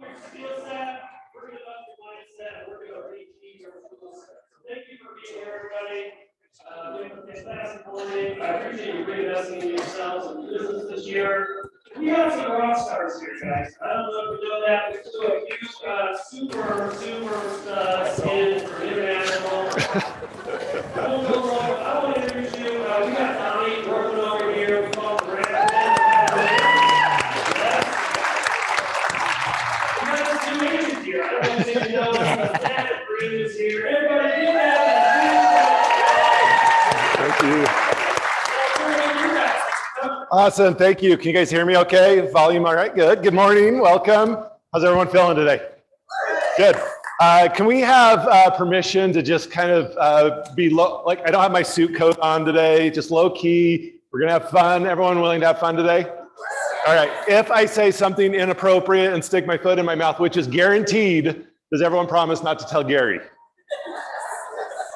your skill set, we're going to up your mindset, and we're going to reteach your skill set. So thank you for being here, everybody. We have a fantastic morning. I appreciate you reinvesting in yourselves and business this year. We have some rock stars here, guys. I don't know if you know that. Let's do a huge, super skin for international. I want to introduce you. We got Donnie working over here. We call him Brandon. We got some new agents here. I don't know if you know that Brandon is here. Everybody, do that. Thank you. Awesome. Thank you. Can you guys hear me okay? Volume all right? Good. Good morning. Welcome. How's everyone feeling today? Good. Can we have permission to just kind of be low, like I don't have my suit coat on today, just low key. We're going to have fun. Everyone willing to have fun today? All right. If I say something inappropriate and stick my foot in my mouth, which is guaranteed, does everyone promise not to tell Gary?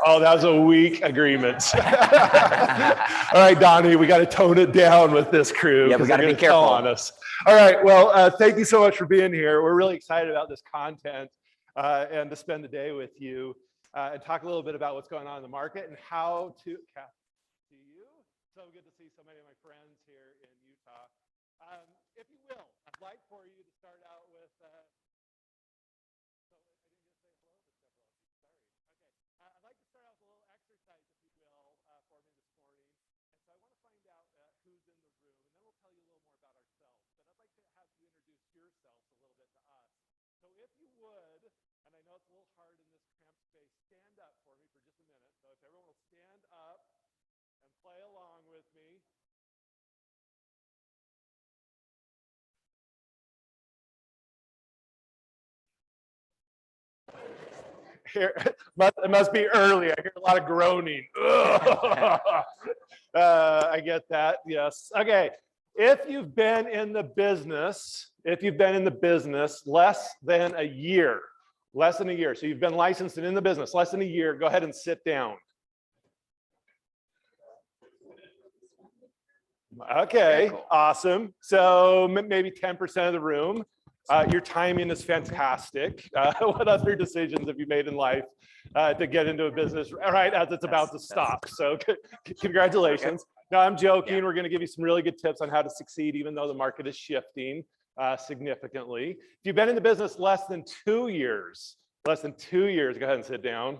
Oh, that was a weak agreement. All right, Donnie, we got to tone it down with this crew. Yeah, we got to be careful on us. All right, well, thank you so much for being here. We're really excited about this content and to spend the day with you and talk a little bit about what's going on in the market and how to see you. So good to see so many of my friends here in Utah. If you will, I'd like for you to start out with. I'd like to start out with a little exercise, if you will, for me this morning. And so I want to find out who's in the room, and then we'll tell you a little more about ourselves. But I'd like to have you introduce yourselves a little bit to us. So if you would, and I know it's a little hard in this cramped space, stand up for me for just a minute. So if everyone will stand up and play along with me. Here, it must be early. I hear a lot of groaning. I get that. Yes. Okay. If you've been in the business less than a year, so you've been licensed and in the business less than a year, go ahead and sit down. Okay. Cool. Awesome. So maybe 10% of the room. Your timing is fantastic. What other decisions have you made in life to get into a business right as it's about to stop? So congratulations. Okay. No, I'm joking. Yeah. We're going to give you some really good tips on how to succeed, even though the market is shifting significantly. If you've been in the business less than 2 years, go ahead and sit down.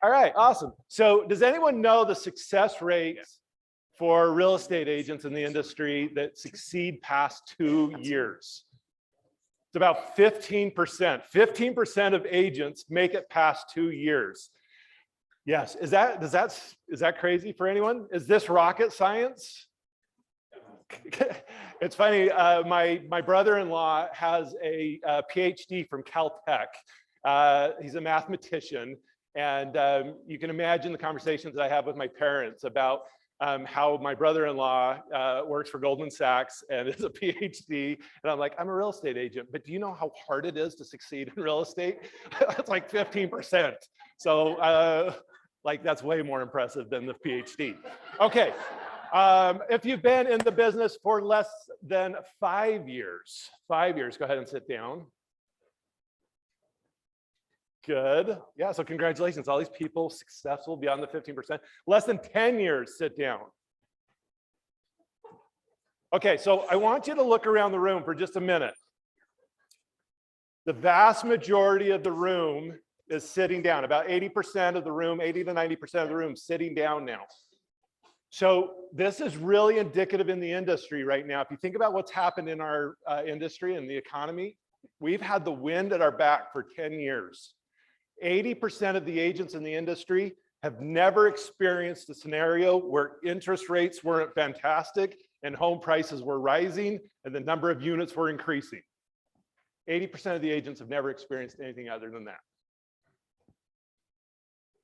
All right, awesome. So does anyone know the success rates for real estate agents in the industry that succeed past 2 years? It's about 15%. 15% of agents make it past 2 years. Yes, is that crazy for anyone? Is this rocket science? It's funny, my brother-in-law has a PhD from Caltech. He's a mathematician, and you can imagine the conversations that I have with my parents about how my brother-in-law works for Goldman Sachs and is a PhD. And I'm like, I'm a real estate agent, but do you know how hard it is to succeed in real estate? It's like 15%. So like that's way more impressive than the PhD. Okay, if you've been in the business for less than 5 years, go ahead and sit down. Good. Yeah, so congratulations. All these people successful beyond the 15%. Less than 10 years, sit down. Okay, so I want you to look around the room for just a minute. The vast majority of the room is sitting down. About 80% of the room, 80 to 90% of the room sitting down now. So this is really indicative in the industry right now. If you think about what's happened in our industry and the economy, we've had the wind at our back for 10 years. 80% of the agents in the industry have never experienced a scenario where interest rates weren't fantastic and home prices were rising and the number of units were increasing. 80% of the agents have never experienced anything other than that.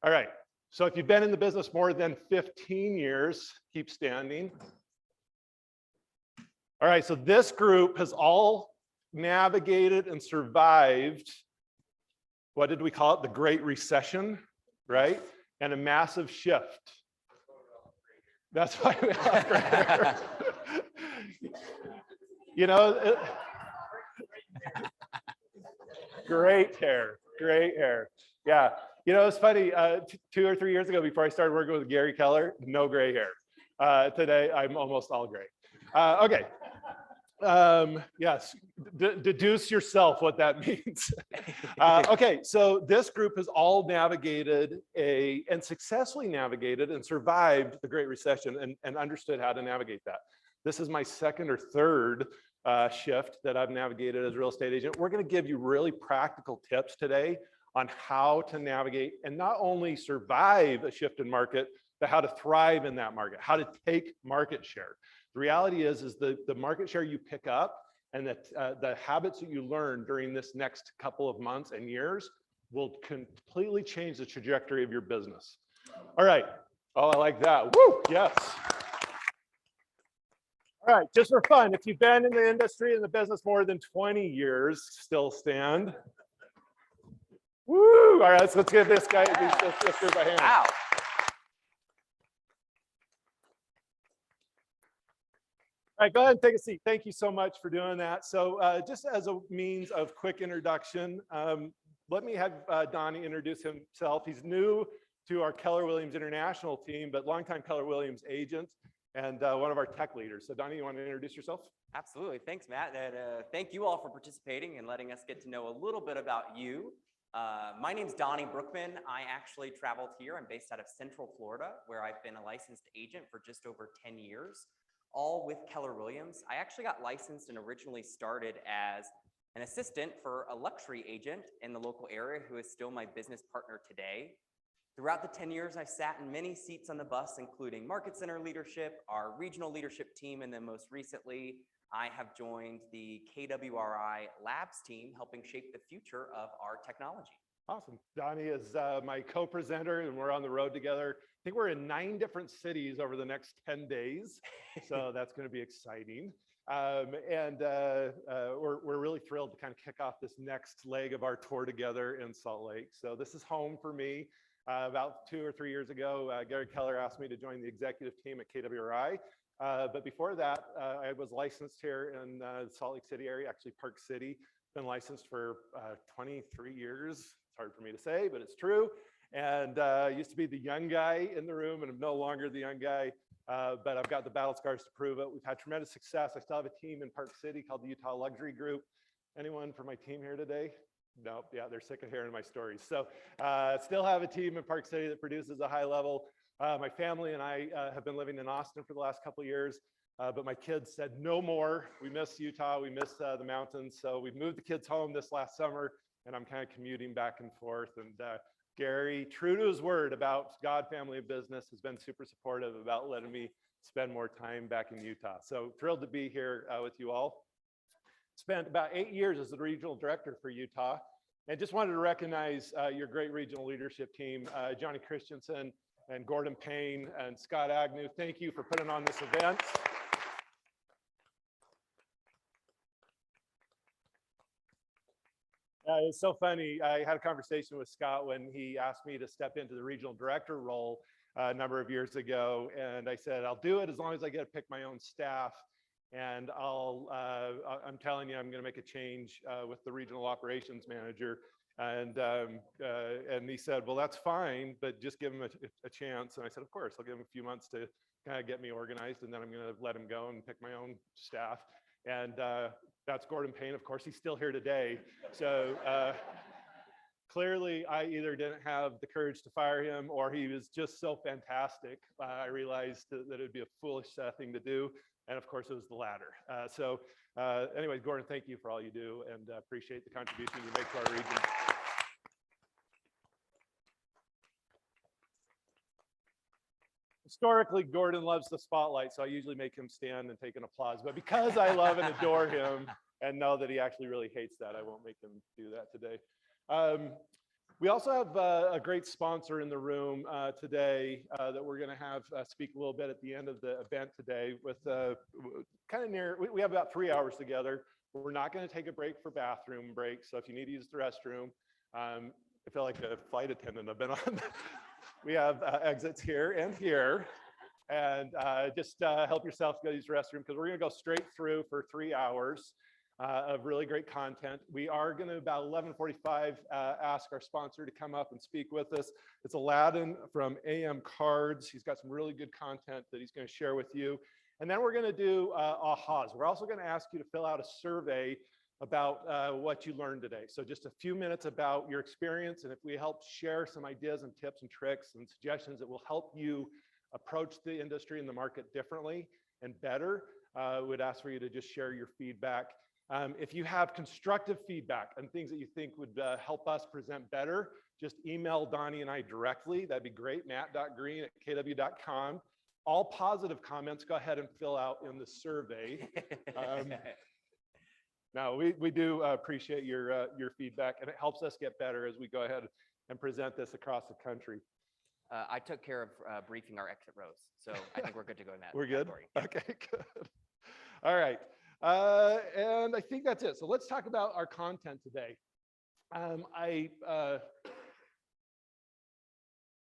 All right, so if you've been in the business more than 15 years, keep standing. All right, so this group has all navigated and survived, what did we call it? The Great Recession, right? And a massive shift. That's why we have You know, great hair, great hair. Yeah. You know, it's funny. 2 or 3 years ago, before I started working with Gary Keller, no gray hair. Today, I'm almost all gray. Okay. Yes, deduce yourself what that means. Okay, so this group has all navigated and successfully navigated and survived the Great Recession and understood how to navigate that. This is my second or third shift that I've navigated as a real estate agent. We're going to give you really practical tips today on how to navigate and not only survive a shift in market, but how to thrive in that market, how to take market share. The reality is the market share you pick up and the habits that you learn during this next couple of months and years will completely change the trajectory of your business. All right. Oh, I like that. Woo, yes. All right, just for fun, if you've been in the industry and the business more than 20 years, still stand. Woo! All right, let's give this guy, this group a hand. Wow. All right, go ahead and take a seat. Thank you so much for doing that. So just as a means of quick introduction, let me have Donnie introduce himself. He's new to our Keller Williams International team, but longtime Keller Williams agent and one of our tech leaders. So Donnie, you want to introduce yourself? Absolutely. Thanks, Matt. And thank you all for participating and letting us get to know a little bit about you. My name's Donnie Brookman. I actually traveled here. I'm based out of Central Florida, where I've been a licensed agent for just over 10 years, all with Keller Williams. I actually got licensed and originally started as an assistant for a luxury agent in the local area who is still my business partner today. Throughout the 10 years, I've sat in many seats on the bus, including market center leadership, our regional leadership team, and then most recently, I have joined the KWRI Labs team, helping shape the future of our technology. Awesome. Donnie is my co-presenter, and we're on the road together. I think we're in 9 different cities over the next 10 days, so that's going to be exciting. We're really thrilled to kind of kick off this next leg of our tour together in Salt Lake. So this is home for me. About 2 or 3 years ago, Gary Keller asked me to join the executive team at KWRI. But before that, I was licensed here in the Salt Lake City area, actually Park City. Been licensed for 23 years. It's hard for me to say, but it's true. And used to be the young guy in the room, and I'm no longer the young guy. But I've got the battle scars to prove it. We've had tremendous success. I still have a team in Park City called the Utah Luxury Group. Anyone from my team here today? No, yeah, they're sick of hearing my stories. So still have a team in Park City that produces a high level. My family and I have been living in Austin for the last couple of years, but my kids said no more. We miss Utah, we miss the mountains. So we've moved the kids home this last summer, and I'm kind of commuting back and forth. And Gary, true to his word about God, family, and business, has been super supportive about letting me spend more time back in Utah. So thrilled to be here with you all. Spent about 8 years as the regional director for Utah, and just wanted to recognize your great regional leadership team, Johnny Christensen and Gordon Payne and Scott Agnew. Thank you for putting on this event. It's so funny. I had a conversation with Scott when he asked me to step into the regional director role a number of years ago, and I said, I'll do it as long as I get to pick my own staff. And I'm telling you, I'm going to make a change with the regional operations manager. And he said, well, that's fine, but just give him a chance. And I said, of course, I'll give him a few months to kind of get me organized, and then I'm going to let him go and pick my own staff. And that's Gordon Payne. Of course, he's still here today. So clearly, I either didn't have the courage to fire him, or he was just so fantastic. I realized that it would be a foolish thing to do. And of course, it was the latter. Anyways, Gordon, thank you for all you do, and appreciate the contribution you make to our region. Historically, Gordon loves the spotlight, so I usually make him stand and take an applause. But because I love and adore him and know that he actually really hates that, I won't make him do that today. We also have a great sponsor in the room today that we're going to have speak a little bit at the end of the event today. With we have about 3 hours together. We're not going to take a break for bathroom breaks. So if you need to use the restroom, I feel like a flight attendant. I've been on. We have exits here and here. and just help yourself go use the restroom because we're going to go straight through for 3 hours of really great content. We are going to, about 11:45, ask our sponsor to come up and speak with us. It's Aladdin from AM Cards. He's got some really good content that he's going to share with you. And then we're going to do ahas. We're also going to ask you to fill out a survey about what you learned today. So just a few minutes about your experience, and if we help share some ideas and tips and tricks and suggestions that will help you approach the industry and the market differently and better, we'd ask for you to just share your feedback. If you have constructive feedback and things that you think would help us present better, just email Donnie and I directly. That'd be great, matt.green@kw.com. All positive comments, go ahead and fill out in the survey. No, we do appreciate your feedback, and it helps us get better as we go ahead and present this across the country. I took care of briefing our exit rows, so I think we're good to go in that We're good? category. Okay, good. All right. And I think that's it. So let's talk about our content today.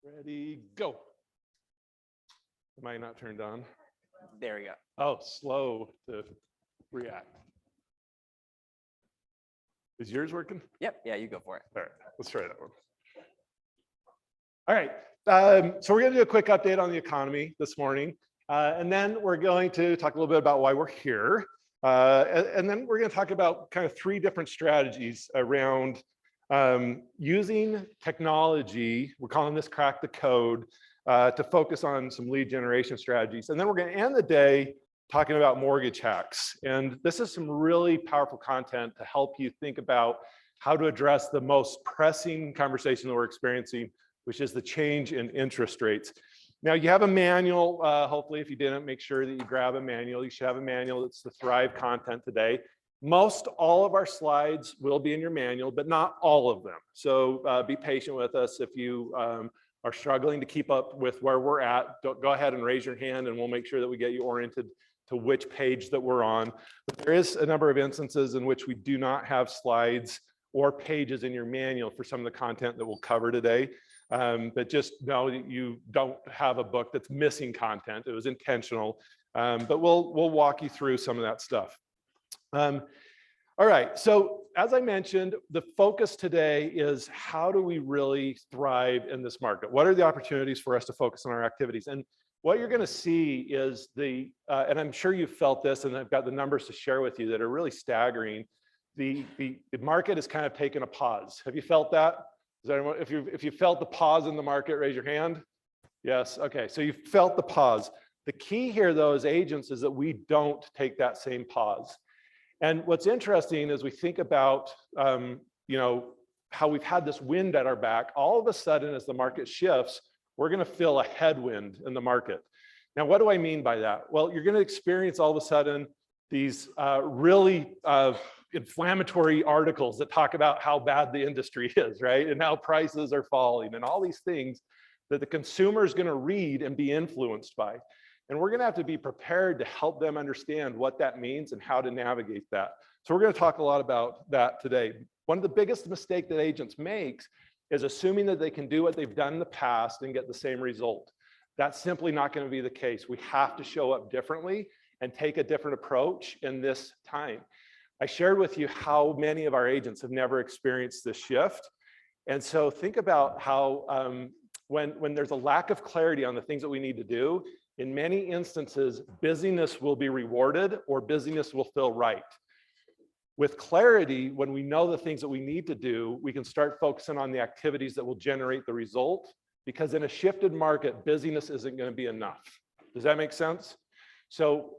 Ready, go. Am I not turned on? There we go. Oh, slow to react. Is yours working? Yep. Yeah, you go for it. All right, let's try that one. All right. So we're going to do a quick update on the economy this morning. And then we're going to talk a little bit about why we're here. And then we're going to talk about kind of 3 different strategies around using technology. We're calling this Crack the Code to focus on some lead generation strategies. And then we're going to end the day talking about mortgage hacks. And this is some really powerful content to help you think about how to address the most pressing conversation that we're experiencing, which is the change in interest rates. Now you have a manual, hopefully if you didn't, make sure that you grab a manual. You should have a manual. It's the Thrive content today. Most all of our slides will be in your manual, but not all of them. So be patient with us. If you are struggling to keep up with where we're at, go ahead and raise your hand and we'll make sure that we get you oriented to which page that we're on. But there is a number of instances in which we do not have slides or pages in your manual for some of the content that we'll cover today. But just know that you don't have a book that's missing content. It was intentional, but we'll walk you through some of that stuff. All right, so as I mentioned, the focus today is how do we really thrive in this market? What are the opportunities for us to focus on our activities? And what you're going to see is and I'm sure you've felt this, and I've got the numbers to share with you that are really staggering. The market has kind of taken a pause. Have you felt that? Is anyone, if you felt the pause in the market, raise your hand. Yes, okay, so you felt the pause. The key here though as agents is that we don't take that same pause. And what's interesting is we think about how we've had this wind at our back. All of a sudden as the market shifts, we're going to feel a headwind in the market. Now, what do I mean by that? Well, you're going to experience all of a sudden these really inflammatory articles that talk about how bad the industry is, right? And how prices are falling and all these things that the consumer is going to read and be influenced by. And we're going to have to be prepared to help them understand what that means and how to navigate that. So we're going to talk a lot about that today. One of the biggest mistakes that agents make is assuming that they can do what they've done in the past and get the same result. That's simply not going to be the case. We have to show up differently and take a different approach in this time. I shared with you how many of our agents have never experienced this shift. And so think about how when there's a lack of clarity on the things that we need to do, in many instances, busyness will be rewarded or busyness will feel right. With clarity, when we know the things that we need to do, we can start focusing on the activities that will generate the result, because in a shifted market, busyness isn't going to be enough. Does that make sense? So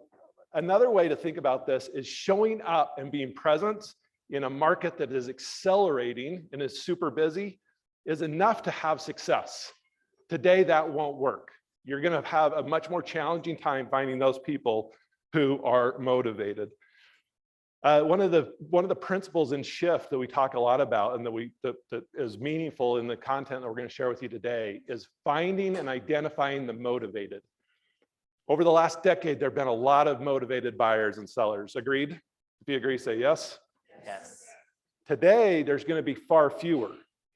another way to think about this is showing up and being present in a market that is accelerating and is super busy is enough to have success. Today, that won't work. You're going to have a much more challenging time finding those people who are motivated. One of the principles in Shift that we talk a lot about and that is meaningful in the content that we're going to share with you today is finding and identifying the motivated. Over the last decade, there have been a lot of motivated buyers and sellers. Agreed? If you agree, say yes. Yes. Today, there's going to be far fewer.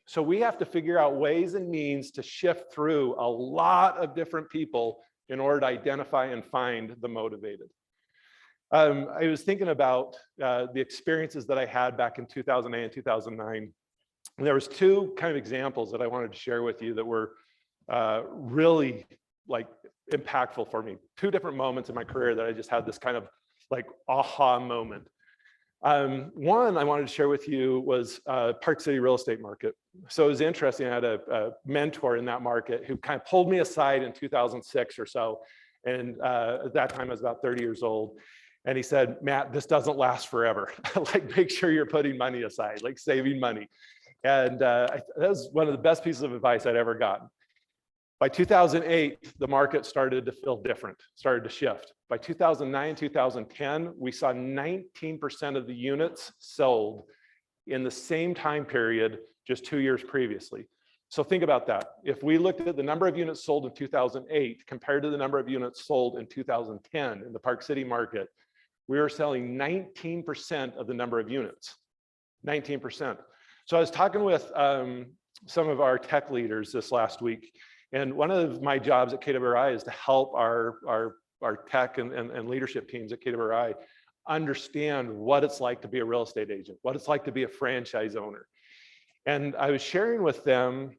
So we have to figure out ways and means to shift through a lot of different people in order to identify and find the motivated. I was thinking about the experiences that I had back in 2008 and 2009. And there was two kind of examples that I wanted to share with you that were really like impactful for me. Two different moments in my career that I just had this kind of like aha moment. One I wanted to share with you was Park City real estate market. So it was interesting. I had a mentor in that market who kind of pulled me aside in 2006 or so. And at that time I was about 30 years old. And he said, Matt, this doesn't last forever. Like, make sure you're putting money aside, like saving money. And that was one of the best pieces of advice I'd ever gotten. By 2008, the market started to feel different, started to shift. By 2009, 2010, we saw 19% of the units sold in the same time period just 2 years previously. So think about that. If we looked at the number of units sold in 2008 compared to the number of units sold in 2010 in the Park City market, we were selling 19% of the number of units, 19%. So I was talking with some of our tech leaders this last week, and one of my jobs at KWRI is to help our tech and leadership teams at KWRI understand what it's like to be a real estate agent, what it's like to be a franchise owner. And I was sharing with them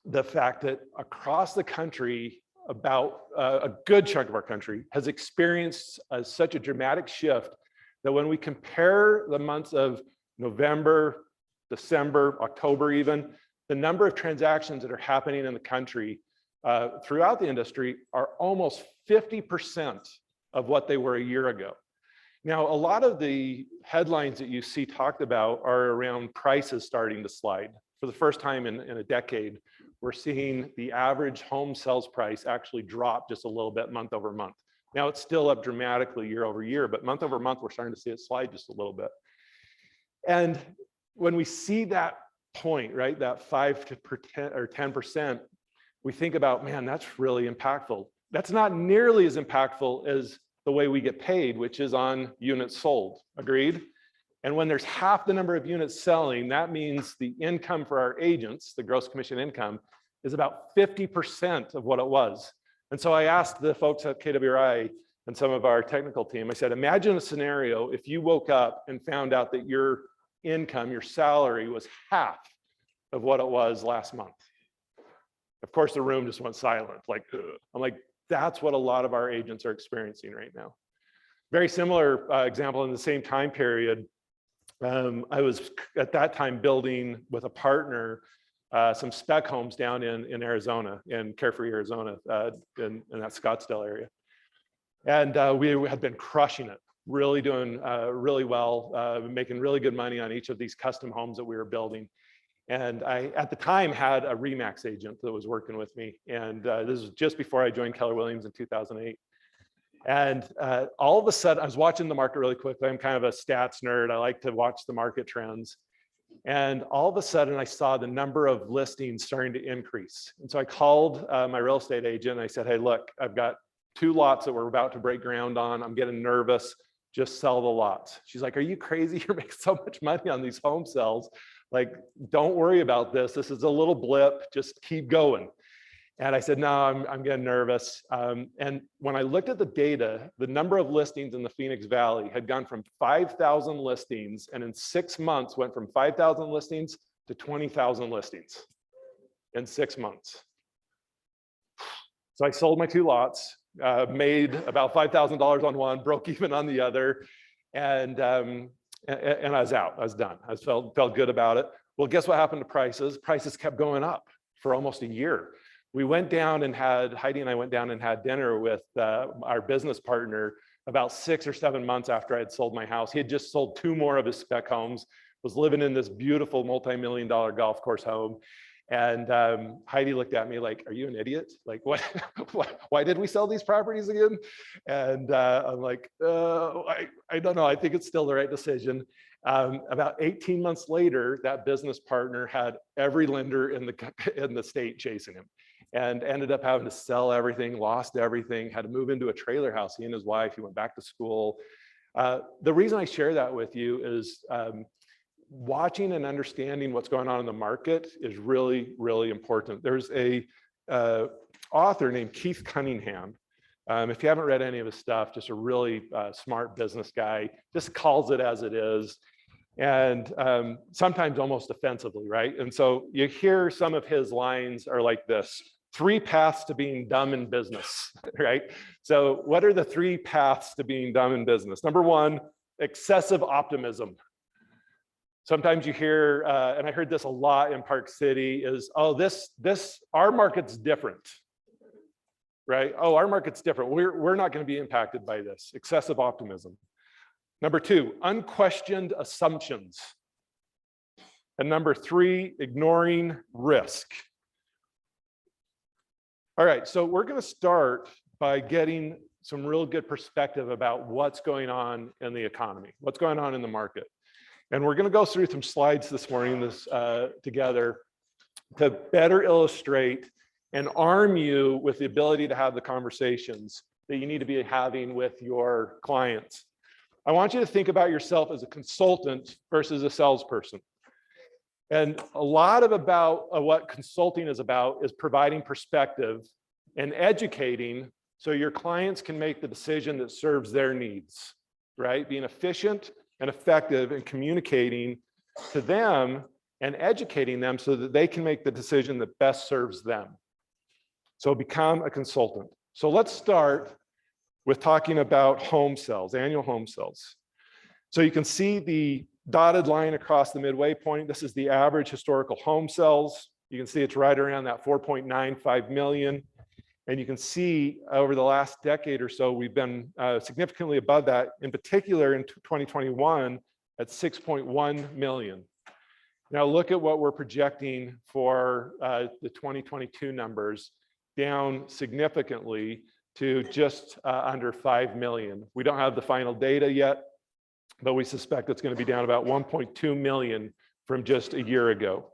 the fact that across the country, about a good chunk of our country has experienced such a dramatic shift that when we compare the months of November, December, October even, the number of transactions that are happening in the country throughout the industry are almost 50% of what they were a year ago. Now, a lot of the headlines that you see talked about are around prices starting to slide. For the first time in a decade, we're seeing the average home sales price actually drop just a little bit month over month. Now it's still up dramatically year over year, but month over month, we're starting to see it slide just a little bit. And when we see that point, right, that 5 to 10%, we think about, man, that's really impactful. That's not nearly as impactful as the way we get paid, which is on units sold. Agreed? And when there's half the number of units selling, that means the income for our agents, the gross commission income, is about 50% of what it was. And so I asked the folks at KWRI and some of our technical team, I said, imagine a scenario if you woke up and found out that your income, your salary was half of what it was last month. Of course, the room just went silent, like, ugh. I'm like, that's what a lot of our agents are experiencing right now. Very similar example in the same time period. I was at that time building with a partner some spec homes down in Arizona, in Carefree, Arizona, in that Scottsdale area. And we had been crushing it, really doing really well, making really good money on each of these custom homes that we were building. And I, at the time, had a RE/MAX agent that was working with me. And this was just before I joined Keller Williams in 2008. And all of a sudden, I was watching the market really quickly. I'm kind of a stats nerd. I like to watch the market trends. And all of a sudden, I saw the number of listings starting to increase. And so I called my real estate agent. And I said, hey, look, I've got 2 lots that we're about to break ground on. I'm getting nervous. Just sell the lots. She's like, are you crazy? You're making so much money on these home sales. Like, don't worry about this. This is a little blip. Just keep going. And I said, no, I'm getting nervous. And when I looked at the data, the number of listings in the Phoenix Valley had gone from 5,000 listings, and in 6 months went from 5,000 listings to 20,000 listings in 6 months. So I sold my 2 lots, made about $5,000 on one, broke even on the other, and I was out. I was done. I felt good about it. Well, guess what happened to prices? Prices kept going up for almost a year. We went down and Heidi and I went down and had dinner with our business partner about 6 or 7 months after I had sold my house. He had just sold 2 more of his spec homes, was living in this beautiful multi-million-dollar golf course home. And Heidi looked at me like, are you an idiot? Like, what? Why did we sell these properties again? And I'm like, I don't know. I think it's still the right decision. About 18 months later, that business partner had every lender in the state chasing him, and ended up having to sell everything, lost everything, had to move into a trailer house. He and his wife, he went back to school. The reason I share that with you is watching and understanding what's going on in the market is really, really important. There's a author named Keith Cunningham If you haven't read any of his stuff, just a really smart business guy, just calls it as it is. And sometimes almost offensively, right? And so you hear some of his lines are like this: 3 paths to being dumb in business, right? So what are the 3 paths to being dumb in business? Number 1, excessive optimism. Sometimes you hear, and I heard this a lot in Park City, is, oh, our market's different, right? Oh, our market's different. We're not going to be impacted by this. Excessive optimism. Number 2, unquestioned assumptions. And number 3, ignoring risk. All right, so we're going to start by getting some real good perspective about what's going on in the economy, what's going on in the market. And we're going to go through some slides this morning together to better illustrate and arm you with the ability to have the conversations that you need to be having with your clients. I want you to think about yourself as a consultant versus a salesperson. And a lot about what consulting is about is providing perspective and educating so your clients can make the decision that serves their needs, right? Being efficient and effective in communicating to them and educating them so that they can make the decision that best serves them. So become a consultant. So let's start with talking about home sales, annual home sales. So you can see the dotted line across the midway point. This is the average historical home sales. You can see it's right around that 4.95 million. And you can see over the last decade or so, we've been significantly above that, in particular in 2021 at 6.1 million. Now look at what we're projecting for the 2022 numbers, down significantly to just under 5 million. We don't have the final data yet, but we suspect it's going to be down about 1.2 million from just a year ago.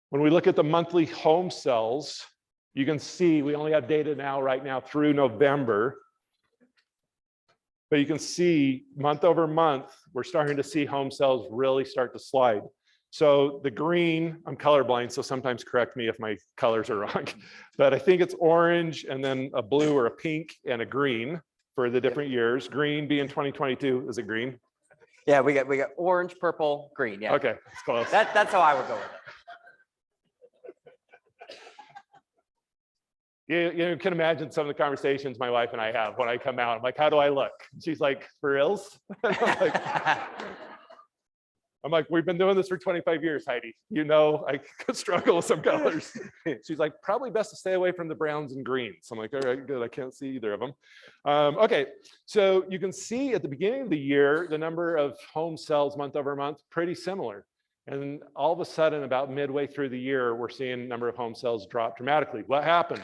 When we look at the monthly home sales, you can see we only have data right now through November. But you can see month over month, we're starting to see home sales really start to slide. So the green, I'm colorblind, so sometimes correct me if my colors are wrong, but I think it's orange and then a blue or a pink and a green for the different years. Green being 2022, is it green? Yeah, we got orange, purple, green. Yeah. Okay, it's close. That's how I would go with it. You can imagine some of the conversations my wife and I have when I come out. I'm like, how do I look? She's like, for reals? I'm like, we've been doing this for 25 years, Heidi. You know, I struggle with some colors. She's like, probably best to stay away from the browns and greens. I'm like, all right, good. I can't see either of them. Okay, so you can see at the beginning of the year, the number of home sales month over month, pretty similar. And all of a sudden, about midway through the year, we're seeing number of home sales drop dramatically. What happened?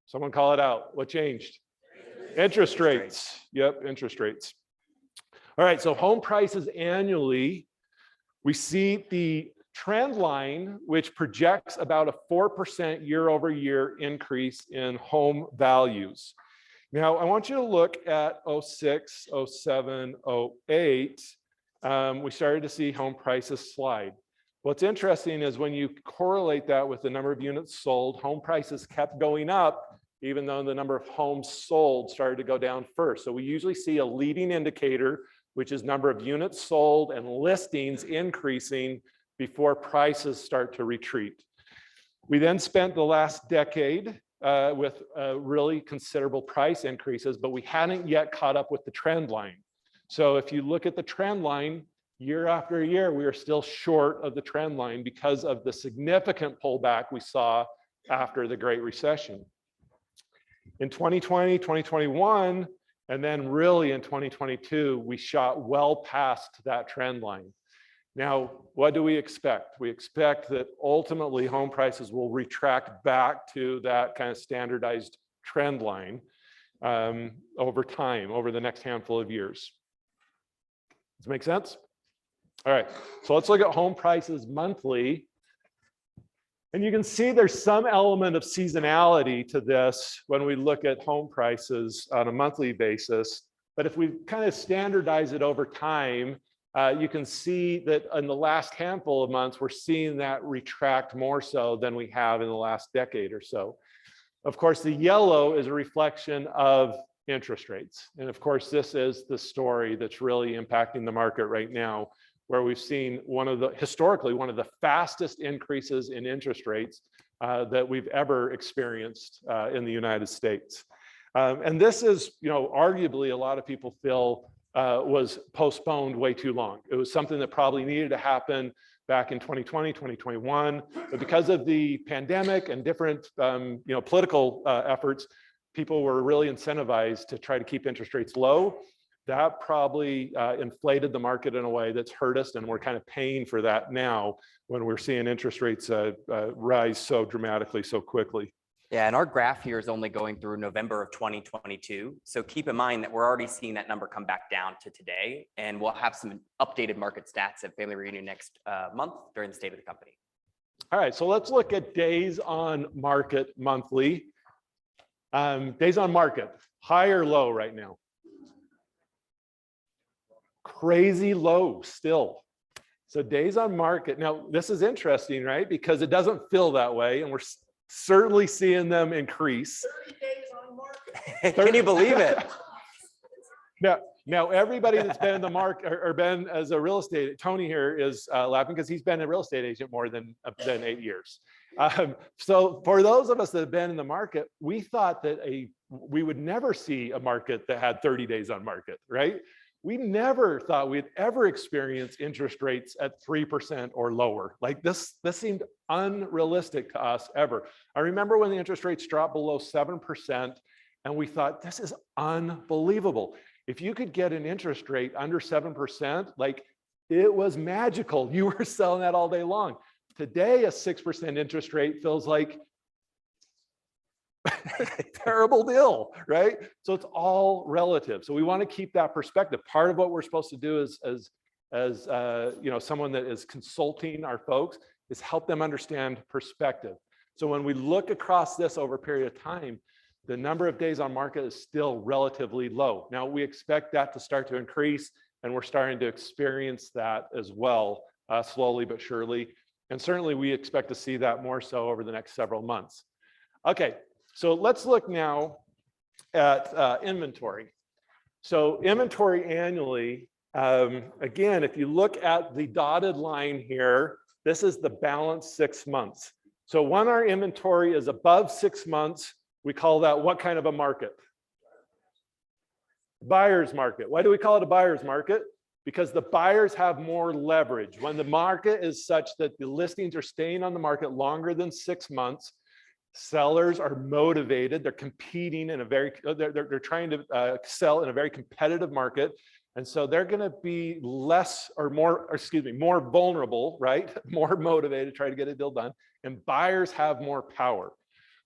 Someone call it out. What changed? Interest rates. Yep, interest rates. All right, so home prices annually, we see the trend line, which projects about a 4% year over year increase in home values. Now, I want you to look at 06, 07, 08. We started to see home prices slide. What's interesting is when you correlate that with the number of units sold, home prices kept going up, even though the number of homes sold started to go down first. So we usually see a leading indicator, which is number of units sold and listings increasing before prices start to retreat. We then spent the last decade with really considerable price increases, but we hadn't yet caught up with the trend line. So if you look at the trend line, year after year, we are still short of the trend line because of the significant pullback we saw after the Great Recession. In 2020, 2021, and then really in 2022, we shot well past that trend line. Now, what do we expect? We expect that ultimately home prices will retract back to that kind of standardized trend line over time, over the next handful of years. Does it make sense? All right, so let's look at home prices monthly. And you can see there's some element of seasonality to this when we look at home prices on a monthly basis. But if we kind of standardize it over time, you can see that in the last handful of months, we're seeing that retract more so than we have in the last decade or so. Of course, the yellow is a reflection of interest rates. And of course, this is the story that's really impacting the market right now, where we've seen historically, one of the fastest increases in interest rates that we've ever experienced in the United States. And this is, arguably a lot of people feel was postponed way too long. It was something that probably needed to happen back in 2020, 2021, but because of the pandemic and different, political efforts, people were really incentivized to try to keep interest rates low. That probably inflated the market in a way that's hurt us, and we're kind of paying for that now when we're seeing interest rates rise so dramatically, so quickly. Yeah, and our graph here is only going through November of 2022. So keep in mind that we're already seeing that number come back down to today, and we'll have some updated market stats at Family Reunion next month during the State of the Company. All right, so let's look at days on market monthly. Days on market, high or low right now? Crazy low still. So days on market. Now, this is interesting, right? Because it doesn't feel that way, and we're certainly seeing them increase. 30 days on market. Can you believe it? Now everybody that's been in the market or been as a real estate, Tony here is laughing because he's been a real estate agent more than 8 years. So for those of us that have been in the market, we thought that we would never see a market that had 30 days on market, right? We never thought we'd ever experience interest rates at 3% or lower. Like this seemed unrealistic to us ever. I remember when the interest rates dropped below 7%, and we thought, this is unbelievable. If you could get an interest rate under 7%, like it was magical. You were selling that all day long. Today, a 6% interest rate feels like terrible deal, right? So it's all relative. So we want to keep that perspective. Part of what we're supposed to do as someone that is consulting our folks is help them understand perspective. So when we look across this over a period of time, the number of days on market is still relatively low. Now we expect that to start to increase, and we're starting to experience that as well, slowly but surely. And certainly we expect to see that more so over the next several months. Okay, so let's look now at inventory. So inventory annually, again, if you look at the dotted line here, this is the balance 6 months. So when our inventory is above 6 months, we call that what kind of a market? Buyer's market. Why do we call it a buyer's market? Because the buyers have more leverage. When the market is such that the listings are staying on the market longer than 6 months, sellers are motivated. They're competing in a they're trying to sell in a very competitive market. And so they're going to be more vulnerable, right? More motivated to try to get a deal done. And buyers have more power.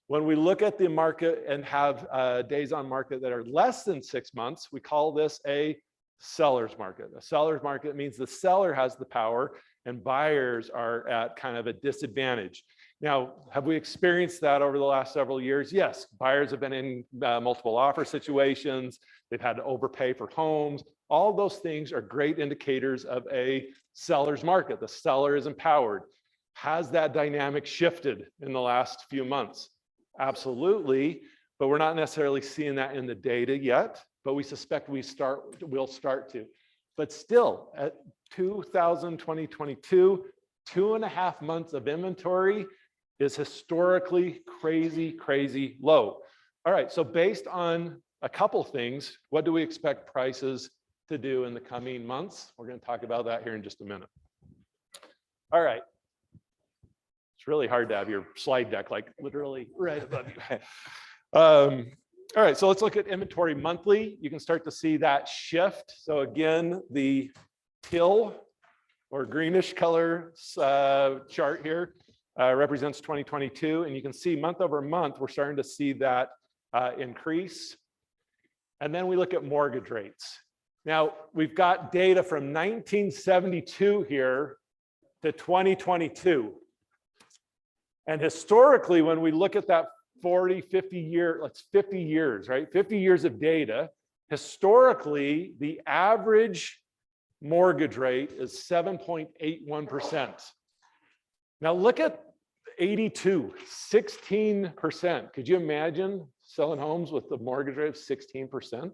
When we look at the market and have days on market that are less than 6 months, we call this a seller's market. A seller's market means the seller has the power and buyers are at kind of a disadvantage. Now, have we experienced that over the last several years? Yes, buyers have been in multiple offer situations. They've had to overpay for homes. All those things are great indicators of a seller's market. The seller is empowered. Has that dynamic shifted in the last few months? Absolutely, but we're not necessarily seeing that in the data yet, but we suspect we'll start to. But still, at 2022, 2.5 months of inventory is historically crazy low. All right, so based on a couple things, what do we expect prices to do in the coming months? We're going to talk about that here in just a minute. All right. It's really hard to have your slide deck like literally right above you. All right, so let's look at inventory monthly. You can start to see that shift. So again, the teal or greenish color chart here represents 2022. And you can see month over month, we're starting to see that increase. And then we look at mortgage rates. Now, we've got data from 1972 here to 2022. And historically, when we look at that 40, 50 year, that's 50 years, right? 50 years of data. Historically, the average mortgage rate is 7.81%. Now look at, 82, 16%. Could you imagine selling homes with the mortgage rate of 16%?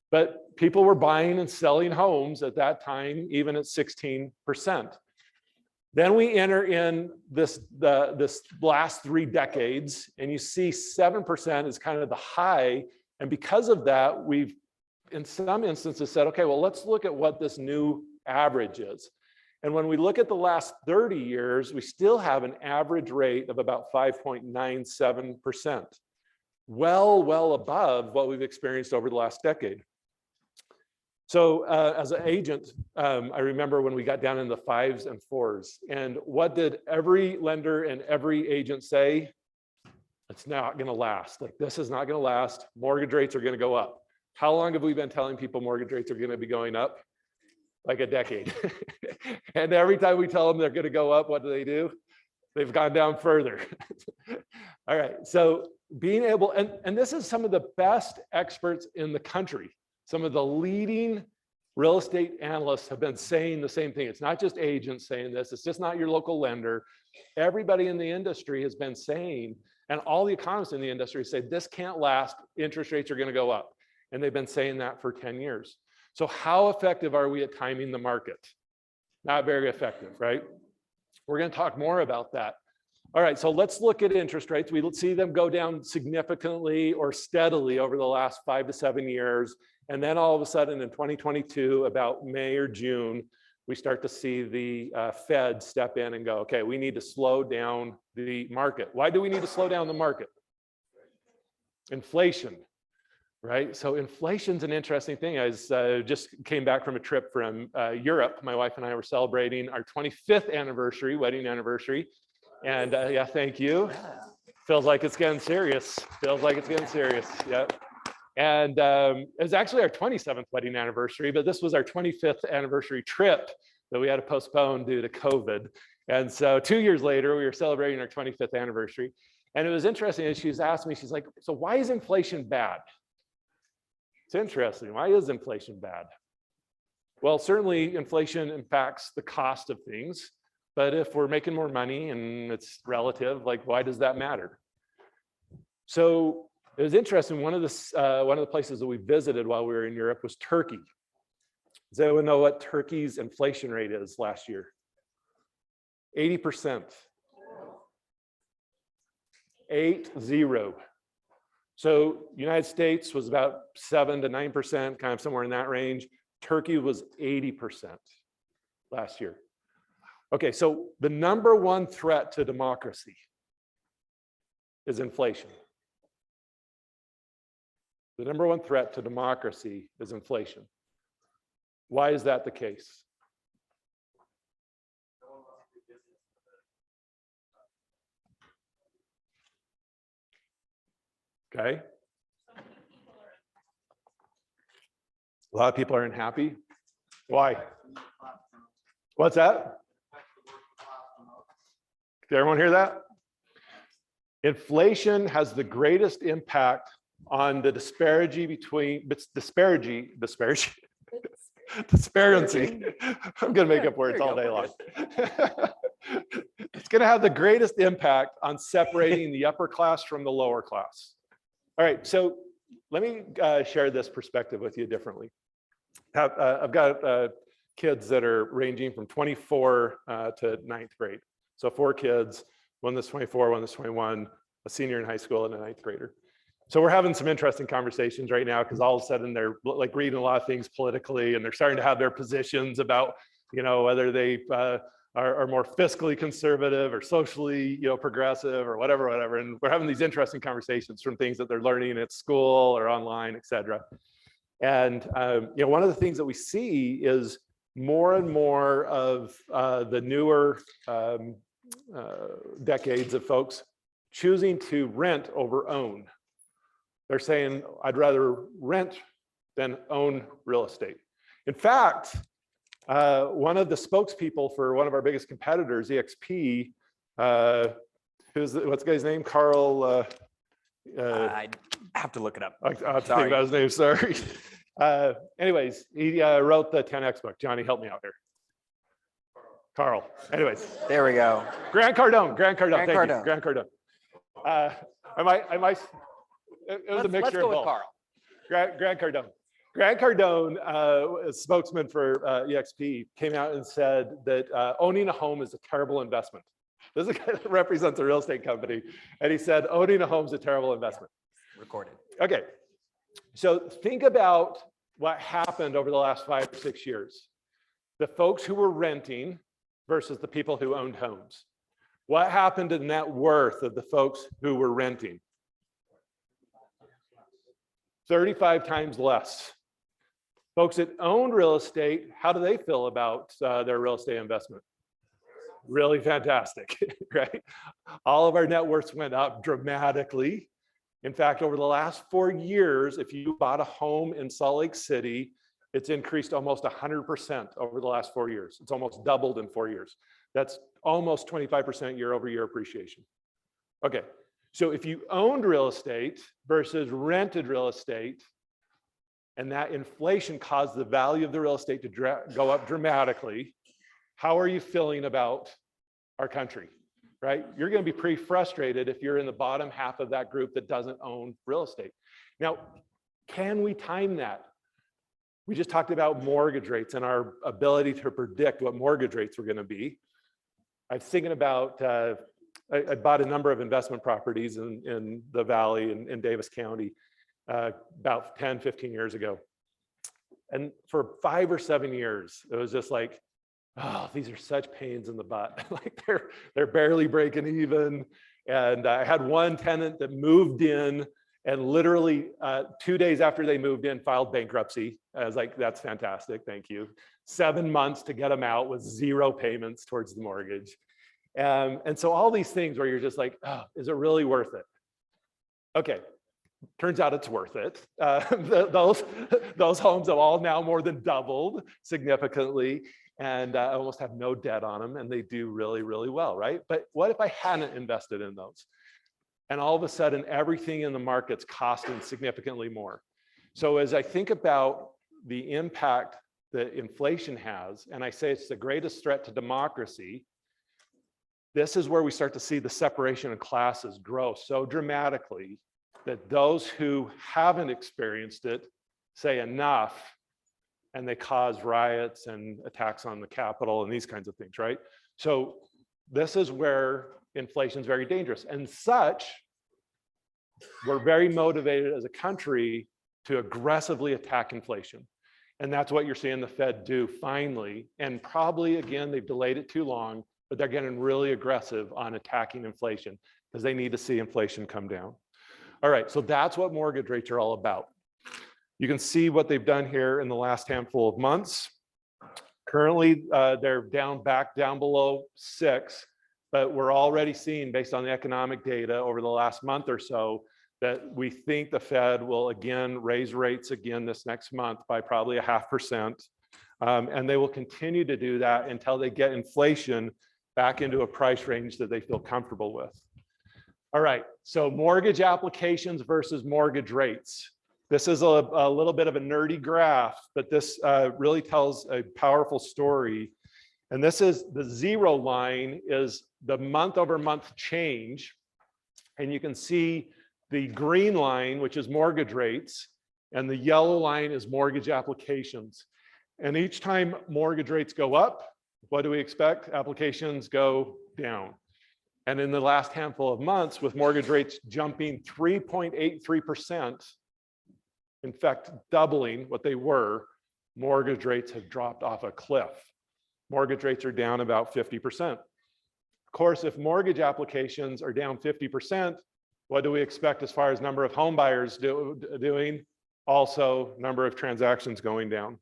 But people were buying and selling homes at that time, even at 16%. Then we enter in this last 3 decades, and you see 7% is kind of the high. And because of that, we've, in some instances, said, okay, well, let's look at what this new average is. And when we look at the last 30 years, we still have an average rate of about 5.97%, well above what we've experienced over the last decade. So as an agent, I remember when we got down in the 5s and 4s, and what did every lender and every agent say? It's not going to last. Like, this is not going to last. Mortgage rates are going to go up. How long have we been telling people mortgage rates are going to be going up? Like a decade. And every time we tell them they're going to go up, what do? They've gone down further. All right. So being able, and this is some of the best experts in the country. Some of the leading real estate analysts have been saying the same thing. It's not just agents saying this. It's just not your local lender. Everybody in the industry has been saying, and all the economists in the industry say, this can't last. Interest rates are going to go up. And they've been saying that for 10 years. So how effective are we at timing the market? Not very effective, right? We're going to talk more about that. All right, so let's look at interest rates. We see them go down significantly or steadily over the last 5 to 7 years. And then all of a sudden in 2022, about May or June, we start to see the Fed step in and go, okay, we need to slow down the market. Why do we need to slow down the market? Inflation. Right, so inflation's an interesting thing. I just came back from a trip from Europe. My wife and I were celebrating our 25th anniversary, wedding anniversary. And yeah, thank you. Feels like it's getting serious. Feels like it's getting serious, yep. And it was actually our 27th wedding anniversary, but this was our 25th anniversary trip that we had to postpone due to COVID. And so 2 years later, we were celebrating our 25th anniversary. And it was interesting, as she's asked me, she's like, so why is inflation bad? It's interesting. Why is inflation bad? Well, certainly inflation impacts the cost of things, but if we're making more money and it's relative, like, why does that matter? So it was interesting. One of the places that we visited while we were in Europe was Turkey. Does anyone know what Turkey's inflation rate is last year? 80%. 80. So United States was about 7 to 9%, kind of somewhere in that range. Turkey was 80% last year. Okay, so the number one threat to democracy is inflation. The number one threat to democracy is inflation. Why is that the case? Okay. A lot of people aren't happy. Why? What's that? Did everyone hear that? Inflation has the greatest impact on the disparity. I'm going to make up words all day long. It's going to have the greatest impact on separating the upper class from the lower class. All right, so let me share this perspective with you differently. I've got kids that are ranging from 24 to 9th grade. So 4 kids, one that's 24, one that's 21, a senior in high school and a 9th grader. So we're having some interesting conversations right now because all of a sudden they're like reading a lot of things politically and they're starting to have their positions about, you know, whether they are more fiscally conservative or socially, you know, progressive or whatever. And we're having these interesting conversations from things that they're learning at school or online, et cetera. And, you know, one of the things that we see is more and more of the newer decades of folks choosing to rent over own. They're saying, I'd rather rent than own real estate. In fact, one of the spokespeople for one of our biggest competitors, EXP, what's the guy's name? Carl. I have to look it up. I'll think about his name, sorry. Anyways, he wrote the 10X book. Johnny, help me out here. Carl. Anyways, There we go. Grant Cardone. Grant Cardone. Grant Thank Cardone. you. Grant Cardone. I might. It was a Let's mixture go of with both. Carl. Grant Cardone. Grant Cardone, a spokesman for EXP, came out and said that owning a home is a terrible investment. This is a guy that represents a real estate company, and he said owning a home is a terrible investment. Recorded. Okay, so think about what happened over the last 5 or 6 years. The folks who were renting versus the people who owned homes. What happened to the net worth of the folks who were renting? 35 times less. Folks that owned real estate, how do they feel about their real estate investment? Really fantastic, right? All of our net worths went up dramatically. In fact, over the last 4 years, if you bought a home in Salt Lake City, it's increased almost 100% over the last 4 years. It's almost doubled in 4 years. That's almost 25% year over year appreciation. Okay, so if you owned real estate versus rented real estate, and that inflation caused the value of the real estate to go up dramatically, how are you feeling about our country, right? You're going to be pretty frustrated if you're in the bottom half of that group that doesn't own real estate. Now, can we time that? We just talked about mortgage rates and our ability to predict what mortgage rates were going to be. I was thinking about, I bought a number of investment properties in the Valley in Davis County about 10, 15 years ago. And for 5 or 7 years, it was just like, oh, these are such pains in the butt. Like they're barely breaking even. And I had one tenant that moved in and literally 2 days after they moved in, filed bankruptcy. I was like, that's fantastic, thank you. 7 months to get them out with 0 payments towards the mortgage. And so all these things where you're just like, oh, is it really worth it? Okay, turns out it's worth it. Those homes have all now more than doubled significantly, and I almost have no debt on them, and they do really, really well, right? But what if I hadn't invested in those? And all of a sudden, everything in the market's costing significantly more. So as I think about the impact that inflation has, and I say it's the greatest threat to democracy, this is where we start to see the separation of classes grow so dramatically that those who haven't experienced it say enough, and they cause riots and attacks on the Capitol and these kinds of things, right? So this is where inflation is very dangerous. And such, we're very motivated as a country to aggressively attack inflation. And that's what you're seeing the Fed do finally. And probably, again, they've delayed it too long, but they're getting really aggressive on attacking inflation because they need to see inflation come down. All right, so that's what mortgage rates are all about. You can see what they've done here in the last handful of months. Currently, they're back down below 6, but we're already seeing, based on the economic data over the last month or so, that we think the Fed will again raise rates again this next month by probably 0.5%. And they will continue to do that until they get inflation back into a price range that they feel comfortable with. All right, so mortgage applications versus mortgage rates. This is a little bit of a nerdy graph, but this really tells a powerful story. And this is the 0 line is the month over month change. And you can see the green line, which is mortgage rates, and the yellow line is mortgage applications. And each time mortgage rates go up, what do we expect? Applications go down. And in the last handful of months, with mortgage rates jumping 3.83%, in fact, doubling what they were, mortgage rates have dropped off a cliff. Mortgage rates are down about 50%. Of course, if mortgage applications are down 50%, what do we expect as far as number of home buyers doing? Also, number of transactions going down.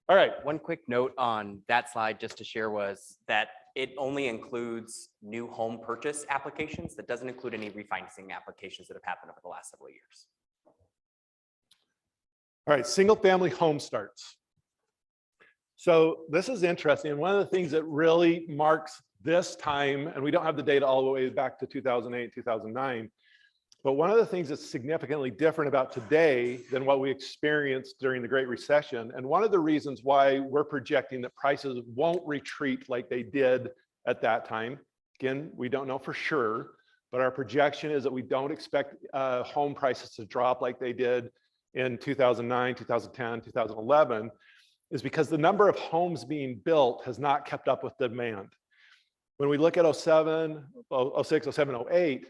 All right. One quick note on that slide just to share was that it only includes new home purchase applications. That doesn't include any refinancing applications that have happened over the last several years. All right, single family home starts. So this is interesting. And one of the things that really marks this time, and we don't have the data all the way back to 2008, 2009, But one of the things that's significantly different about today than what we experienced during the Great Recession, and one of the reasons why we're projecting that prices won't retreat like they did at that time, again, we don't know for sure, but our projection is that we don't expect home prices to drop like they did in 2009, 2010, 2011, is because the number of homes being built has not kept up with demand. When we look at 07, 06, 07, 08,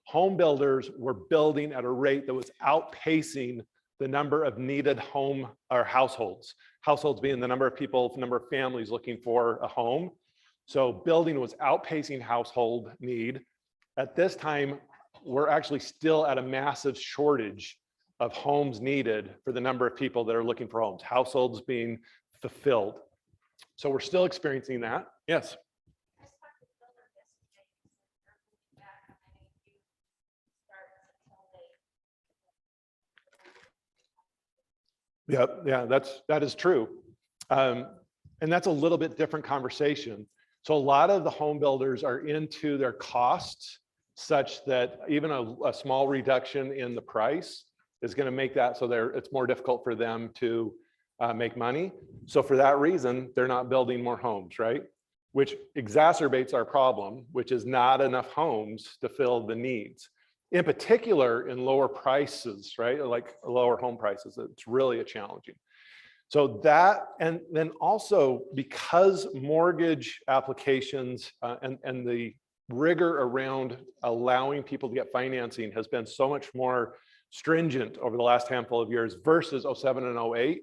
home builders were building at a rate that was outpacing the number of needed home or households. Households being the number of people, the number of families looking for a home. So building was outpacing household need. At this time, we're actually still at a massive shortage of homes needed for the number of people that are looking for homes, households being fulfilled. So we're still experiencing that. Yes. Yeah, that is true. And that's a little bit different conversation. So a lot of the home builders are into their costs such that even a small reduction in the price is going to make that so it's more difficult for them to make money. So for that reason, they're not building more homes, right? Which exacerbates our problem, which is not enough homes to fill the needs. In particular, in lower prices, right? Like lower home prices, it's really a challenging. So that, and then also because mortgage applications and the rigor around allowing people to get financing has been so much more stringent over the last handful of years versus 07 and 08,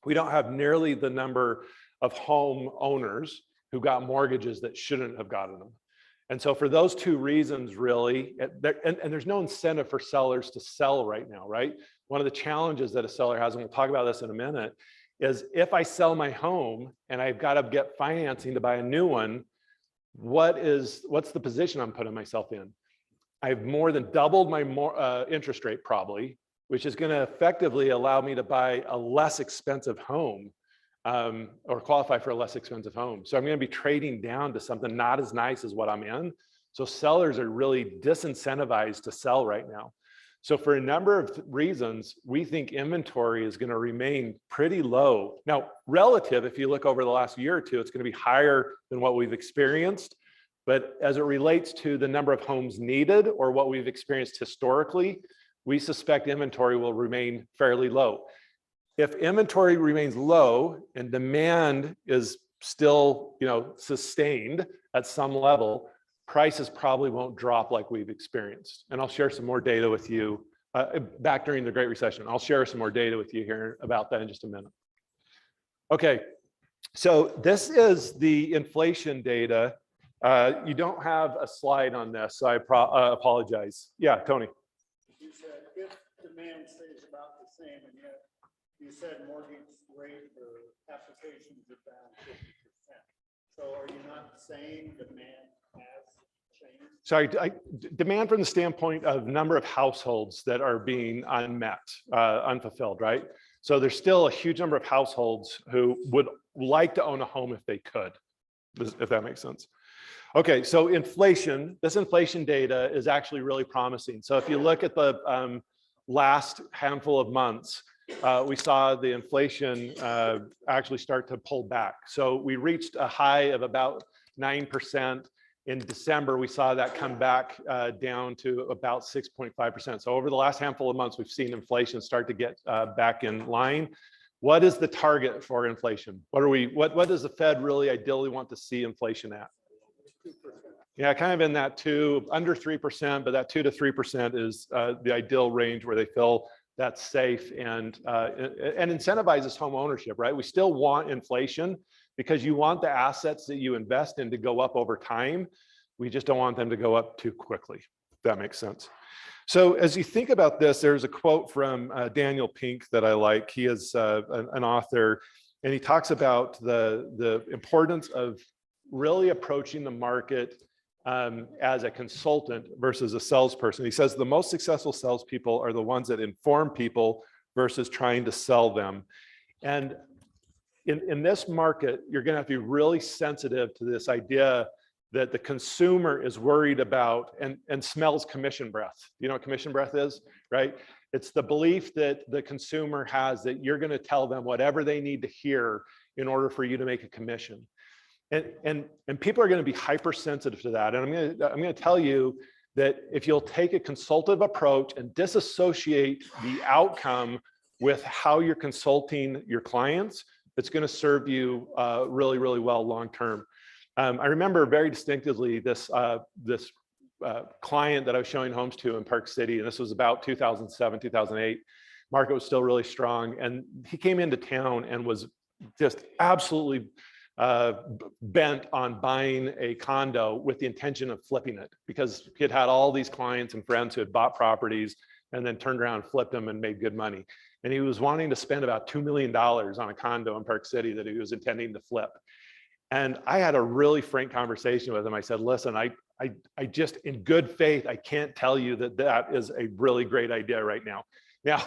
we don't have nearly the number of home owners who got mortgages that shouldn't have gotten them. And so for those two reasons, really, and there's no incentive for sellers to sell right now, right? One of the challenges that a seller has, and we'll talk about this in a minute, is if I sell my home and I've got to get financing to buy a new one, what's the position I'm putting myself in? I've more than doubled my interest rate probably, which is going to effectively allow me to buy a less expensive home or qualify for a less expensive home. So I'm going to be trading down to something not as nice as what I'm in. So sellers are really disincentivized to sell right now. So for a number of reasons, we think inventory is going to remain pretty low. Now, relative, if you look over the last year or two, it's going to be higher than what we've experienced. But as it relates to the number of homes needed or what we've experienced historically, we suspect inventory will remain fairly low. If inventory remains low and demand is still, sustained at some level, prices probably won't drop like we've experienced. And I'll share some more data with you back during the Great Recession. I'll share some more data with you here about that in just a minute. Okay, so this is the inflation data. You don't have a slide on this, so I apologize. Yeah, Tony. You said if demand stays about the same, and yet you said mortgage rate or applications are down 50%. So are you not saying demand has changed? Sorry, demand from the standpoint of number of households that are being unmet, unfulfilled, right? So there's still a huge number of households who would like to own a home if they could, if that makes sense. Okay, so this inflation data is actually really promising. So if you look at the last handful of months, we saw the inflation actually start to pull back. So we reached a high of about 9%. In December, we saw that come back down to about 6.5%. So over the last handful of months, we've seen inflation start to get back in line. What is the target for inflation? What does the Fed really ideally want to see inflation at? 2%. Yeah, kind of in that under 3%, but that 2 to 3% is the ideal range where they feel that's safe and incentivizes home ownership, right? We still want inflation because you want the assets that you invest in to go up over time. We just don't want them to go up too quickly, if that makes sense. So as you think about this, there's a quote from Daniel Pink that I like. He is an author, and he talks about the importance of really approaching the market as a consultant versus a salesperson. He says the most successful salespeople are the ones that inform people versus trying to sell them. And in this market, you're going to have to be really sensitive to this idea that the consumer is worried about and smells commission breath. You know what commission breath is, right? It's the belief that the consumer has that you're going to tell them whatever they need to hear in order for you to make a commission. And people are going to be hypersensitive to that. And I'm going to tell you that if you'll take a consultative approach and disassociate the outcome with how you're consulting your clients, it's going to serve you really, really well long term. I remember very distinctively this client that I was showing homes to in Park City, and this was about 2007, 2008. Market was still really strong, and he came into town and was just absolutely bent on buying a condo with the intention of flipping it, because he had had all these clients and friends who had bought properties and then turned around and flipped them and made good money. And he was wanting to spend about $2 million on a condo in Park City that he was intending to flip. And I had a really frank conversation with him. I said, listen, I just, in good faith, I can't tell you that that is a really great idea right now. Now,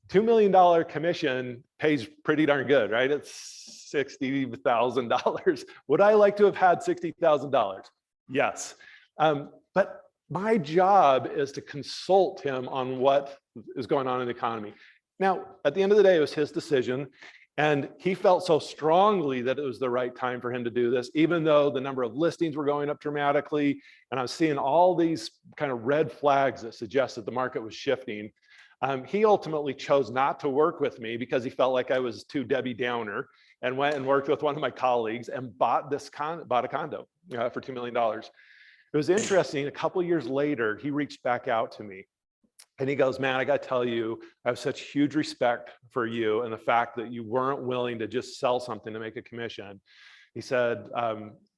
$2 million commission pays pretty darn good, right? It's $60,000. Would I like to have had $60,000? Yes. But my job is to consult him on what is going on in the economy. Now, at the end of the day, it was his decision. And he felt so strongly that it was the right time for him to do this, even though the number of listings were going up dramatically. And I was seeing all these kind of red flags that suggested the market was shifting. He ultimately chose not to work with me because he felt like I was too Debbie Downer, and went and worked with one of my colleagues and bought a condo for $2 million. It was interesting. A couple of years later, he reached back out to me. And he goes, man, I got to tell you, I have such huge respect for you and the fact that you weren't willing to just sell something to make a commission. He said,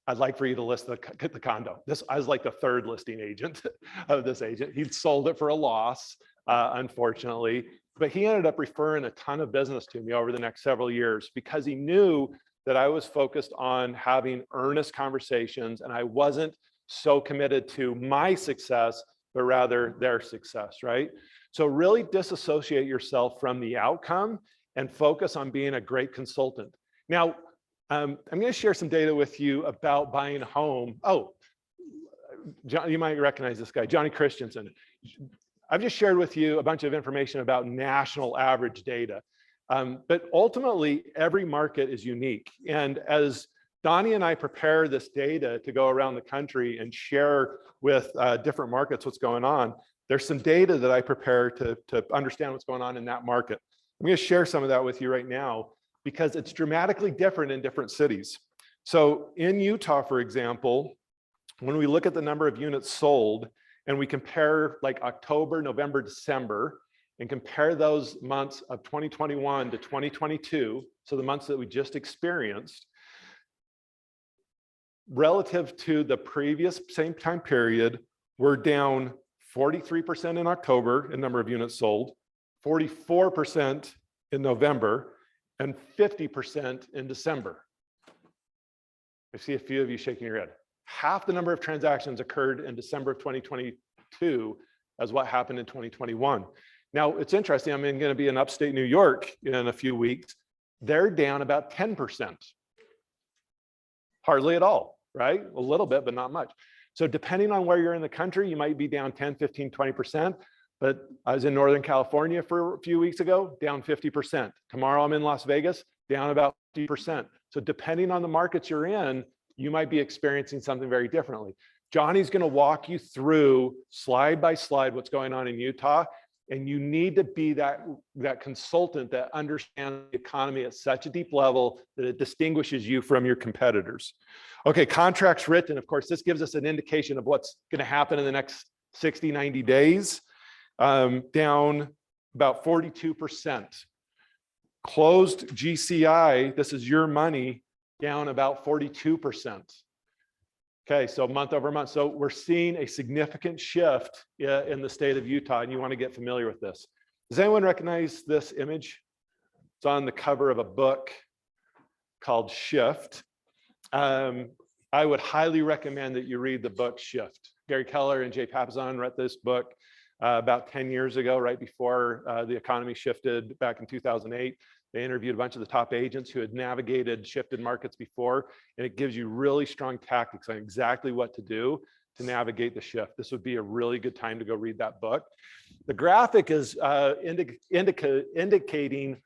I'd like for you to list the condo. I was like the third listing agent of this agent. He'd sold it for a loss, unfortunately, but he ended up referring a ton of business to me over the next several years because he knew that I was focused on having earnest conversations and I wasn't so committed to my success, but rather their success, right? So really disassociate yourself from the outcome and focus on being a great consultant. Now, I'm gonna share some data with you about buying a home. Oh, John, you might recognize this guy, Johnny Christensen. I've just shared with you a bunch of information about national average data. But ultimately, every market is unique. And as Donnie and I prepare this data to go around the country and share with different markets what's going on, there's some data that I prepare to understand what's going on in that market. I'm going to share some of that with you right now because it's dramatically different in different cities. So in Utah, for example, when we look at the number of units sold and we compare like October, November, December, and compare those months of 2021 to 2022, so the months that we just experienced, relative to the previous same time period, we're down 43% in October in number of units sold, 44% in November, and 50% in December. I see a few of you shaking your head. Half the number of transactions occurred in December of 2022 as what happened in 2021. Now, it's interesting, I'm going to be in upstate New York in a few weeks. They're down about 10%. Hardly at all, right? A little bit, but not much. So depending on where you're in the country, you might be down 10, 15, 20%. But I was in Northern California for a few weeks ago, down 50%. Tomorrow I'm in Las Vegas, down about 50%. So depending on the markets you're in, you might be experiencing something very differently. Johnny's going to walk you through slide by slide what's going on in Utah. And you need to be that consultant that understands the economy at such a deep level that it distinguishes you from your competitors. Okay, contracts written. Of course, this gives us an indication of what's going to happen in the next 60, 90 days. Down about 42%. Closed GCI, this is your money, down about 42%. Okay, so month over month. So we're seeing a significant shift in the state of Utah, and you want to get familiar with this. Does anyone recognize this image? It's on the cover of a book called Shift. I would highly recommend that you read the book Shift. Gary Keller and Jay Papasan read this book about 10 years ago, right before the economy shifted back in 2008. They interviewed a bunch of the top agents who had navigated shifted markets before, and it gives you really strong tactics on exactly what to do to navigate the shift. This would be a really good time to go read that book. The graphic is indicating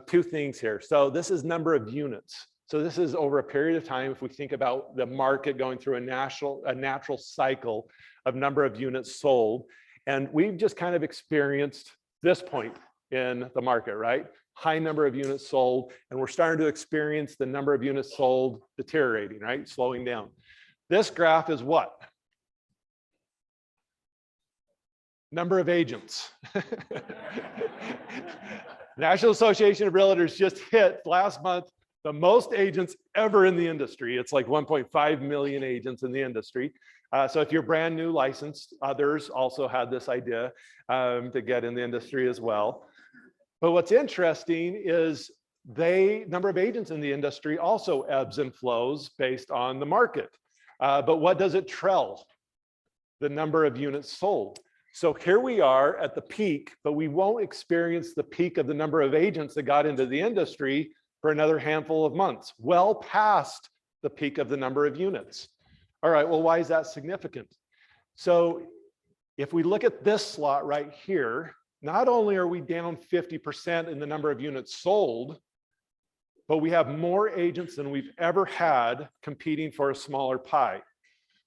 two things here. So this is number of units. So this is over a period of time. If we think about the market going through a natural cycle of number of units sold, and we've just kind of experienced this point in the market, right? High number of units sold, and we're starting to experience the number of units sold deteriorating, right? Slowing down. This graph is what? Number of agents. National Association of Realtors just hit last month the most agents ever in the industry. It's like 1.5 million agents in the industry. So if you're brand new licensed, others also had this idea to get in the industry as well. But what's interesting is number of agents in the industry also ebbs and flows based on the market. But what does it trail? The number of units sold. So here we are at the peak, but we won't experience the peak of the number of agents that got into the industry for another handful of months, well past the peak of the number of units. All right, well, why is that significant? So if we look at this slot right here, not only are we down 50% in the number of units sold, but we have more agents than we've ever had competing for a smaller pie.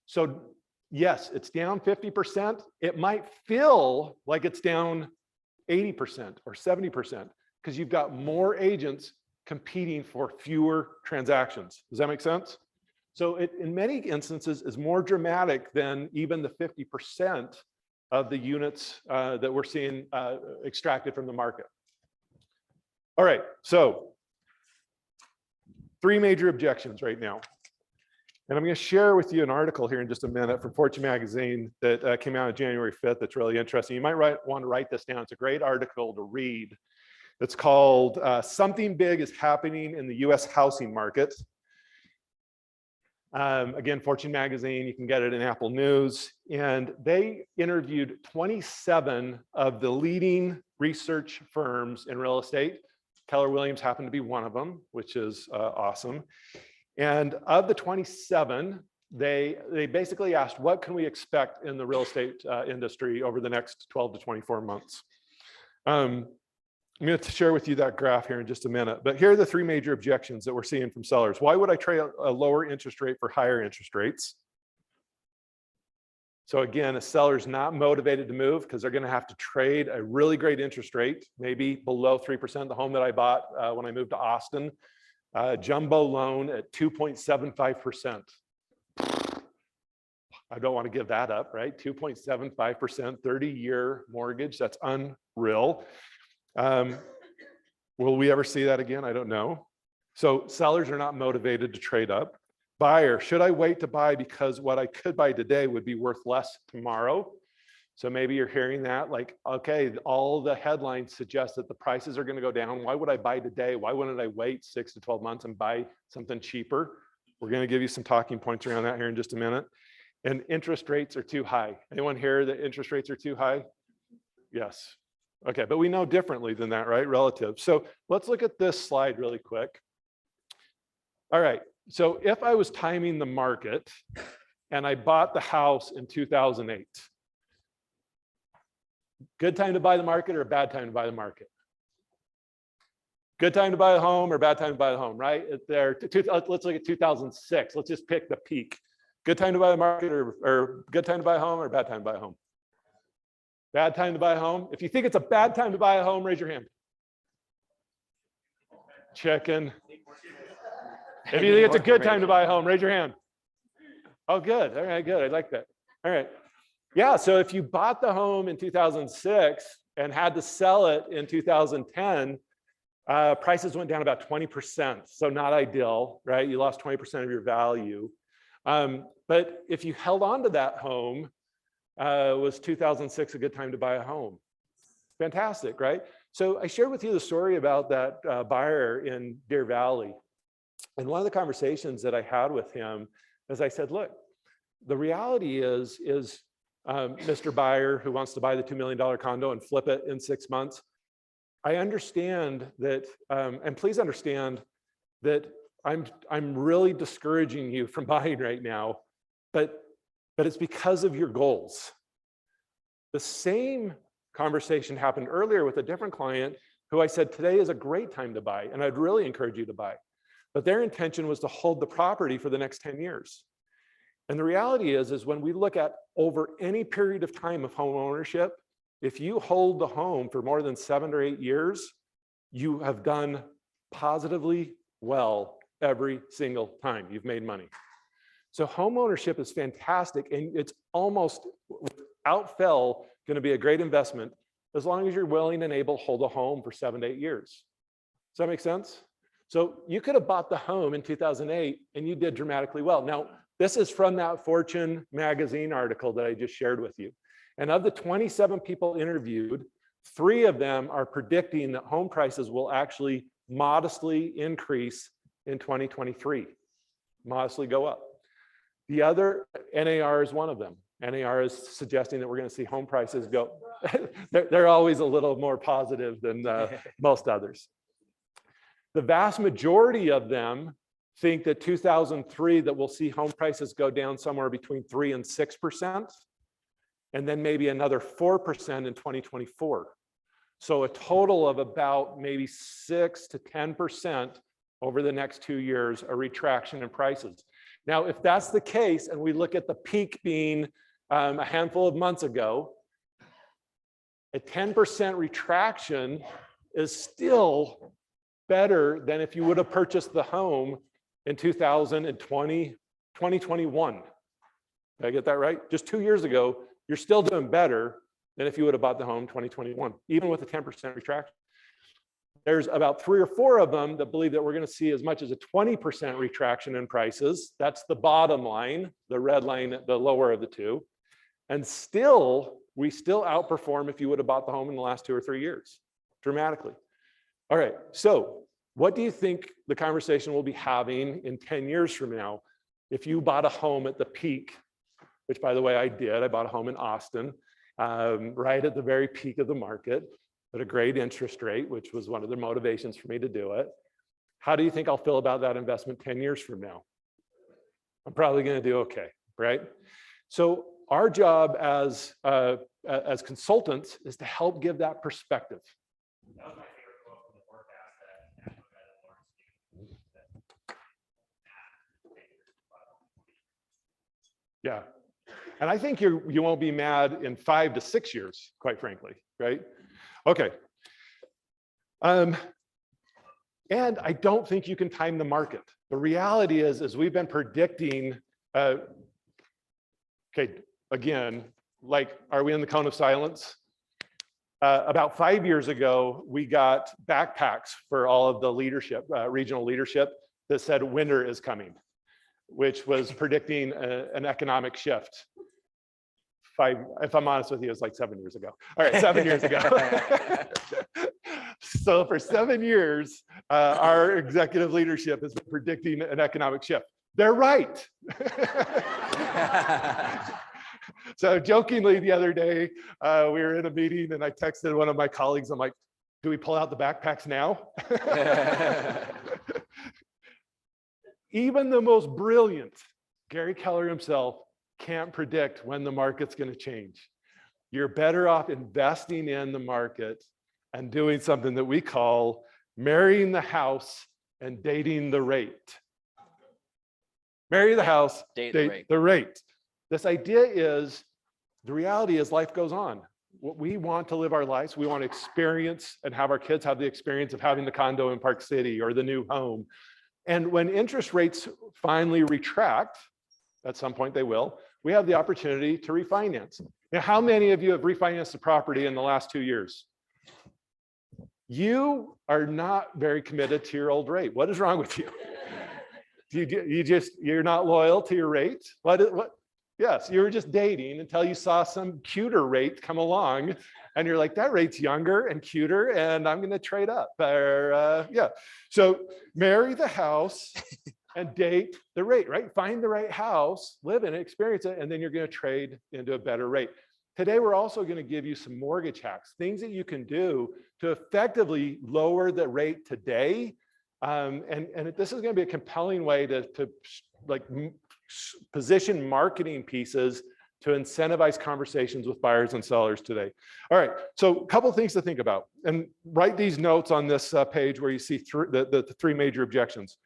So yes, it's down 50%. It might feel like it's down 80% or 70% because you've got more agents competing for fewer transactions. Does that make sense? So it, in many instances, is more dramatic than even the 50% of the units that we're seeing extracted from the market. All right, so 3 major objections right now. And I'm going to share with you an article here in just a minute from Fortune magazine that came out on January 5th that's really interesting. You might want to write this down. It's a great article to read. It's called Something Big is Happening in the US Housing Market. Again, Fortune magazine, you can get it in Apple News. And they interviewed 27 of the leading research firms in real estate. Keller Williams happened to be one of them, which is awesome. And of the 27, they basically asked, what can we expect in the real estate industry over the next 12 to 24 months? I'm going to share with you that graph here in just a minute, but here are the 3 major objections that we're seeing from sellers. Why would I trade a lower interest rate for higher interest rates? So again, a seller's not motivated to move because they're going to have to trade a really great interest rate, maybe below 3%. The home that I bought when I moved to Austin, jumbo loan at 2.75%. I don't want to give that up, right? 2.75%, 30-year mortgage. That's unreal. Will we ever see that again? I don't know. So sellers are not motivated to trade up. Buyer, should I wait to buy because what I could buy today would be worth less tomorrow? So maybe you're hearing that like, okay, all the headlines suggest that the prices are going to go down. Why would I buy today? Why wouldn't I wait 6 to 12 months and buy something cheaper? We're going to give you some talking points around that here in just a minute. And interest rates are too high. Anyone here that interest rates are too high? Yes. Okay, but we know differently than that, right? Relative. So let's look at this slide really quick. All right, so if I was timing the market and I bought the house in 2008, good time to buy the market or a bad time to buy the market? Good time to buy a home or bad time to buy the home, right? Let's look at 2006. Let's just pick the peak. Good time to buy the market or good time to buy a home or bad time to buy a home? Bad time to buy a home. If you think it's a bad time to buy a home, raise your hand. Chicken. If you think it's a good time to buy a home, raise your hand. Oh, good. All right, good. I like that. All right. Yeah, so if you bought the home in 2006 and had to sell it in 2010, prices went down about 20%. So not ideal, right? You lost 20% of your value. But if you held on to that home, was 2006 a good time to buy a home? Fantastic, right? So I shared with you the story about that buyer in Deer Valley. And one of the conversations that I had with him is I said, look, the reality is Mr. Buyer who wants to buy the $2 million condo and flip it in 6 months, I understand that, and please understand that I'm really discouraging you from buying right now, but it's because of your goals. The same conversation happened earlier with a different client who I said, today is a great time to buy, and I'd really encourage you to buy. But their intention was to hold the property for the next 10 years. And the reality is when we look at over any period of time of home ownership, if you hold the home for more than 7 or 8 years, you have done positively well every single time you've made money. So home ownership is fantastic, and it's almost without fail going to be a great investment as long as you're willing and able to hold a home for 7 to 8 years. Does that make sense? So you could have bought the home in 2008 and you did dramatically well. Now, this is from that Fortune magazine article that I just shared with you. And of the 27 people interviewed, 3 of them are predicting that home prices will actually modestly increase in 2023, modestly go up. The other, NAR is one of them. NAR is suggesting that we're going to see home prices go, they're always a little more positive than most others. The vast majority of them think that 2003, that we'll see home prices go down somewhere between 3 and 6%, and then maybe another 4% in 2024. So a total of about maybe 6 to 10% over the next 2 years, a retraction in prices. Now, if that's the case, and we look at the peak being a handful of months ago, a 10% retraction is still better than if you would have purchased the home in 2021. Did I get that right? Just 2 years ago, you're still doing better than if you would have bought the home in 2021, even with a 10% retraction. There's about 3 or 4 of them that believe that we're going to see as much as a 20% retraction in prices. That's the bottom line, the red line, the lower of the two. And still, we still outperform if you would have bought the home in the last 2 or 3 years, dramatically. All right, so what do you think the conversation we'll be having in 10 years from now if you bought a home at the peak, which by the way, I did. I bought a home in Austin, right at the very peak of the market at a great interest rate, which was one of the motivations for me to do it. How do you think I'll feel about that investment 10 years from now? I'm probably going to do okay, right? So our job as consultants is to help give that perspective. That was my favorite quote from the forecast that Yeah. And I think you won't be mad in 5 to 6 years, quite frankly, right? Okay. And I don't think you can time the market. The reality is we've been predicting, okay, again, like, are we in the cone of silence? About 5 years ago, we got backpacks for all of the leadership, regional leadership, that said winter is coming, which was predicting an economic shift. If I'm honest with you, it's like 7 years ago. All right, 7 years ago. So for 7 years, our executive leadership has been predicting an economic shift. They're right. So jokingly the other day, we were in a meeting and I texted one of my colleagues. I'm like, do we pull out the backpacks now? Even the most brilliant Gary Keller himself can't predict when the market's going to change. You're better off investing in the market and doing something that we call marrying the house and dating the rate. Marry the house, date the rate. This idea is, the reality is life goes on. We want to live our lives. We want to experience and have our kids have the experience of having the condo in Park City or the new home. And when interest rates finally retract, at some point they will, we have the opportunity to refinance. Now, how many of you have refinanced a property in the last 2 years? You are not very committed to your old rate. What is wrong with you? You're not loyal to your rate? What? Yes, you were just dating until you saw some cuter rate come along and you're like, that rate's younger and cuter and I'm going to trade up. Yeah. So marry the house and date the rate, right? Find the right house, live in it, experience it, and then you're going to trade into a better rate. Today, we're also going to give you some mortgage hacks, things that you can do to effectively lower the rate today. And this is going to be a compelling way to position marketing pieces to incentivize conversations with buyers and sellers today. All right, so a couple of things to think about, and write these notes on this page where you see the three major objections.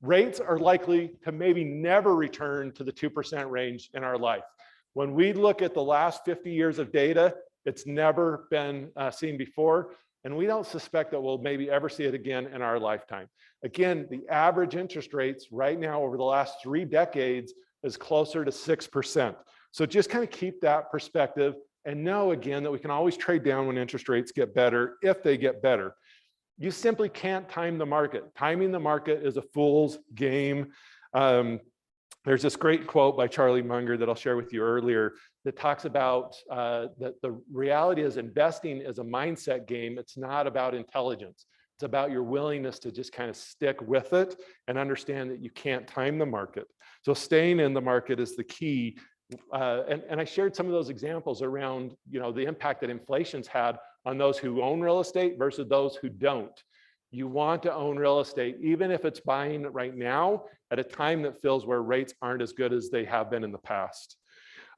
Rates are likely to maybe never return to the 2% range in our life. When we look at the last 50 years of data, it's never been seen before, and we don't suspect that we'll maybe ever see it again in our lifetime. Again, the average interest rates right now over the last 3 decades is closer to 6%. So just kind of keep that perspective and know again that we can always trade down when interest rates get better, if they get better. You simply can't time the market. Timing the market is a fool's game. There's this great quote by Charlie Munger that I'll share with you earlier that talks about that the reality is investing is a mindset game. It's not about intelligence. It's about your willingness to just kind of stick with it and understand that you can't time the market. So staying in the market is the key. And I shared some of those examples around, the impact that inflation's had on those who own real estate versus those who don't. You want to own real estate, even if it's buying right now at a time that feels where rates aren't as good as they have been in the past.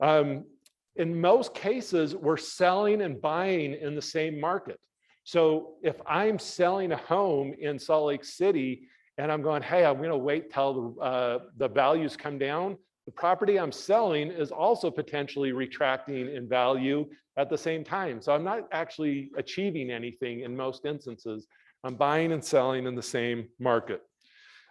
In most cases, we're selling and buying in the same market. So if I'm selling a home in Salt Lake City and I'm going, hey, I'm going to wait till the values come down, the property I'm selling is also potentially retracting in value at the same time. So I'm not actually achieving anything in most instances. I'm buying and selling in the same market.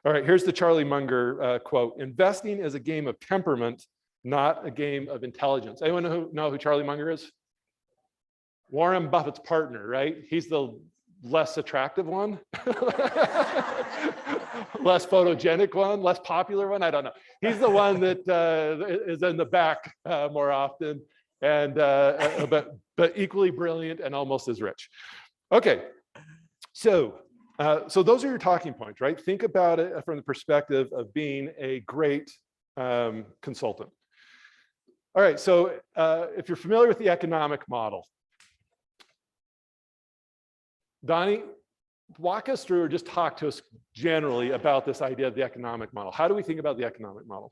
All right, here's the Charlie Munger quote. Investing is a game of temperament, not a game of intelligence. Anyone know who Charlie Munger is? Warren Buffett's partner, right? He's the less attractive one, less photogenic one, less popular one. I don't know. He's the one that is in the back more often, and but equally brilliant and almost as rich. Okay, so those are your talking points, right? Think about it from the perspective of being a great consultant. All right, so if you're familiar with the economic model, Donnie, walk us through or just talk to us generally about this idea of the economic model. How do we think about the economic model?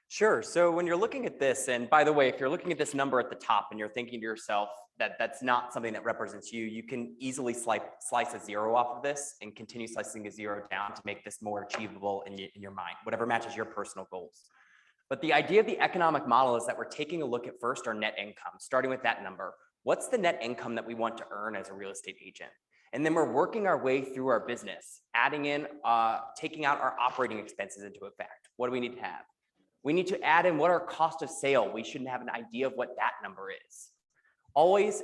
Sure. So when you're looking at this, and by the way, if you're looking at this number at the top and you're thinking to yourself that that's not something that represents you, you can easily slice a 0 off of this and continue slicing a 0 down to make this more achievable in your mind, whatever matches your personal goals. But the idea of the economic model is that we're taking a look at first our net income, starting with that number. What's the net income that we want to earn as a real estate agent? And then we're working our way through our business, adding in, taking out our operating expenses into effect. What do we need to have? We need to add in what our cost of sale. We should have an idea of what that number is. Always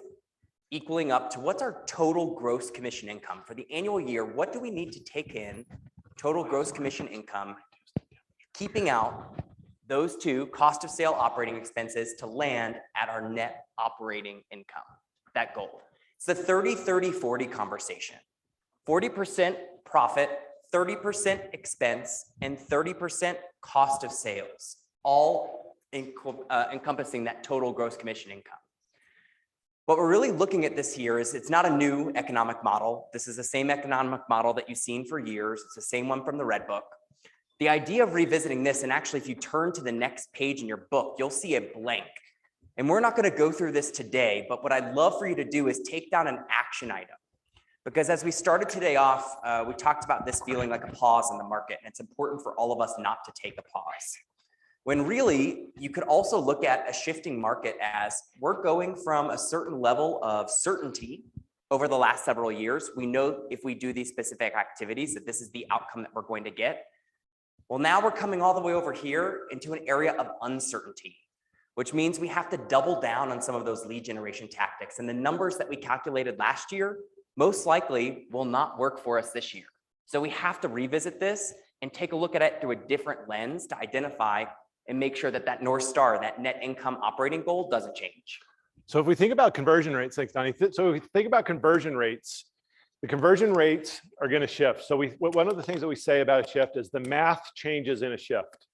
equaling up to what's our total gross commission income for the annual year. What do we need to take in total gross commission income, keeping out those two, cost of sale, operating expenses, to land at our net operating income, that goal. It's the 30-30-40 conversation. 40% profit, 30% expense, and 30% cost of sales, all encompassing that total gross commission income. What we're really looking at this here is it's not a new economic model. This is the same economic model that you've seen for years. It's the same one from the Red Book. The idea of revisiting this, and actually if you turn to the next page in your book, you'll see a blank. And we're not going to go through this today, but what I'd love for you to do is take down an action item. Because as we started today off, we talked about this feeling like a pause in the market, and it's important for all of us not to take a pause. When really, you could also look at a shifting market as we're going from a certain level of certainty over the last several years. We know if we do these specific activities that this is the outcome that we're going to get. Well, now we're coming all the way over here into an area of uncertainty, which means we have to double down on some of those lead generation tactics. And the numbers that we calculated last year most likely will not work for us this year. So we have to revisit this and take a look at it through a different lens to identify and make sure that that North Star, that net income operating goal, doesn't change. So if we think about conversion rates, thanks, Donnie. So if we think about conversion rates, the conversion rates are going to shift. So one of the things that we say about a shift is the math changes in a shift.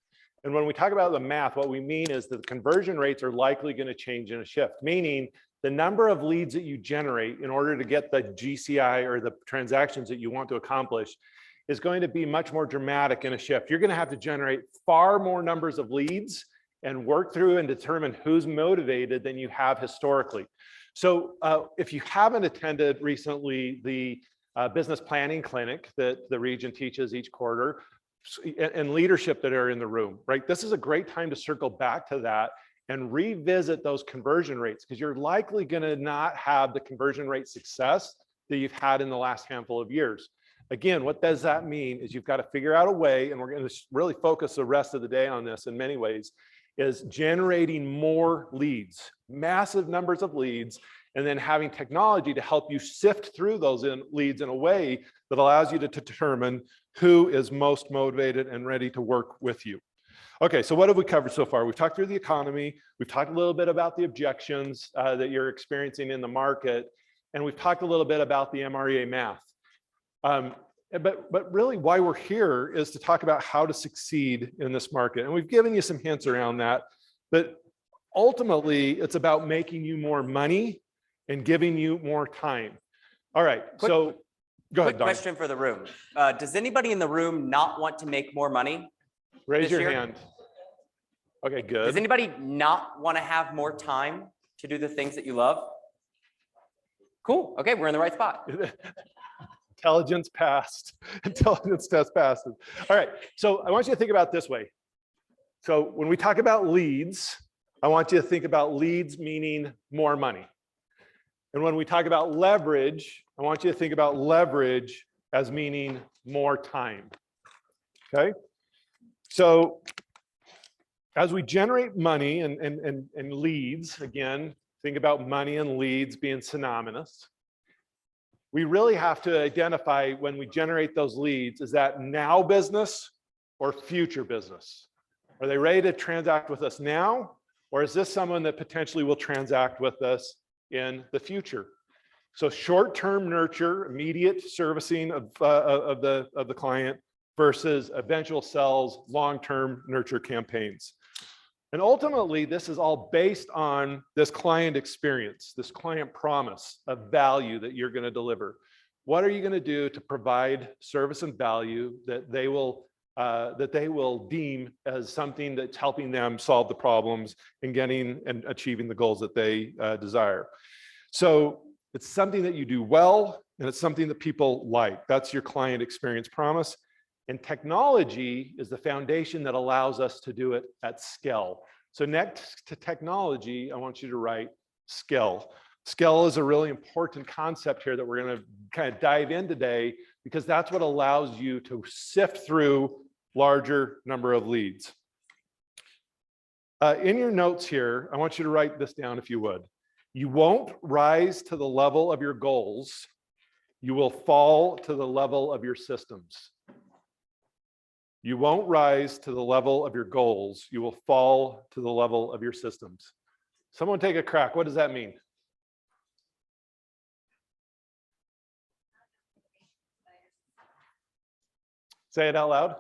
And when we talk about the math, what we mean is that the conversion rates are likely going to change in a shift, meaning the number of leads that you generate in order to get the GCI or the transactions that you want to accomplish is going to be much more dramatic in a shift. You're going to have to generate far more numbers of leads and work through and determine who's motivated than you have historically. So if you haven't attended recently the business planning clinic that the region teaches each quarter, and leadership that are in the room, right? This is a great time to circle back to that and revisit those conversion rates, because you're likely going to not have the conversion rate success that you've had in the last handful of years. Again, what does that mean is you've got to figure out a way, and we're going to really focus the rest of the day on this in many ways, is generating more leads, massive numbers of leads, and then having technology to help you sift through those leads in a way that allows you to determine who is most motivated and ready to work with you. Okay, so what have we covered so far? We've talked through the economy. We've talked a little bit about the objections that you're experiencing in the market. And we've talked a little bit about the MREA math. But really why we're here is to talk about how to succeed in this market. And we've given you some hints around that. But ultimately, it's about making you more money and giving you more time. All right, so go ahead, Quick Don. question for the room. Does anybody in the room not want to make more money? Raise this your year? hand. Okay, good. Does anybody not want to have more time to do the things that you love? Cool. Okay, we're in the right spot. Intelligence passed. Intelligence test passes. All right, so I want you to think about it this way. So when we talk about leads, I want you to think about leads meaning more money. And when we talk about leverage, I want you to think about leverage as meaning more time. Okay? So as we generate money and leads, again, think about money and leads being synonymous. We really have to identify when we generate those leads, is that now business or future business? Are they ready to transact with us now? Or is this someone that potentially will transact with us in the future? So short-term nurture, immediate servicing of the client versus eventual sales, long-term nurture campaigns. And ultimately, this is all based on this client experience, this client promise of value that you're going to deliver. What are you going to do to provide service and value that they will deem as something that's helping them solve the problems and getting and achieving the goals that they desire? So it's something that you do well, and it's something that people like. That's your client experience promise. And technology is the foundation that allows us to do it at scale. So next to technology, I want you to write scale. Scale is a really important concept here that we're going to kind of dive in today, because that's what allows you to sift through larger number of leads. In your notes here, I want you to write this down if you would. You won't rise to the level of your goals. You will fall to the level of your systems. You won't rise to the level of your goals. You will fall to the level of your systems. Someone take a crack. What does that mean? Say it out loud.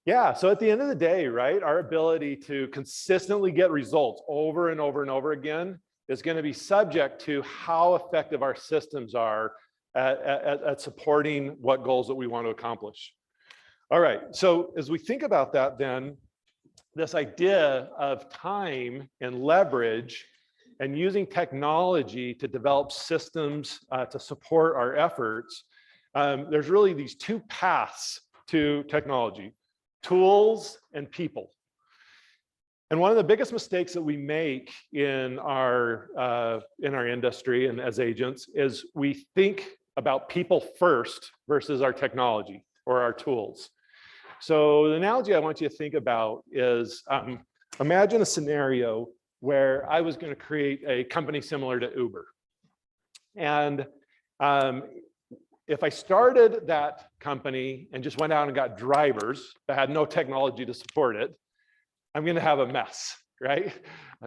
Yeah, so at the end of the day, right, our ability to consistently get results over and over and over again is going to be subject to how effective our systems are at supporting what goals that we want to accomplish. All right, so as we think about that then, this idea of time and leverage and using technology to develop systems to support our efforts, there's really these two paths to technology: tools and people. And one of the biggest mistakes that we make in our industry and as agents is we think about people first versus our technology or our tools. So the analogy I want you to think about is imagine a scenario where I was going to create a company similar to Uber. And if I started that company and just went out and got drivers that had no technology to support it, I'm going to have a mess, right?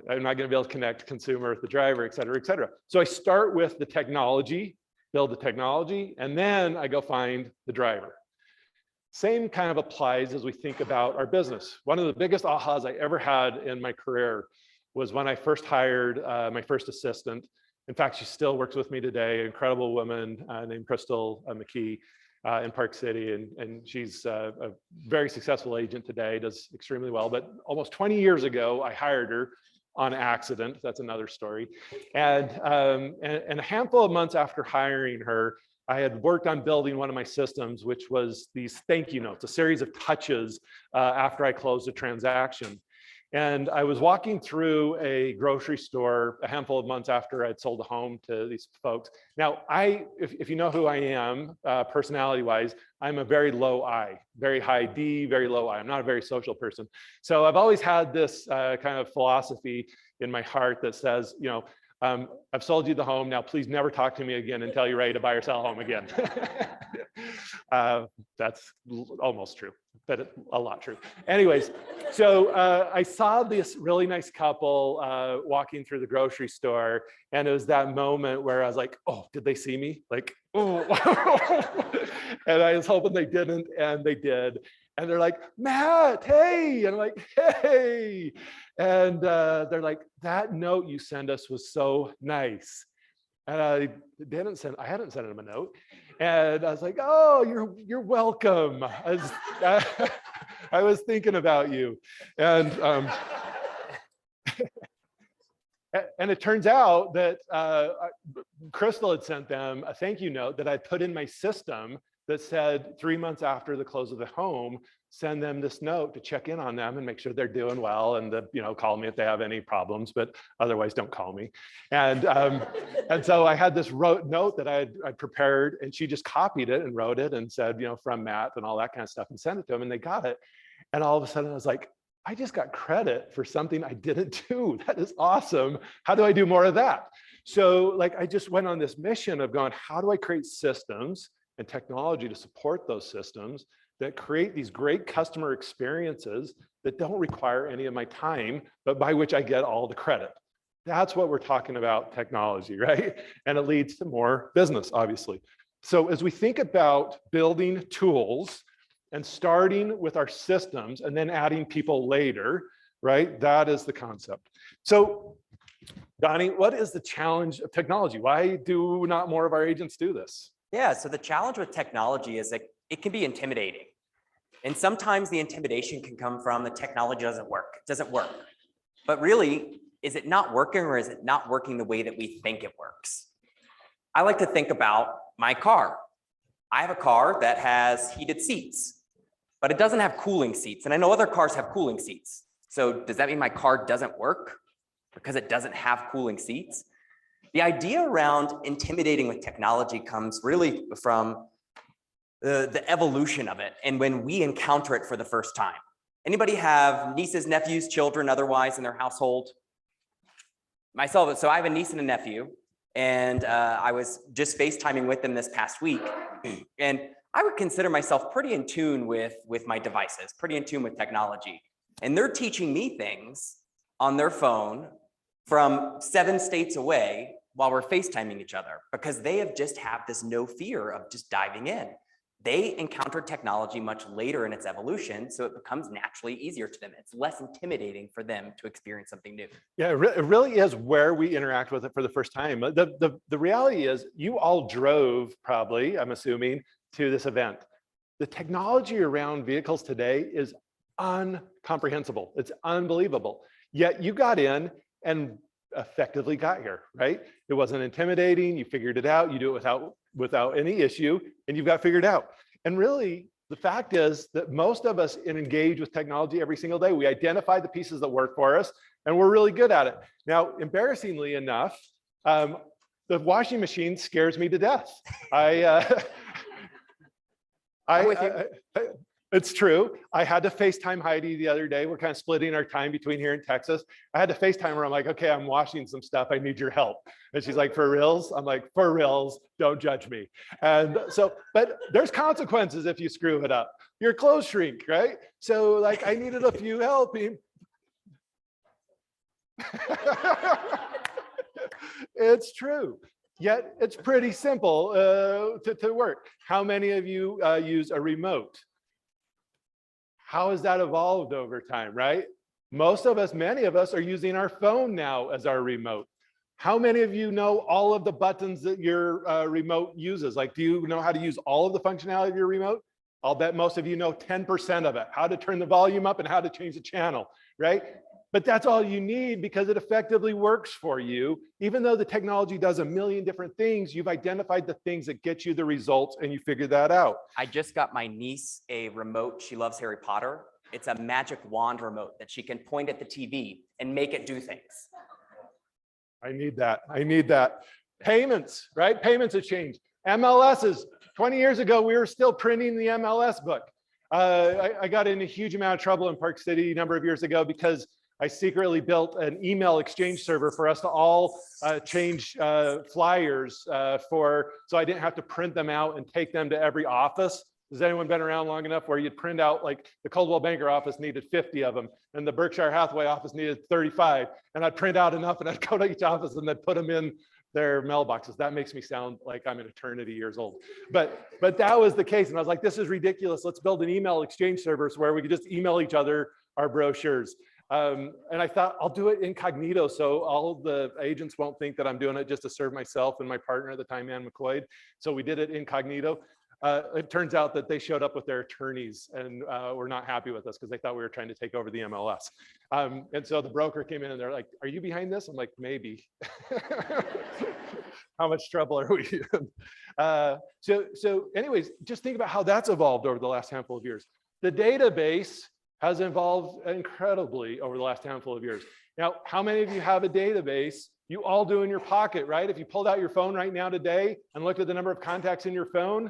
I'm not going to be able to connect consumer with the driver, et cetera, et cetera. So I start with the technology, build the technology, and then I go find the driver. Same kind of applies as we think about our business. One of the biggest ahas I ever had in my career was when I first hired my first assistant. In fact, she still works with me today, an incredible woman named Crystal McKee in Park City. And she's a very successful agent today, does extremely well. But almost 20 years ago, I hired her on accident. That's another story. And a handful of months after hiring her, I had worked on building one of my systems, which was these thank you notes, a series of touches after I closed a transaction. And I was walking through a grocery store a handful of months after I'd sold a home to these folks. Now, if you know who I am, personality-wise, I'm a very low I, very high D, very low I. I'm not a very social person. So I've always had this kind of philosophy in my heart that says, you know, I've sold you the home. Now, please never talk to me again until you're ready to buy or sell a home again. That's almost true, but a lot true. Anyways, so I saw this really nice couple walking through the grocery store, and it was that moment where I was like, oh, did they see me? Like, oh, and I was hoping they didn't, and they did. And they're like, Matt, hey, and I'm like, hey. And they're like, that note you sent us was so nice. And I hadn't sent them a note. And I was like, oh, you're welcome. I was thinking about you. And and it turns out that Crystal had sent them a thank you note that I put in my system that said 3 months after the close of the home, send them this note to check in on them and make sure they're doing well, and call me if they have any problems, but otherwise don't call me. And so I had this note that I'd prepared, and she just copied it and wrote it and said, from Matt and all that kind of stuff, and sent it to them, and they got it. And all of a sudden I was like, I just got credit for something I didn't do. That is awesome. How do I do more of that? So I just went on this mission of going, how do I create systems and technology to support those systems that create these great customer experiences that don't require any of my time, but by which I get all the credit. That's what we're talking about, technology, right? And it leads to more business, obviously. So as we think about building tools and starting with our systems and then adding people later, right? That is the concept. So Donnie, what is the challenge of technology? Why do not more of our agents do this? Yeah, so the challenge with technology is that it can be intimidating. And sometimes the intimidation can come from the technology doesn't work. It doesn't work. But really, is it not working, or is it not working the way that we think it works? I like to think about my car. I have a car that has heated seats, but it doesn't have cooling seats. And I know other cars have cooling seats. So does that mean my car doesn't work because it doesn't have cooling seats? The idea around intimidating with technology comes really from the evolution of it and when we encounter it for the first time. Anybody have nieces, nephews, children, otherwise in their household? Myself, so I have a niece and a nephew, and I was just FaceTiming with them this past week. And I would consider myself pretty in tune with my devices, pretty in tune with technology. And they're teaching me things on their phone from 7 states away while we're FaceTiming each other, because they just have this no fear of just diving in. They encountered technology much later in its evolution, so it becomes naturally easier to them. It's less intimidating for them to experience something new. Yeah, it really is where we interact with it for the first time. The reality is you all drove probably, I'm assuming, to this event. The technology around vehicles today is incomprehensible. It's unbelievable. Yet you got in and effectively got here, right? It wasn't intimidating. You figured it out. You do it without any issue, and you've got figured out. And really, the fact is that most of us engage with technology every single day. We identify the pieces that work for us, and we're really good at it. Now, embarrassingly enough, the washing machine scares me to death. It's true. I had to FaceTime Heidi the other day. We're kind of splitting our time between here and Texas. I had to FaceTime her. I'm like, okay, I'm washing some stuff. I need your help. And she's like, for reals? I'm like, for reals, don't judge me. And so, but there's consequences if you screw it up. Your clothes shrink, right? So I needed a few helping. It's true. Yet it's pretty simple to work. How many of you use a remote? How has that evolved over time, right? Most of us, many of us are using our phone now as our remote. How many of you know all of the buttons that your remote uses? Like, do you know how to use all of the functionality of your remote? I'll bet most of you know 10% of it, how to turn the volume up and how to change the channel, right? But that's all you need because it effectively works for you. Even though the technology does a million different things, you've identified the things that get you the results and you figure that out. I just got my niece a remote. She loves Harry Potter. It's a magic wand remote that she can point at the TV and make it do things. I need that. I need that. Payments, right? Payments have changed. MLSs. 20 years ago, we were still printing the MLS book. I got in a huge amount of trouble in Park City a number of years ago because I secretly built an email exchange server for us to all change flyers so I didn't have to print them out and take them to every office. Has anyone been around long enough where you'd print out, like the Coldwell Banker office needed 50 of them and the Berkshire Hathaway office needed 35, and I'd print out enough and I'd go to each office and then put them in their mailboxes. That makes me sound like I'm an eternity years old. But that was the case. And I was like, this is ridiculous. Let's build an email exchange service where we could just email each other our brochures. And I thought I'll do it incognito so all the agents won't think that I'm doing it just to serve myself and my partner at the time, Ann McQuaid. So we did it incognito. It turns out that they showed up with their attorneys and were not happy with us because they thought we were trying to take over the MLS. And so the broker came in and they're like, are you behind this? I'm like, maybe. How much trouble are we in? So anyways, just think about how that's evolved over the last handful of years. The database has evolved incredibly over the last handful of years. Now, how many of you have a database? You all do in your pocket, right? If you pulled out your phone right now today and looked at the number of contacts in your phone,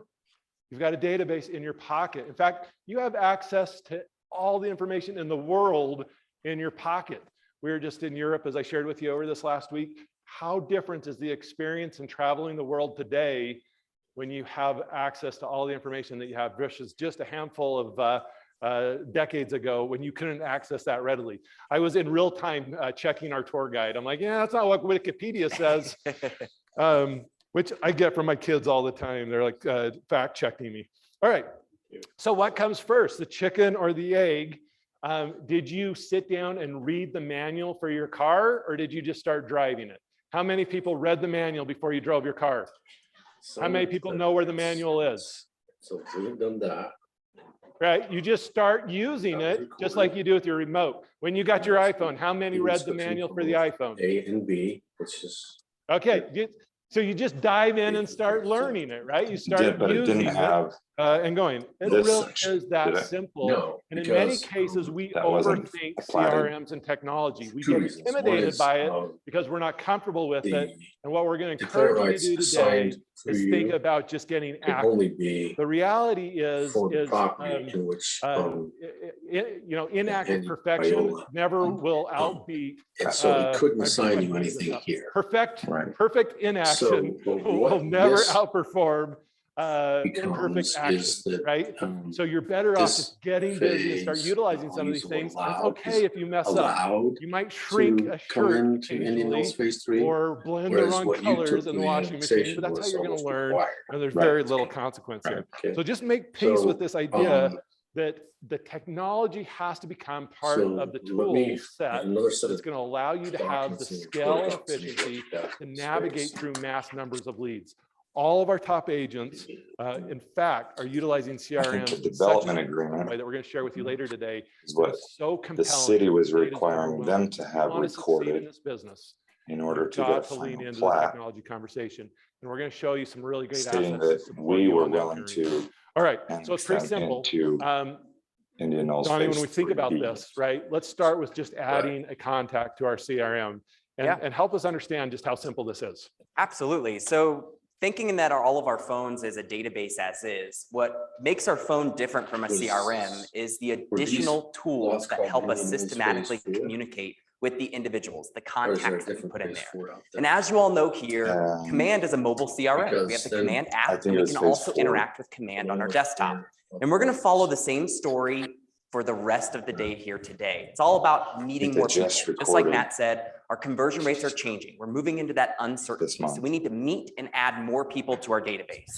you've got a database in your pocket. In fact, you have access to all the information in the world in your pocket. We were just in Europe, as I shared with you over this last week. How different is the experience in traveling the world today when you have access to all the information that you have versus just a handful of decades ago when you couldn't access that readily. I was in real time checking our tour guide. I'm like, yeah, that's not what Wikipedia says. Which I get from my kids all the time. They're like fact checking me. All right, so what comes first, the chicken or the egg? Did you sit down and read the manual for your car or did you just start driving it? How many people read the manual before you drove your car? How many people know where the manual is? So we've done that. Right, you just start using it just like you do with your remote. When you got your iPhone, how many read the manual for the iPhone? A and B, which is. Okay, so you just dive in and start learning it, right? You start Did, but it using didn't have and going. It this really section, is did that it? simple. No, And in many because, cases, we that wasn't overthink platted. CRMs and technology. We two get reasons. One intimidated is, by it because we're not comfortable with the it. And what we're going to declare encourage you rights to do today assigned through is think you about just getting can active. only be The reality is for the property to which. inactive and perfection Viola, never will outbeat. And so he couldn't I assign you believe anything enough. here. Perfect Right. inaction So will what never this outperform imperfect becomes action, is that, right? So you're better off this just getting busy and start phase, utilizing I'll some of use these the word things. It's allowed, okay is if you mess up. allowed You might shrink to a come shirt into Indian occasionally Hills Phase 3. or blend the whereas wrong what you colors took in the to the washing machine, but that's how was you're going to almost learn. required. And there's Right. very little consequence here. Okay. So just make peace So, with this idea um, that the technology has to become part so of the let me tool set another set that's of going to allow you to have the documents in your scale and toolbox, and you efficiency look at to that navigate space. through mass numbers of leads. All of our top agents, in fact, are utilizing I CRMs think the in such a development way agreement that we're going to share with you later today. is That what is so the compelling. city was Data's requiring them overwhelming. to If you have want to succeed in recorded this business, in order you've to get a got to lean final into the plat, technology conversation. And we're going to show you some really great stating assets to that support we you were on that willing journey. to All right, and so it's pretty extend simple. into Indian Hills Donnie, when Phase we think about 3B. this, right, let's start with just adding a contact to our CRM and help us understand just how simple this is. Absolutely. So thinking in that all of our phones is a database as is, what makes our phone different from a CRM is the additional tools lots that called help us Indian Hills systematically Phase 4? communicate with the individuals, the Or is there a contacts that we different put in Phase there. 4 out there? And as you all know here, Um, Command is a mobile CRM. We have because the then Command I app, think and it we was can Phase also 4. interact with Command on our Along with desktop. their- And we're going to follow the same story for the rest of the day here today. It's all about meeting they more people. just Just like recorded Matt said, our conversion rates are changing. We're moving into that uncertainty. month. So we need to meet and add more people to our database.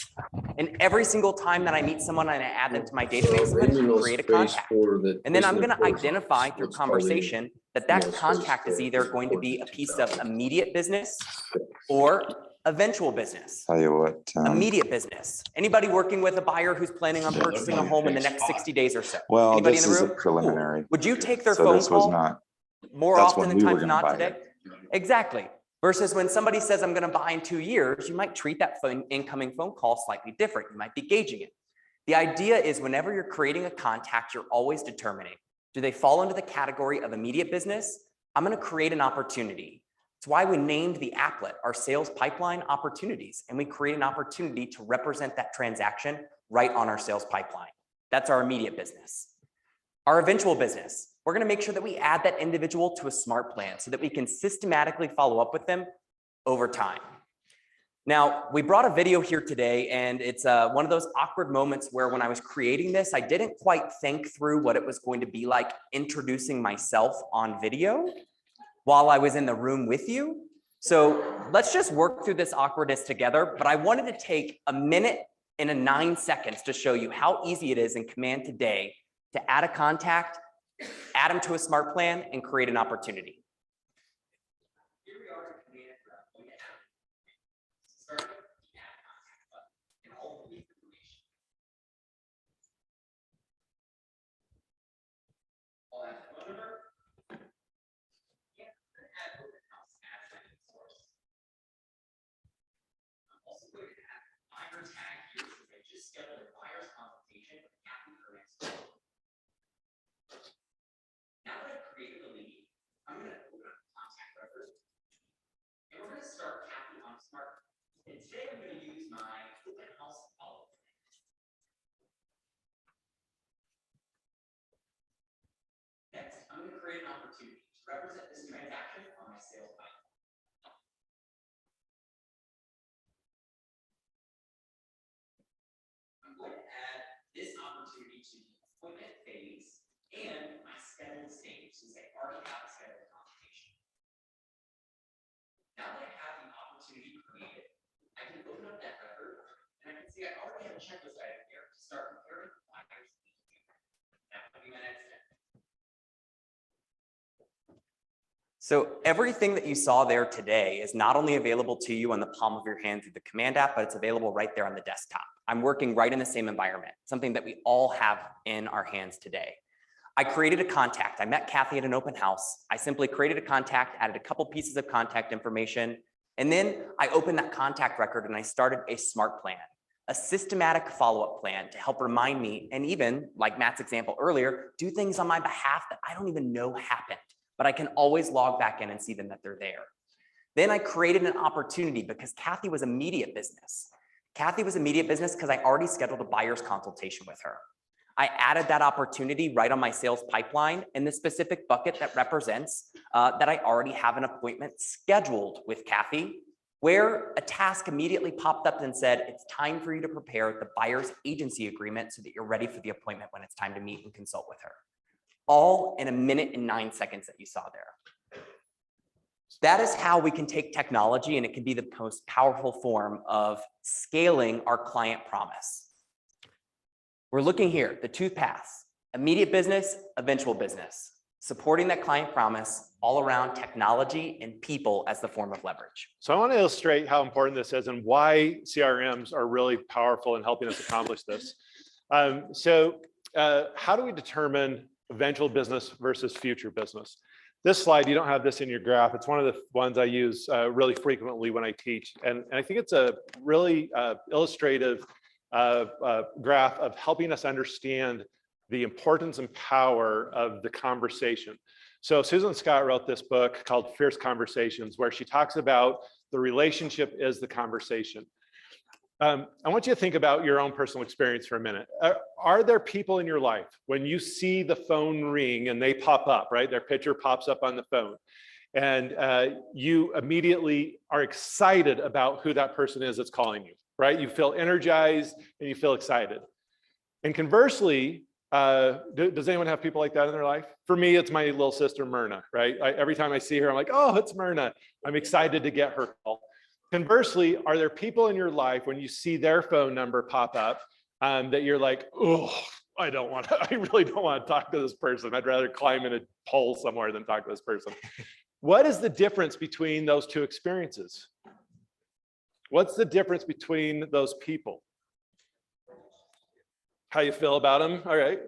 And every single time that I meet someone and I add them to my database, I'm going to create a contact. And then I'm going to identify through conversation that that contact is either going to be a piece of immediate business or eventual business. Tell you what, Immediate business. Anybody working with a buyer who's planning on purchasing a home in the next 60 days or so? well, Anybody in this the is a room? preliminary. Would you take their So phone this was call not, more that's often when than we were times gonna not buy today? it. Exactly. Versus when somebody says, I'm going to buy in 2 years, you might treat that incoming phone call slightly different. You might be gauging it. The idea is whenever you're creating a contact, you're always determining, do they fall into the category of immediate business? I'm going to create an opportunity. It's why we named the applet our sales pipeline opportunities, and we create an opportunity to represent that transaction right on our sales pipeline. That's our immediate business. Our eventual business, we're going to make sure that we add that individual to a smart plan so that we can systematically follow up with them over time. Now, we brought a video here today, and it's one of those awkward moments where when I was creating this, I didn't quite think through what it was going to be like introducing myself on video while I was in the room with you. So let's just work through this awkwardness together. But I wanted to take a minute and 9 seconds to show you how easy it is in Command today to add a contact, add them to a smart plan, and create an opportunity. Here we are in Command. Start with the add contact button and all the information. I'll add the phone number. Tag here since I just scheduled a buyer's consultation with Kathy for next week. Now that I've created a lead, I'm going to open up the contact record and we're going to start Kathy on Smart. And today I'm going to use my open house follow-up. Next, I'm going to create an opportunity to represent this transaction on my sales pipeline. I'm going to add this opportunity to the appointment phase and my scheduled stage since I already have a scheduled consultation. Now that I have the opportunity created, I can open up that record and I can see I already have a checklist item here to start comparing buyers. That would be my next step. So everything that you saw there today is not only available to you on the palm of your hand through the Command app, but it's available right there on the desktop. I'm working right in the same environment, something that we all have in our hands today. I created a contact. I met Kathy at an open house. I simply created a contact, added a couple pieces of contact information, and then I opened that contact record and I started a smart plan, a systematic follow-up plan to help remind me, and even like Matt's example earlier, do things on my behalf that I don't even know happened, but I can always log back in and see them that they're there. Then I created an opportunity because Kathy was immediate business. Kathy was immediate business because I already scheduled a buyer's consultation with her. I added that opportunity right on my sales pipeline in the specific bucket that represents that I already have an appointment scheduled with Kathy, where a task immediately popped up and said, it's time for you to prepare the buyer's agency agreement so that you're ready for the appointment when it's time to meet and consult with her. All in 1 minute and 9 seconds that you saw there. That is how we can take technology and it can be the most powerful form of scaling our client promise. We're looking here, the two paths, immediate business, eventual business, supporting that client promise all around technology and people as the form of leverage. So I want to illustrate how important this is and why CRMs are really powerful in helping us accomplish this. How do we determine eventual business versus future business? This slide, you don't have this in your graph. It's one of the ones I use really frequently when I teach. And I think it's a really illustrative graph of helping us understand the importance and power of the conversation. So Susan Scott wrote this book called Fierce Conversations, where she talks about the relationship is the conversation. I want you to think about your own personal experience for a minute. Are there people in your life when you see the phone ring and they pop up, right? Their picture pops up on the phone and you immediately are excited about who that person is that's calling you, right? You feel energized and you feel excited. And conversely, Does anyone have people like that in their life? For me, it's my little sister, Myrna, right? Every time I see her, I'm like, oh, it's Myrna. I'm excited to get her call. Conversely, are there people in your life when you see their phone number pop up that you're like, oh, I really don't want to talk to this person. I'd rather climb in a pole somewhere than talk to this person. What is the difference between those two experiences? What's the difference between those people? How you feel about them? All right.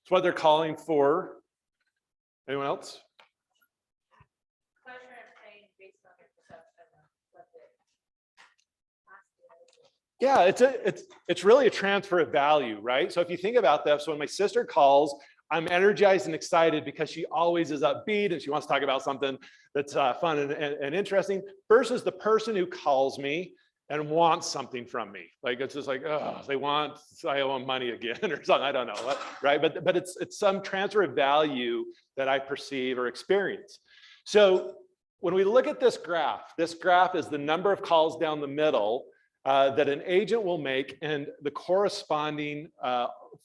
It's what they're calling for. Anyone else? Yeah, it's really a transfer of value, right? So if you think about that, so when my sister calls, I'm energized and excited because she always is upbeat and she wants to talk about something that's fun and interesting, versus the person who calls me and wants something from me. Like, it's just like, oh, I owe them money again or something, I don't know, right? But it's some transfer of value that I perceive or experience. So when we look at this graph is the number of calls down the middle that an agent will make and the corresponding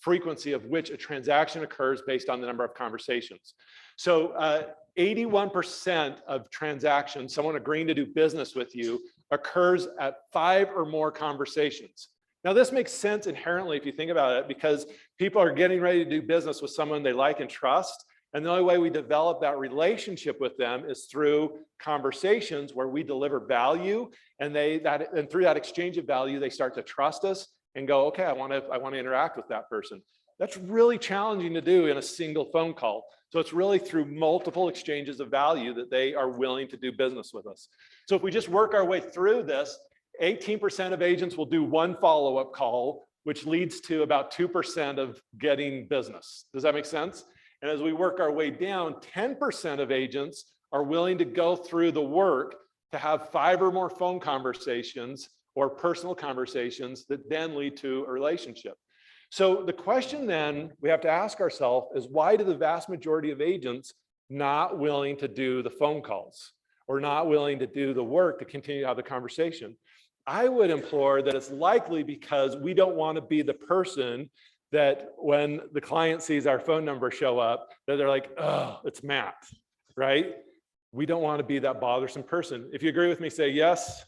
frequency of which a transaction occurs based on the number of conversations. So 81% of transactions, someone agreeing to do business with you, occurs at 5 or more conversations. Now, this makes sense inherently if you think about it, because people are getting ready to do business with someone they like and trust. And the only way we develop that relationship with them is through conversations where we deliver value, and through that exchange of value, they start to trust us and go, okay, I want to interact with that person. That's really challenging to do in a single phone call. So it's really through multiple exchanges of value that they are willing to do business with us. So if we just work our way through this, 18% of agents will do one follow-up call, which leads to about 2% of getting business. Does that make sense? And as we work our way down, 10% of agents are willing to go through the work to have 5 or more phone conversations or personal conversations that then lead to a relationship. So the question then we have to ask ourselves is, why do the vast majority of agents not willing to do the phone calls or not willing to do the work to continue to have the conversation? I would implore that it's likely because we don't want to be the person that when the client sees our phone number show up, that they're like, oh, it's Matt, right? We don't want to be that bothersome person. If you agree with me, say yes.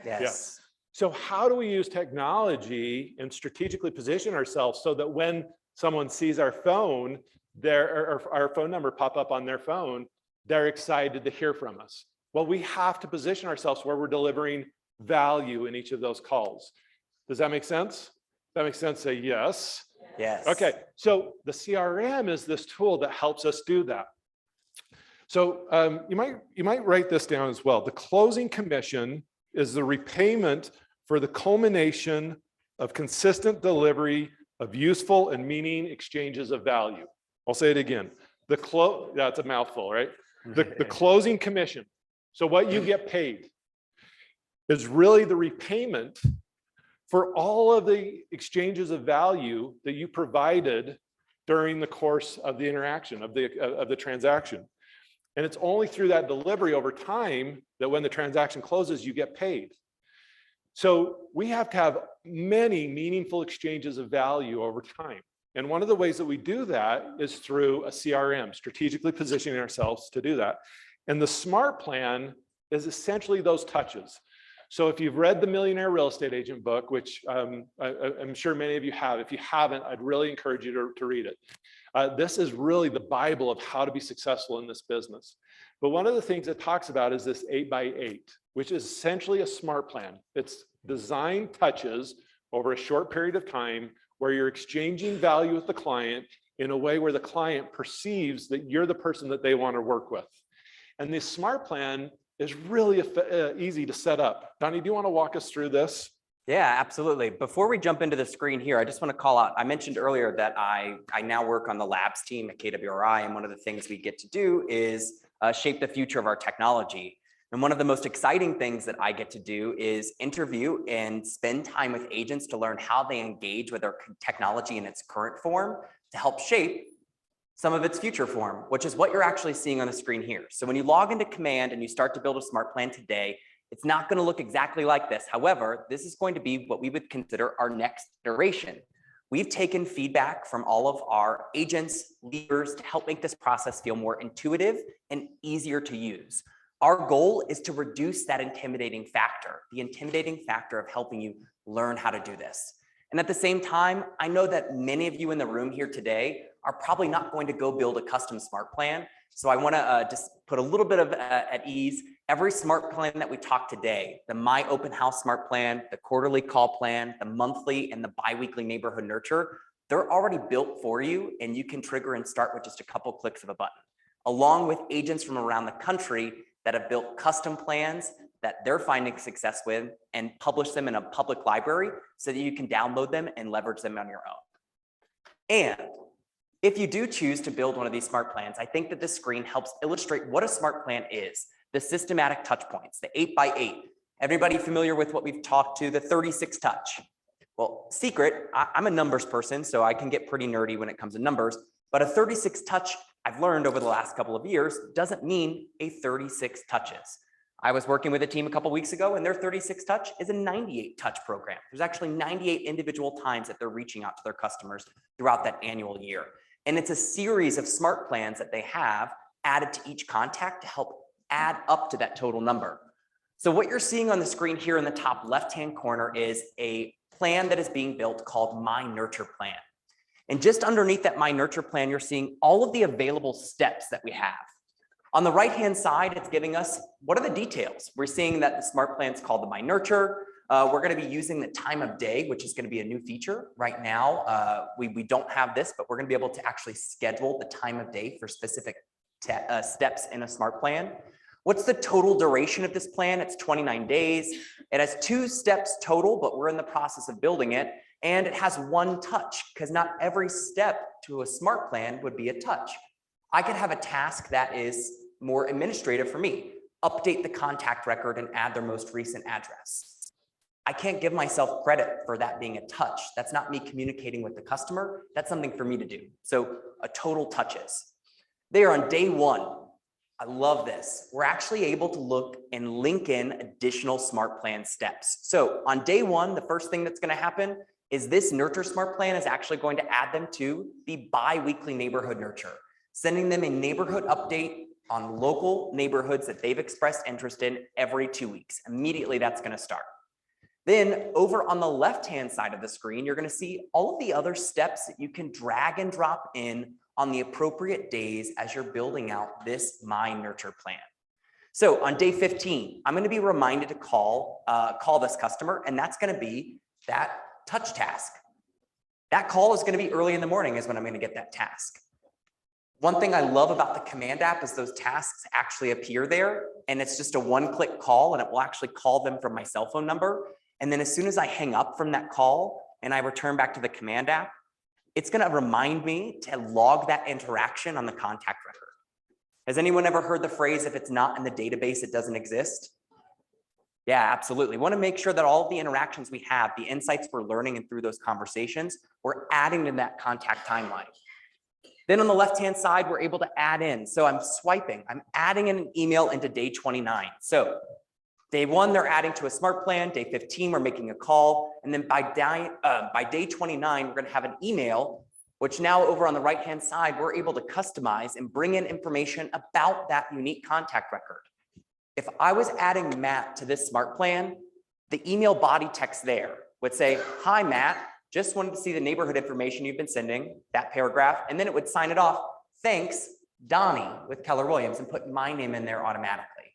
Yes. Yes. So how do we use technology and strategically position ourselves so that when someone sees our phone, our phone number pop up on their phone, they're excited to hear from us? Well, we have to position ourselves where we're delivering value in each of those calls. Does that make sense? If that makes sense, say yes. Yes. Okay, so the CRM is this tool that helps us do that. So you might write this down as well. The closing commission is the repayment for the culmination of consistent delivery of useful and meaning exchanges of value. I'll say it again. That's a mouthful, right? The closing commission. So what you get paid is really the repayment for all of the exchanges of value that you provided during the course of the interaction, of the transaction. And it's only through that delivery over time that when the transaction closes, you get paid. So we have to have many meaningful exchanges of value over time. And one of the ways that we do that is through a CRM, strategically positioning ourselves to do that. And the SMART plan is essentially those touches. So if you've read the Millionaire Real Estate Agent book, which I'm sure many of you have, if you haven't, I'd really encourage you to read it. This is really the Bible of how to be successful in this business. But one of the things it talks about is this 8x8, which is essentially a SMART plan. It's design touches over a short period of time where you're exchanging value with the client in a way where the client perceives that you're the person that they want to work with. And this SMART plan is really easy to set up. Donnie, do you want to walk us through this? Yeah, absolutely. Before we jump into the screen here, I just want to call out, I mentioned earlier that I now work on the labs team at KWRI, and one of the things we get to do is shape the future of our technology. And one of the most exciting things that I get to do is interview and spend time with agents to learn how they engage with our technology in its current form to help shape some of its future form, which is what you're actually seeing on the screen here. So when you log into Command and you start to build a SMART plan today, it's not going to look exactly like this. However, this is going to be what we would consider our next iteration. we've taken feedback from all of our agents, leaders to help make this process feel more intuitive and easier to use. Our goal is to reduce that intimidating factor, the intimidating factor of helping you learn how to do this. And at the same time, I know that many of you in the room here today are probably not going to go build a custom smart plan. So I want to just put a little bit of at ease. Every smart plan that we talk today, the My Open House Smart Plan, the quarterly call plan, the monthly and the biweekly neighborhood nurture, they're already built for you, and you can trigger and start with just a couple clicks of a button, along with agents from around the country that have built custom plans that they're finding success with and publish them in a public library so that you can download them and leverage them on your own. And if you do choose to build one of these smart plans, I think that this screen helps illustrate what a smart plan is, the systematic touch points, the 8x8. Everybody familiar with what we've talked to, the 36 touch? Well, secret, I'm a numbers person, so I can get pretty nerdy when it comes to numbers, but a 36 touch, I've learned over the last couple of years, doesn't mean a 36 touches. I was working with a team a couple weeks ago, and their 36 touch is a 98 touch program. There's actually 98 individual times that they're reaching out to their customers throughout that annual year. And it's a series of smart plans that they have added to each contact to help add up to that total number. So what you're seeing on the screen here in the top left-hand corner is a plan that is being built called My Nurture Plan. And just underneath that My Nurture Plan, you're seeing all of the available steps that we have. On the right-hand side, it's giving us what are the details. We're seeing that the smart plan is called the My Nurture. We're going to be using the time of day, which is going to be a new feature. Right now, we don't have this, but we're going to be able to actually schedule the time of day for specific steps in a smart plan. What's the total duration of this plan? It's 29 days. It has 2 steps total, but we're in the process of building it. And it has 1 touch, because not every step to a smart plan would be a touch. I could have a task that is more administrative for me. Update the contact record and add their most recent address. I can't give myself credit for that being a touch. That's not me communicating with the customer. That's something for me to do. So a total touches. There on day 1, I love this. We're actually able to look and link in additional smart plan steps. So on day 1, the first thing that's going to happen is this Nurture Smart Plan is actually going to add them to the bi-weekly neighborhood nurture, sending them a neighborhood update on local neighborhoods that they've expressed interest in every 2 weeks. Immediately, that's going to start. Then over on the left-hand side of the screen, you're going to see all of the other steps that you can drag and drop in on the appropriate days as you're building out this My Nurture Plan. So on day 15, I'm going to be reminded to call this customer, and that's going to be that touch task. That call is going to be early in the morning is when I'm going to get that task. One thing I love about the command app is those tasks actually appear there, and it's just a 1-click call, and it will actually call them from my cell phone number. And then as soon as I hang up from that call and I return back to the command app, it's going to remind me to log that interaction on the contact record. Has anyone ever heard the phrase, if it's not in the database, it doesn't exist? Yeah, absolutely. We want to make sure that all of the interactions we have, the insights we're learning and through those conversations, we're adding to that contact timeline. Then on the left-hand side, we're able to add in. So I'm swiping, I'm adding in an email into day 29. So day 1, they're adding to a smart plan. Day 15, we're making a call. And then by day 29, we're going to have an email, which now over on the right-hand side, we're able to customize and bring in information about that unique contact record. If I was adding Matt to this smart plan, the email body text there would say, "Hi, Matt. Just wanted to see the neighborhood information you've been sending," that paragraph, and then it would sign it off. "Thanks, Donnie," with Keller Williams, and put my name in there automatically.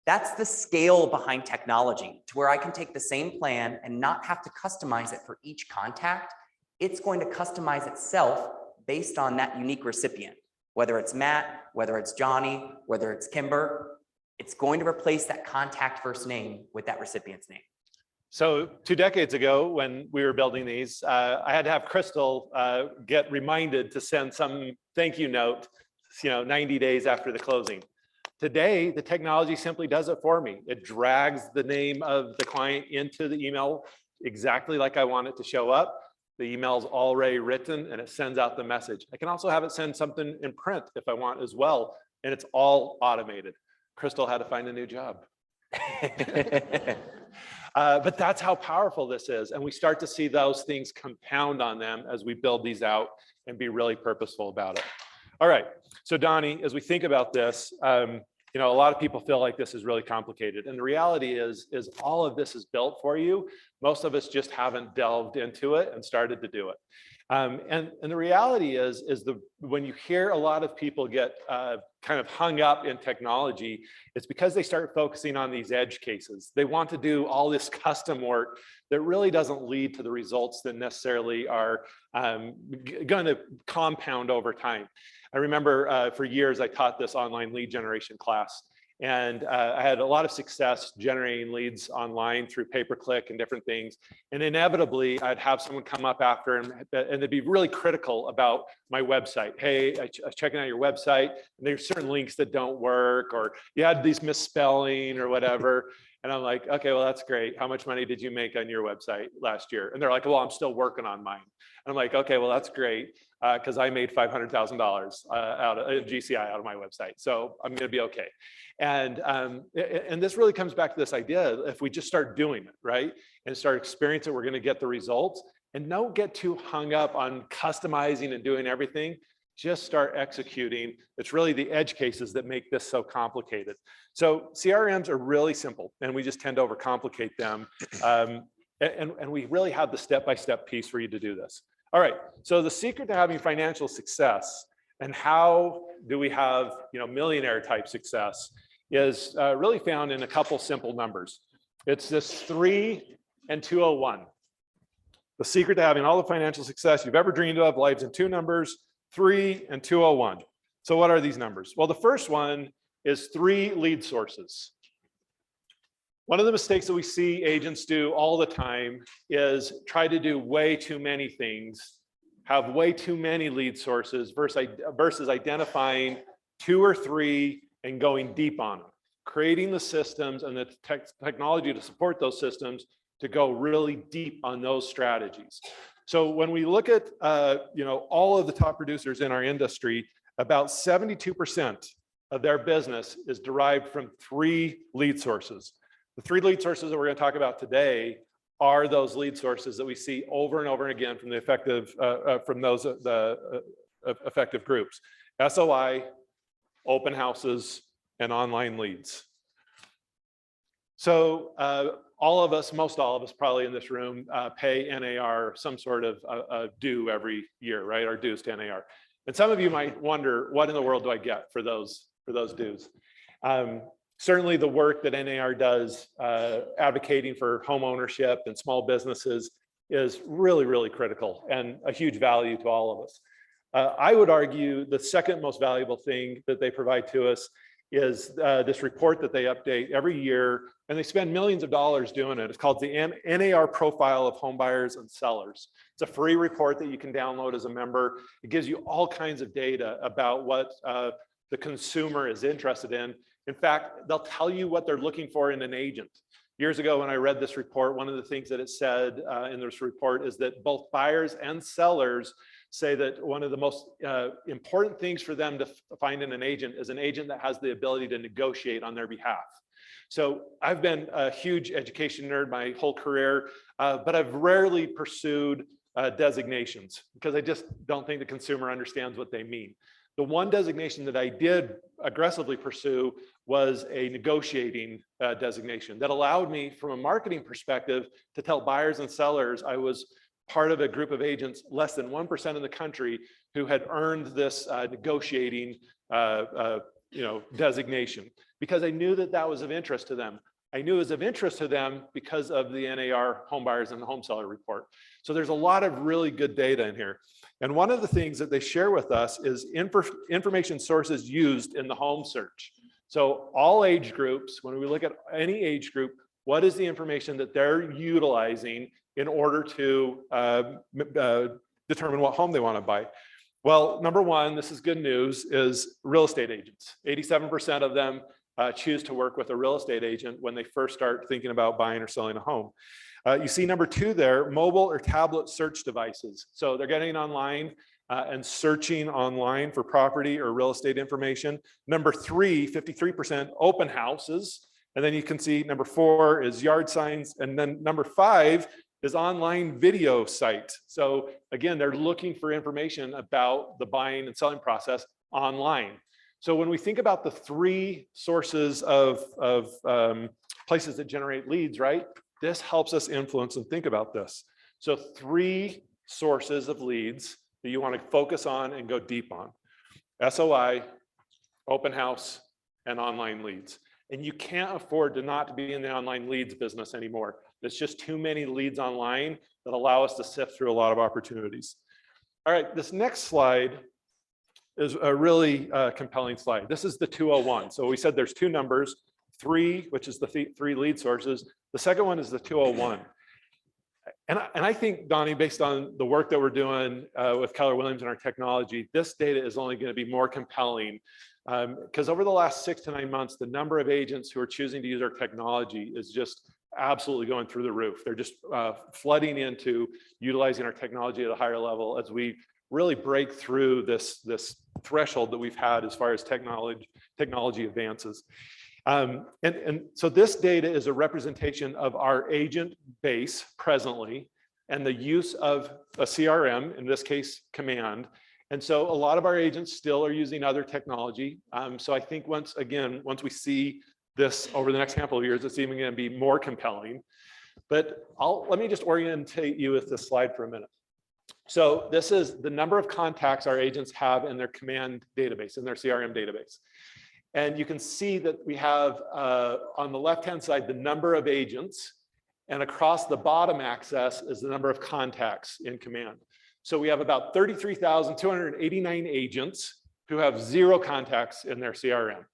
That's the scale behind technology, to where I can take the same plan and not have to customize it for each contact. It's going to customize itself based on that unique recipient, whether it's Matt, whether it's Johnny, whether it's Kimber. It's going to replace that contact first name with that recipient's name. So 2 decades ago, when we were building these, I had to have Crystal get reminded to send some thank you note, 90 days after the closing. Today, the technology simply does it for me. It drags the name of the client into the email exactly like I want it to show up. The email's already written and it sends out the message. I can also have it send something in print if I want as well, and it's all automated. Crystal had to find a new job. But that's how powerful this is. And we start to see those things compound on them as we build these out and be really purposeful about it. All right, so Donnie, as we think about this, you know, a lot of people feel like this is really complicated. And the reality is all of this is built for you. Most of us just haven't delved into it and started to do it. And the reality is when you hear a lot of people get kind of hung up in technology, it's because they start focusing on these edge cases. They want to do all this custom work that really doesn't lead to the results that necessarily are going to compound over time. I remember for years I taught this online lead generation class, and I had a lot of success generating leads online through pay-per-click and different things. And inevitably, I'd have someone come up after and they'd be really critical about my website. Hey, I was checking out your website, and there's certain links that don't work, or you had these misspelling or whatever. And I'm like, okay, well, that's great. How much money did you make on your website last year? And they're like, well, I'm still working on mine. And I'm like, okay, well, that's great, because I made $500,000 out of GCI out of my website. So I'm going to be okay. And this really comes back to this idea, if we just start doing it, right, and start experiencing it, we're going to get the results. And don't get too hung up on customizing and doing everything. Just start executing. It's really the edge cases that make this so complicated. So CRMs are really simple, and we just tend to overcomplicate them. And we really have the step-by-step piece for you to do this. All right, so the secret to having financial success and how do we have, you know, millionaire type success is really found in a couple simple numbers. It's this 3 and 201. The secret to having all the financial success you've ever dreamed of lies in two numbers, 3 and 201. So what are these numbers? Well, the first one is 3 lead sources. One of the mistakes that we see agents do all the time is try to do way too many things, have way too many lead sources versus identifying 2 or 3 and going deep on them, creating the systems and the technology to support those systems to go really deep on those strategies. So when we look at you know, all of the top producers in our industry, about 72% of their business is derived from 3 lead sources. The 3 lead sources that we're going to talk about today are those lead sources that we see over and over again from the effective effective groups: SOI, open houses, and online leads. So all of us, most all of us probably in this room, pay NAR some sort of due every year, right? Our dues to NAR. And some of you might wonder, what in the world do I get for those dues? Certainly the work that NAR does advocating for home ownership and small businesses is really, really critical and a huge value to all of us. I would argue the second most valuable thing that they provide to us is this report that they update every year, and they spend millions of dollars doing it. It's called the NAR Profile of Home Buyers and Sellers. It's a free report that you can download as a member. It gives you all kinds of data about what the consumer is interested in. In fact, they'll tell you what they're looking for in an agent. Years ago, when I read this report, one of the things that it said in this report is that both buyers and sellers say that one of the most important things for them to find in an agent is an agent that has the ability to negotiate on their behalf. So I've been a huge education nerd my whole career, but I've rarely pursued designations because I just don't think the consumer understands what they mean. The one designation that I did aggressively pursue was a negotiating designation that allowed me, from a marketing perspective, to tell buyers and sellers I was part of a group of agents, less than 1% in the country, who had earned this negotiating designation, because I knew that that was of interest to them. I knew it was of interest to them because of the NAR Home Buyers and Home Seller Report. So there's a lot of really good data in here. And one of the things that they share with us is information sources used in the home search. So all age groups, when we look at any age group, what is the information that they're utilizing in order to determine what home they want to buy? Well, number one, this is good news, is real estate agents. 87% of them choose to work with a real estate agent when they first start thinking about buying or selling a home. You see number 2 there, mobile or tablet search devices. So they're getting online and searching online for property or real estate information. Number 3, 53% open houses. And then you can see number 4 is yard signs. And then number 5 is online video site. So again, they're looking for information about the buying and selling process online. So when we think about the 3 sources of places that generate leads, right? This helps us influence and think about this. So 3 sources of leads that you want to focus on and go deep on: SOI, open house, and online leads. And you can't afford to not be in the online leads business anymore. There's just too many leads online that allow us to sift through a lot of opportunities. All right, this next slide is a really compelling slide. This is the 201. So we said there's 2 numbers, 3, which is the 3 lead sources. The second one is the 201. And I think, Donnie, based on the work that we're doing with Keller Williams and our technology, this data is only going to be more compelling because over the last 6 to 9 months, the number of agents who are choosing to use our technology is just absolutely going through the roof. They're just flooding into utilizing our technology at a higher level as we really break through this threshold that we've had as far as technology advances. And so this data is a representation of our agent base presently and the use of a CRM, in this case, Command. And so a lot of our agents still are using other technology. So I think once we see this over the next handful of years, it's even going to be more compelling. But let me just orientate you with this slide for a minute. So this is the number of contacts our agents have in their Command database, in their CRM database. And you can see that we have on the left-hand side, the number of agents, and across the bottom axis is the number of contacts in Command. So we have about 33,289 agents who have 0 contacts in their CRM.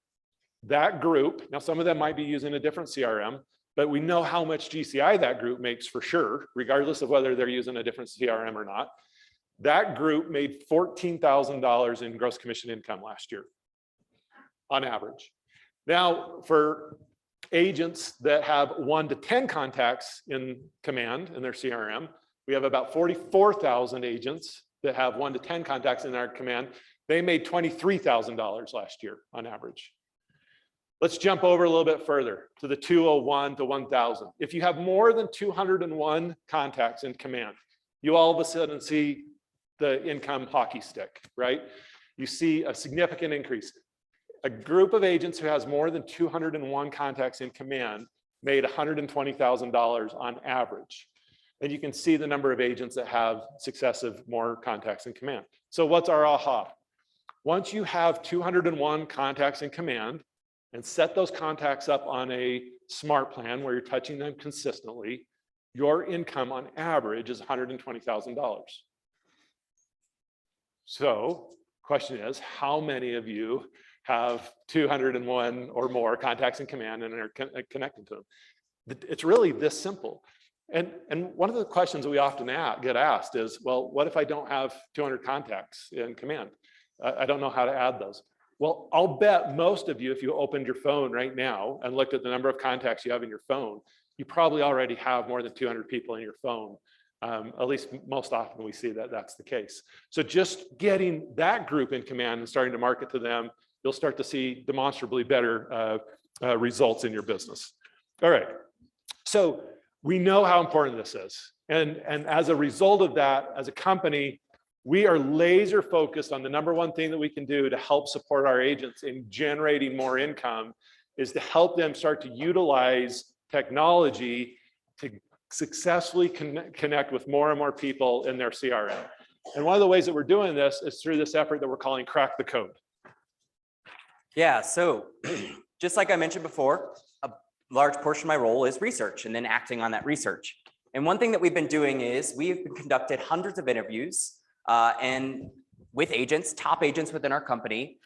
That group, now some of them might be using a different CRM, but we know how much GCI that group makes for sure, regardless of whether they're using a different CRM or not. That group made $14,000 in gross commission income last year, on average. Now, for agents that have 1 to 10 contacts in Command in their CRM, we have about 44,000 agents that have 1 to 10 contacts in our Command. They made $23,000 last year on average. Let's jump over a little bit further to the 201 to 1,000. If you have more than 201 contacts in Command, you all of a sudden see the income hockey stick, right? You see a significant increase. A group of agents who has more than 201 contacts in Command made $120,000 on average. And you can see the number of agents that have successive more contacts in Command. So what's our aha? Once you have 201 contacts in Command and set those contacts up on a smart plan where you're touching them consistently, your income on average is $120,000. So question is, how many of you have 201 or more contacts in Command and are connected to them? It's really this simple. And one of the questions that we often get asked is, well, what if I don't have 200 contacts in Command? I don't know how to add those. Well, I'll bet most of you, if you opened your phone right now and looked at the number of contacts you have in your phone, you probably already have more than 200 people in your phone. At least most often we see that that's the case. So just getting that group in Command and starting to market to them, you'll start to see demonstrably better results in your business. All right, so we know how important this is. And as a result of that, as a company, we are laser focused on the number one thing that we can do to help support our agents in generating more income is to help them start to utilize technology to successfully connect with more and more people in their CRM. And one of the ways that we're doing this is through this effort that we're calling Crack the Code. Yeah, so just like I mentioned before, a large portion of my role is research and then acting on that research. And one thing that we've been doing is we've conducted hundreds of interviews and with agents, top agents within our company,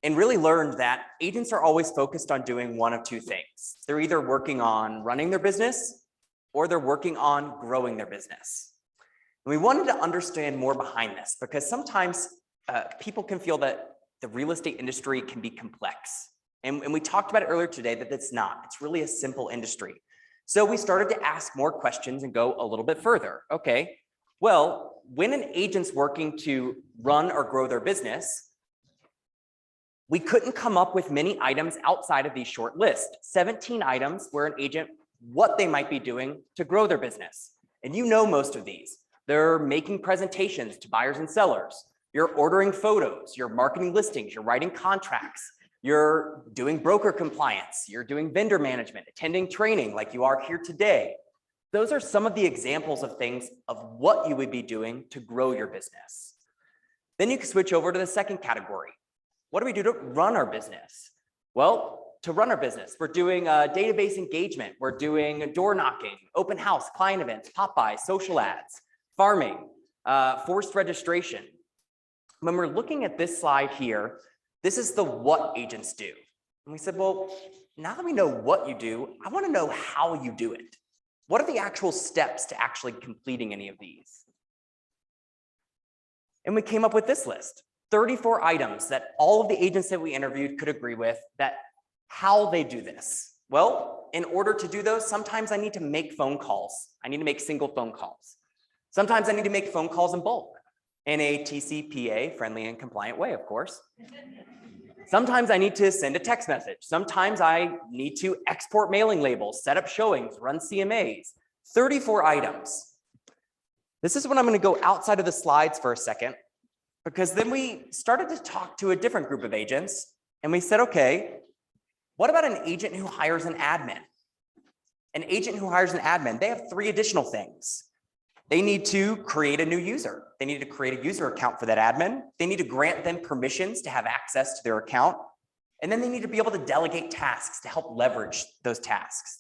and really learned that agents are always focused on doing one of 2 things. They're either working on running their business or they're working on growing their business. And we wanted to understand more behind this because sometimes people can feel that the real estate industry can be complex. And we talked about it earlier today that it's not. It's really a simple industry. So we started to ask more questions and go a little bit further. Okay, well, when an agent's working to run or grow their business, We couldn't come up with many items outside of these short list. 17 items where an agent, what they might be doing to grow their business. And you know most of these. They're making presentations to buyers and sellers. You're ordering photos, you're marketing listings, you're writing contracts, you're doing broker compliance, you're doing vendor management, attending training like you are here today. Those are some of the examples of things of what you would be doing to grow your business. Then you can switch over to the second category. What do we do to run our business? Well, to run our business, we're doing database engagement, we're doing door knocking, open house, client events, pop-bys, social ads, farming, forced registration. When we're looking at this slide here, this is the what agents do. And we said, well, now that we know what you do, I want to know how you do it. What are the actual steps to actually completing any of these? And we came up with this list, 34 items that all of the agents that we interviewed could agree with that how they do this. Well, in order to do those, sometimes I need to make phone calls. I need to make single phone calls. Sometimes I need to make phone calls in bulk in a TCPA friendly and compliant way, of course. Sometimes I need to send a text message. Sometimes I need to export mailing labels, set up showings, run CMAs, 34 items. This is when I'm going to go outside of the slides for a second, because then we started to talk to a different group of agents and we said, okay, what about an agent who hires an admin? An agent who hires an admin, they have 3 additional things. They need to create a new user. They need to create a user account for that admin. They need to grant them permissions to have access to their account. And then they need to be able to delegate tasks to help leverage those tasks.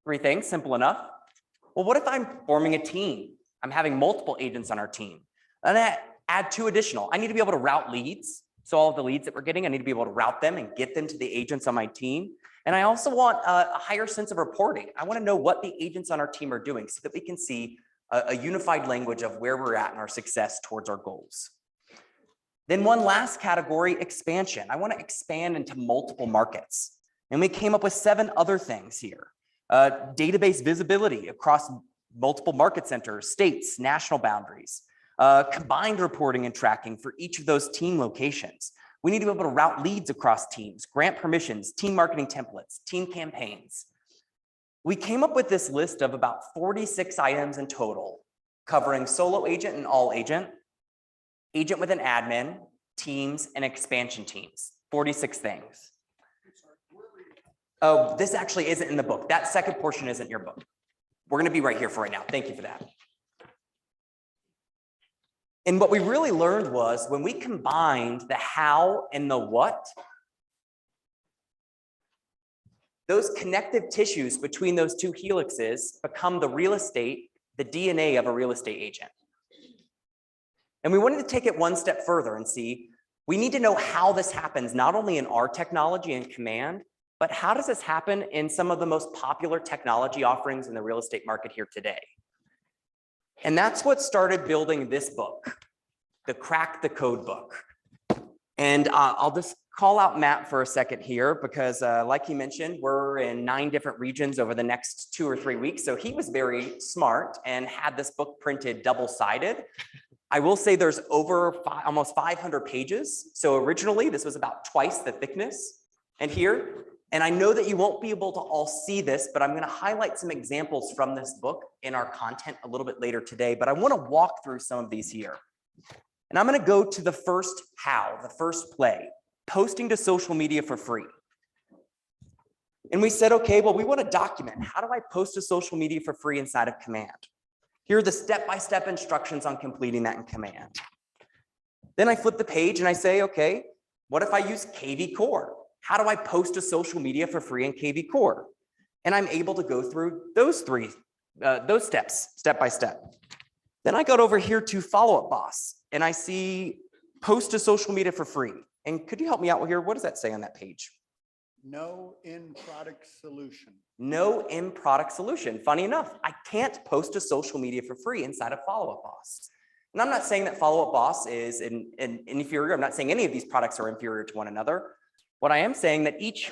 3 things, simple enough. Well, what if I'm forming a team? I'm having multiple agents on our team. And I add 2 additional. I need to be able to route leads. So all of the leads that we're getting, I need to be able to route them and get them to the agents on my team. And I also want a higher sense of reporting. I want to know what the agents on our team are doing so that we can see a unified language of where we're at in our success towards our goals. Then one last category, expansion. I want to expand into multiple markets. And we came up with 7 other things here. Database visibility across multiple market centers, states, national boundaries. Combined reporting and tracking for each of those team locations. We need to be able to route leads across teams, grant permissions, team marketing templates, team campaigns. We came up with this list of about 46 items in total, covering solo agent and all agent, agent with an admin, teams, and expansion teams, 46 things. Oh, this actually isn't in the book. That second portion isn't in your book. We're going to be right here for right now. Thank you for that. And what we really learned was when we combined the how and the what, those connective tissues between those 2 helixes become the real estate, the DNA of a real estate agent. And we wanted to take it one step further and see, we need to know how this happens, not only in our technology and command, but how does this happen in some of the most popular technology offerings in the real estate market here today? And that's what started building this book, the Crack the Code book. And I'll just call out Matt for a second here because like he mentioned, we're in 9 different regions over the next 2 or 3 weeks. So he was very smart and had this book printed double-sided. I will say there's over almost 500 pages. So originally this was about twice the thickness. And here, and I know that you won't be able to all see this, but I'm going to highlight some examples from this book in our content a little bit later today. But I want to walk through some of these here. And I'm going to go to the first how, the first play, posting to social media for free. And we said, okay, well, we want to document. How do I post to social media for free inside of Command? Here are the step-by-step instructions on completing that in Command. Then I flip the page and I say, okay, what if I use KV Core? How do I post to social media for free in KV Core? And I'm able to go through those steps, step by step. Then I got over here to Follow Up Boss and I see post to social media for free. And could you help me out here? What does that say on that page? No in-product solution. No in-product solution. Funny enough, I can't post to social media for free inside of Follow Up Boss. And I'm not saying that Follow Up Boss is inferior. I'm not saying any of these products are inferior to one another. What I am saying that each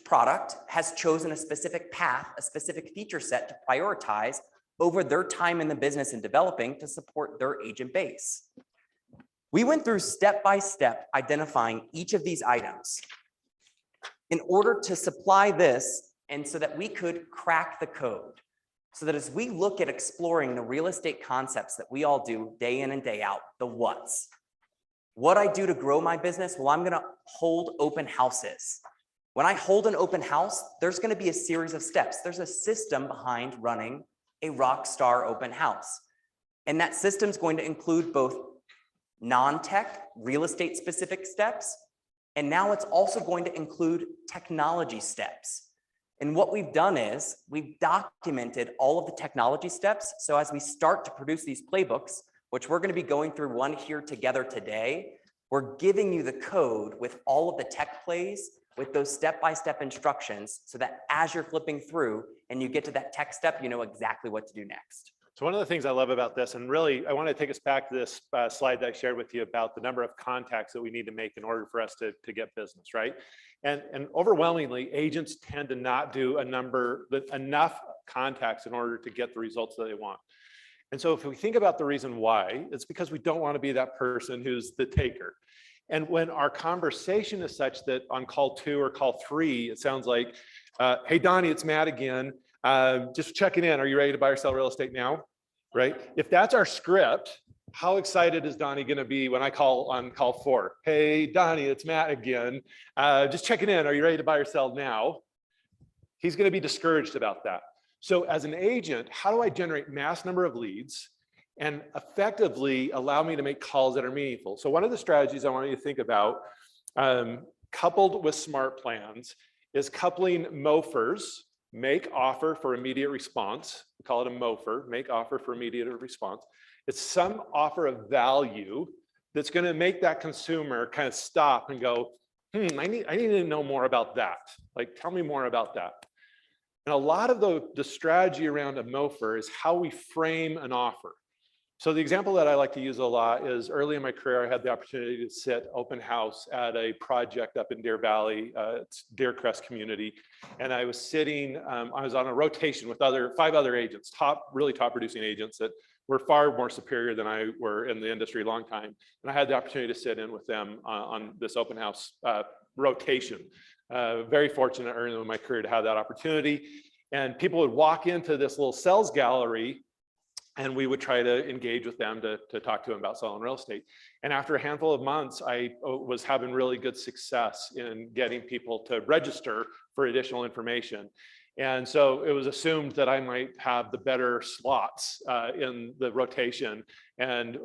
product has chosen a specific path, a specific feature set to prioritize over their time in the business and developing to support their agent base. We went through step by step identifying each of these items in order to supply this and so that we could crack the code. So that as we look at exploring the real estate concepts that we all do day in and day out, the what's. What I do to grow my business, well, I'm gonna hold open houses. When I hold an open house, there's gonna be a series of steps. There's a system behind running a rock star open house. And that system is going to include both non-tech, real estate specific steps, and now it's also going to include technology steps. And what we've done is we've documented all of the technology steps. So as we start to produce these playbooks, which we're going to be going through one here together today, we're giving you the code with all of the tech plays, with those step-by-step instructions, so that as you're flipping through and you get to that tech step, you know exactly what to do next. So one of the things I love about this, and really I want to take us back to this slide that I shared with you about the number of contacts that we need to make in order for us to get business, right? And overwhelmingly, agents tend to not do enough contacts in order to get the results that they want. And so if we think about the reason why, it's because we don't want to be that person who's the taker. And when our conversation is such that on call 2 or call 3, it sounds like, hey, Donnie, it's Matt again. Just checking in. Are you ready to buy or sell real estate now? Right? If that's our script, how excited is Donnie going to be when I call on call 4? Hey, Donnie, it's Matt again. Just checking in. Are you ready to buy or sell now? He's going to be discouraged about that. So as an agent, how do I generate mass number of leads and effectively allow me to make calls that are meaningful? So one of the strategies I want you to think about, coupled with smart plans, is coupling MOFRs, make offer for immediate response. We call it a MOFR, make offer for immediate response. It's some offer of value that's going to make that consumer kind of stop and go, I need to know more about that. Like, tell me more about that. And a lot of the strategy around a MOFR is how we frame an offer. So the example that I like to use a lot is early in my career, I had the opportunity to sit open house at a project up in Deer Valley, it's Deer Crest community. And I was sitting, I was on a rotation with 5 other agents, really top producing agents that were far more superior than I were in the industry a long time. And I had the opportunity to sit in with them on this open house rotation. Very fortunate early in my career to have that opportunity. And people would walk into this little sales gallery and we would try to engage with them to talk to them about selling real estate. And after a handful of months, I was having really good success in getting people to register for additional information. And so it was assumed that I might have the better slots in the rotation, and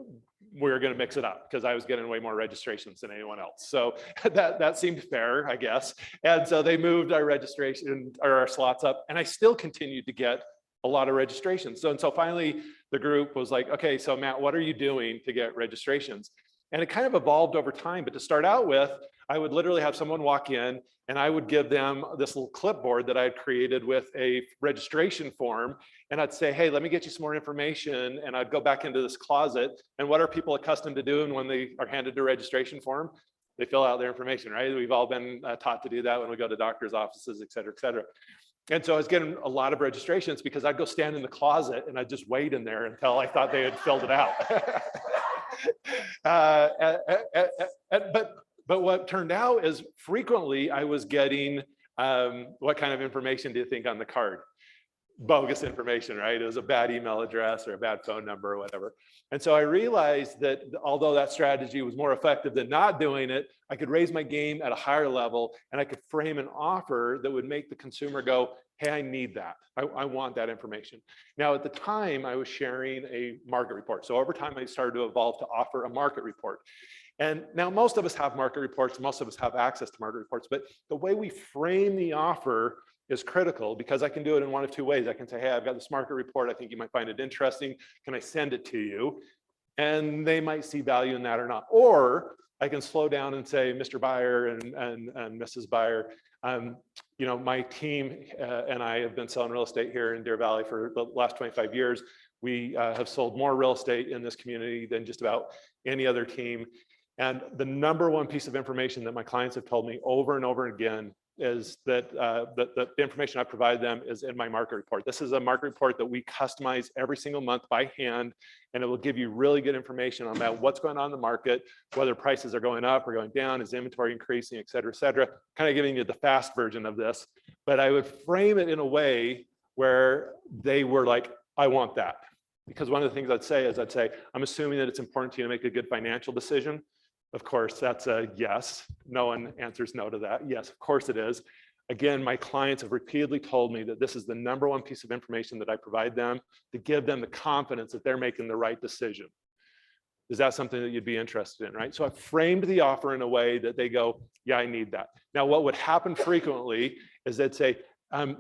we were going to mix it up because I was getting way more registrations than anyone else. So that seemed fair, I guess. And so they moved our registration or our slots up, and I still continued to get a lot of registrations. So finally the group was like, okay, so Matt, what are you doing to get registrations? And it kind of evolved over time, but to start out with, I would literally have someone walk in and I would give them this little clipboard that I had created with a registration form. And I'd say, hey, let me get you some more information. And I'd go back into this closet. And what are people accustomed to doing when they are handed a registration form? They fill out their information, right? We've all been taught to do that when we go to doctor's offices, et cetera, et cetera. And so I was getting a lot of registrations because I'd go stand in the closet and I'd just wait in there until I thought they had filled it out. But what turned out is frequently I was getting, what kind of information do you think on the card? Bogus information, right? It was a bad email address or a bad phone number or whatever. And so I realized that although that strategy was more effective than not doing it, I could raise my game at a higher level and I could frame an offer that would make the consumer go, hey, I need that. I want that information. Now, at the time, I was sharing a market report. So over time, I started to evolve to offer a market report. And now most of us have market reports, most of us have access to market reports, but the way we frame the offer is critical because I can do it in one of 2 ways. I can say, hey, I've got this market report. I think you might find it interesting. Can I send it to you? And they might see value in that or not. Or I can slow down and say, Mr. Buyer and Mrs. Buyer, you know, my team and I have been selling real estate here in Deer Valley for the last 25 years. We have sold more real estate in this community than just about any other team. And the #1 piece of information that my clients have told me over and over again is that the information I provide them is in my market report. This is a market report that we customize every single month by hand, and it will give you really good information on that, what's going on in the market, whether prices are going up or going down, is inventory increasing, et cetera, kind of giving you the fast version of this. But I would frame it in a way where they were like, I want that. Because one of the things I'd say, I'm assuming that it's important to you to make a good financial decision. Of course, that's a yes. No one answers no to that. Yes, of course it is. Again, my clients have repeatedly told me that this is the #1 piece of information that I provide them to give them the confidence that they're making the right decision. Is that something that you'd be interested in, right? So I've framed the offer in a way that they go, yeah, I need that. Now, what would happen frequently is they'd say,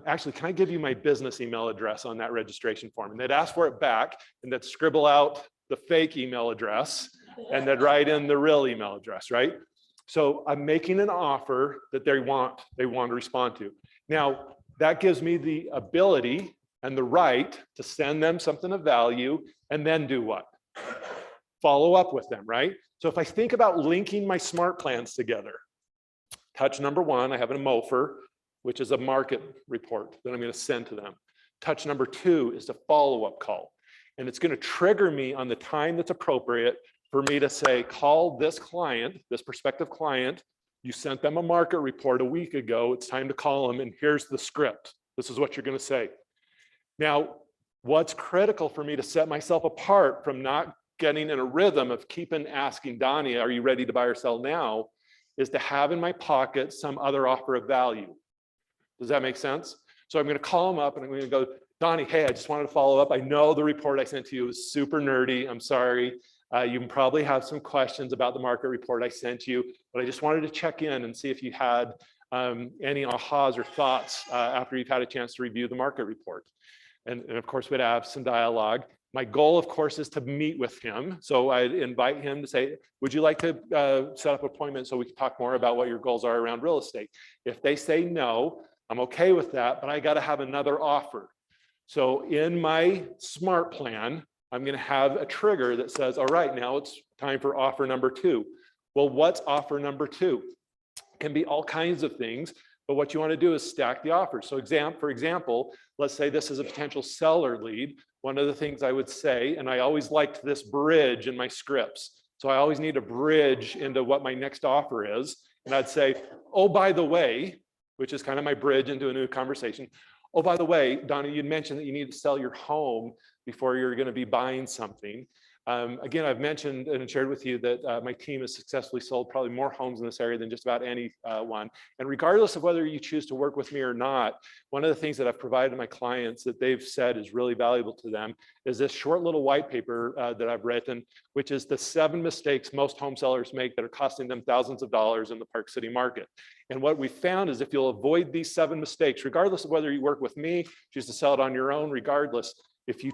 actually, can I give you my business email address on that registration form? And they'd ask for it back, and they'd scribble out the fake email address, and they'd write in the real email address, right? So I'm making an offer that they want to respond to. Now, that gives me the ability and the right to send them something of value and then do what? Follow up with them, right? So if I think about linking my smart plans together, touch #1, I have a MOFR, which is a market report that I'm going to send to them. Touch #2 is a follow-up call. And it's going to trigger me on the time that's appropriate for me to say, call this client, this prospective client. You sent them a market report a week ago. It's time to call them. And here's the script. This is what you're going to say. Now, what's critical for me to set myself apart from not getting in a rhythm of keeping asking Donnie, are you ready to buy or sell now, is to have in my pocket some other offer of value. Does that make sense? So I'm going to call him up and I'm going to go, Donnie, hey, I just wanted to follow up. I know the report I sent to you was super nerdy. I'm sorry. You can probably have some questions about the market report I sent you, but I just wanted to check in and see if you had any ahas or thoughts after you've had a chance to review the market report. And of course, we'd have some dialogue. My goal, of course, is to meet with him. So I'd invite him to say, would you like to set up an appointment so we can talk more about what your goals are around real estate? If they say no, I'm okay with that, but I got to have another offer. So in my smart plan, I'm going to have a trigger that says, all right, now it's time for offer #2. Well, what's offer #2? It can be all kinds of things, but what you want to do is stack the offers. So for example, let's say this is a potential seller lead. One of the things I would say, and I always liked this bridge in my scripts. So I always need a bridge into what my next offer is. And I'd say, oh, by the way, which is kind of my bridge into a new conversation. Oh, by the way, Donnie, you'd mentioned that you need to sell your home before you're going to be buying something. Again, I've mentioned and shared with you that my team has successfully sold probably more homes in this area than just about any one. And regardless of whether you choose to work with me or not, one of the things that I've provided to my clients that they've said is really valuable to them is this short little white paper that I've written, which is the 7 mistakes most home sellers make that are costing them thousands of dollars in the Park City market. And what we found is if you'll avoid these 7 mistakes, regardless of whether you work with me, choose to sell it on your own, regardless, if you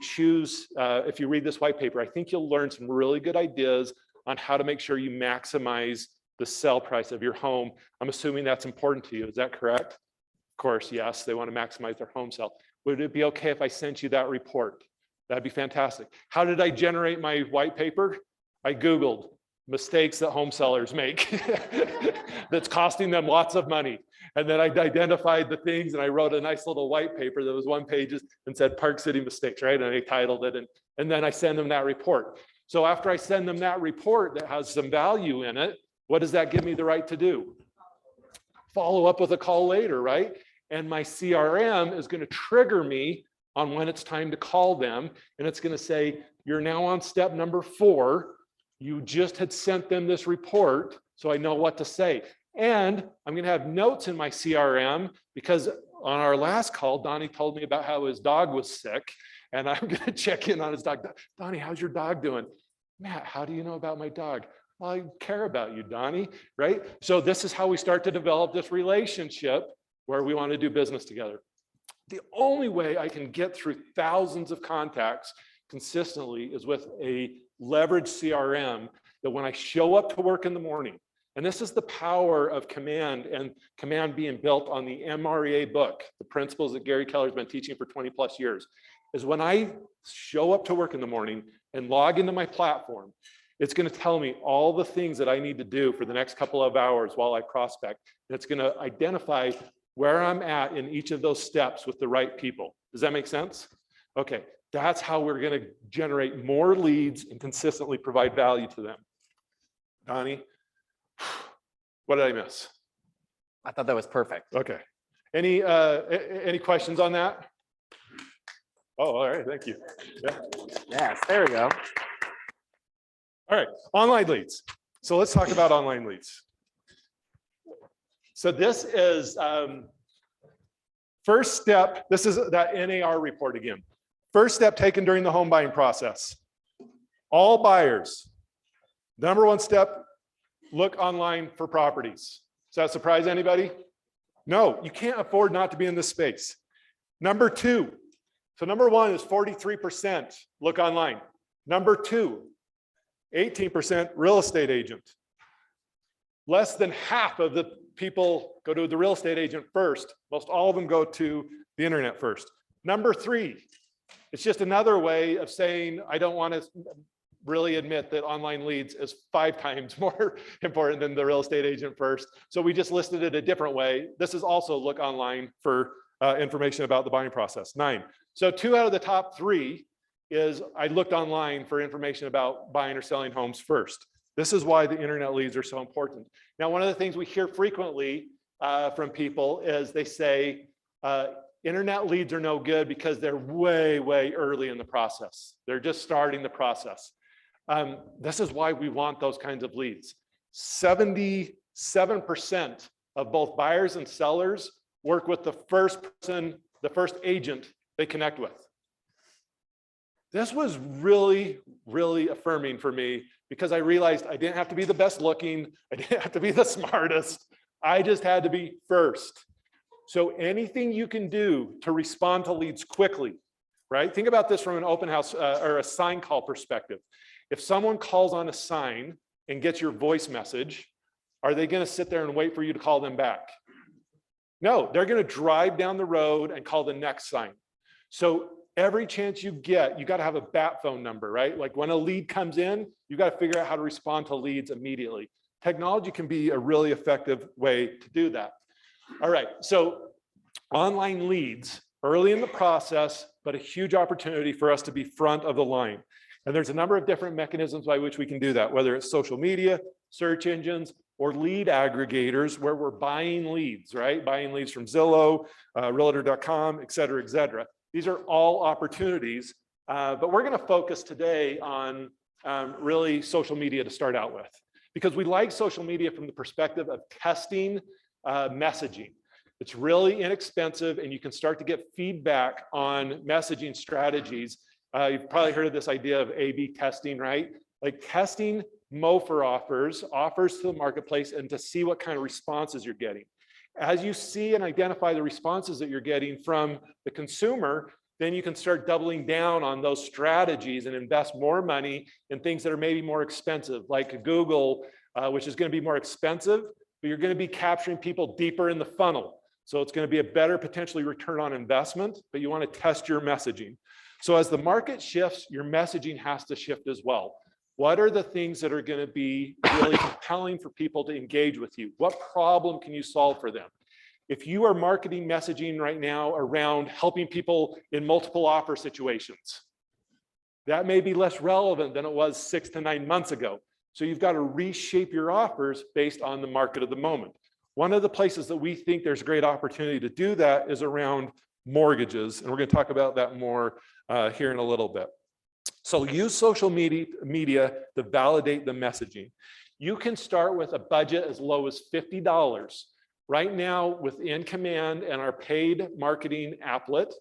read this white paper, I think you'll learn some really good ideas on how to make sure you maximize the sell price of your home. I'm assuming that's important to you. Is that correct? Of course, yes, they want to maximize their home sale. Would it be okay if I sent you that report? That'd be fantastic. How did I generate my white paper? I Googled mistakes that home sellers make that's costing them lots of money. And then I identified the things and I wrote a nice little white paper that was 1 page and said Park City mistakes, right? And I titled it and then I send them that report. So after I send them that report that has some value in it, what does that give me the right to do? Follow up with a call later, right? And my CRM is going to trigger me on when it's time to call them. And it's going to say, you're now on step #4. You just had sent them this report, so I know what to say. And I'm going to have notes in my CRM because on our last call, Donnie told me about how his dog was sick, and I'm going to check in on his dog. Donnie, how's your dog doing? Matt, how do you know about my dog? Well, I care about you, Donnie, right? So this is how we start to develop this relationship where we want to do business together. The only way I can get through thousands of contacts consistently is with a leveraged CRM that when I show up to work in the morning, and this is the power of command and command being built on the MREA book, the principles that Gary Keller's been teaching for 20 plus years, is when I show up to work in the morning and log into my platform It's going to tell me all the things that I need to do for the next couple of hours while I prospect. And it's going to identify where I'm at in each of those steps with the right people. Does that make sense? Okay, that's how we're going to generate more leads and consistently provide value to them. Donnie, what did I miss? I thought that was perfect. Okay. Any questions on that? Oh, all right, thank you. Yeah. Yes, there we go. All right, online leads. So let's talk about online leads. So this is first step. This is that NAR report again. First step taken during the home buying process. All buyers, number one step, look online for properties. Does that surprise anybody? No, you can't afford not to be in this space. Number two, so number one is 43% look online. Number two, 18% real estate agent. Less than half of the people go to the real estate agent first. Most all of them go to the internet first. Number three, it's just another way of saying, I don't want to really admit that online leads is 5 times more important than the real estate agent first. So we just listed it a different way. This is also look online for information about the buying process. 9. So 2 out of the top 3 is I looked online for information about buying or selling homes first. This is why the internet leads are so important. Now, one of the things we hear frequently from people is they say, internet leads are no good because they're way, way early in the process. They're just starting the process. This is why we want those kinds of leads. 77% of both buyers and sellers work with the first person, the first agent they connect with. This was really, really affirming for me because I realized I didn't have to be the best looking. I didn't have to be the smartest. I just had to be first. So anything you can do to respond to leads quickly, right? Think about this from an open house or a sign call perspective. If someone calls on a sign and gets your voice message, are they going to sit there and wait for you to call them back? No, they're going to drive down the road and call the next sign. So every chance you get, you got to have a bat phone number, right? Like when a lead comes in, you got to figure out how to respond to leads immediately. Technology can be a really effective way to do that. All right, so online leads early in the process, but a huge opportunity for us to be front of the line. And there's a number of different mechanisms by which we can do that, whether it's social media, search engines, or lead aggregators where we're buying leads, right? Buying leads from Zillow, Realtor.com, et cetera, et cetera. These are all opportunities, but we're gonna focus today on really social media to start out with, because we like social media from the perspective of testing messaging. It's really inexpensive and you can start to get feedback on messaging strategies. You've probably heard of this idea of A/B testing, right? Like testing MOFR offers to the marketplace and to see what kind of responses you're getting. As you see and identify the responses that you're getting from the consumer, then you can start doubling down on those strategies and invest more money in things that are maybe more expensive, like Google, which is going to be more expensive, but you're going to be capturing people deeper in the funnel. So it's going to be a better potentially return on investment, but you want to test your messaging. So as the market shifts, your messaging has to shift as well. What are the things that are going to be really compelling for people to engage with you? What problem can you solve for them? If you are marketing messaging right now around helping people in multiple offer situations, that may be less relevant than it was 6 to 9 months ago. So you've got to reshape your offers based on the market of the moment. One of the places that we think there's a great opportunity to do that is around mortgages. And we're going to talk about that more here in a little bit. So use social media to validate the messaging. You can start with a budget as low as $50. Right now, within Command and our paid marketing applet,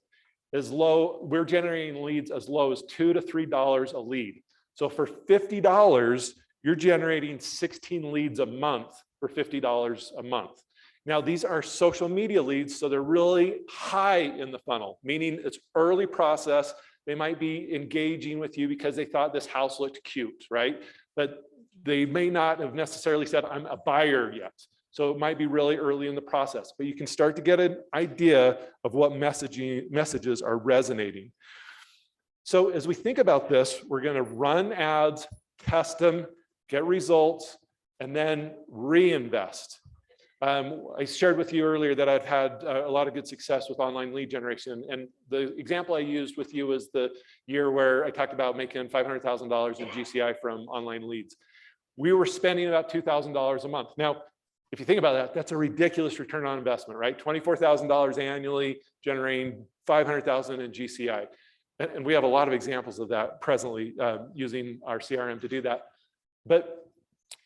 we're generating leads as low as $2 to $3 a lead. So for $50, you're generating 16 leads a month for $50 a month. Now, these are social media leads, so they're really high in the funnel, meaning it's early process. They might be engaging with you because they thought this house looked cute, right? But they may not have necessarily said, I'm a buyer yet. So it might be really early in the process, but you can start to get an idea of what messages are resonating. So as we think about this, we're going to run ads test them, get results, and then reinvest. I shared with you earlier that I've had a lot of good success with online lead generation. And the example I used with you was the year where I talked about making $500,000 in GCI from online leads. We were spending about $2,000 a month. Now, if you think about that, that's a ridiculous return on investment, right? $24,000 annually, generating $500,000 in GCI. And we have a lot of examples of that presently using our CRM to do that. But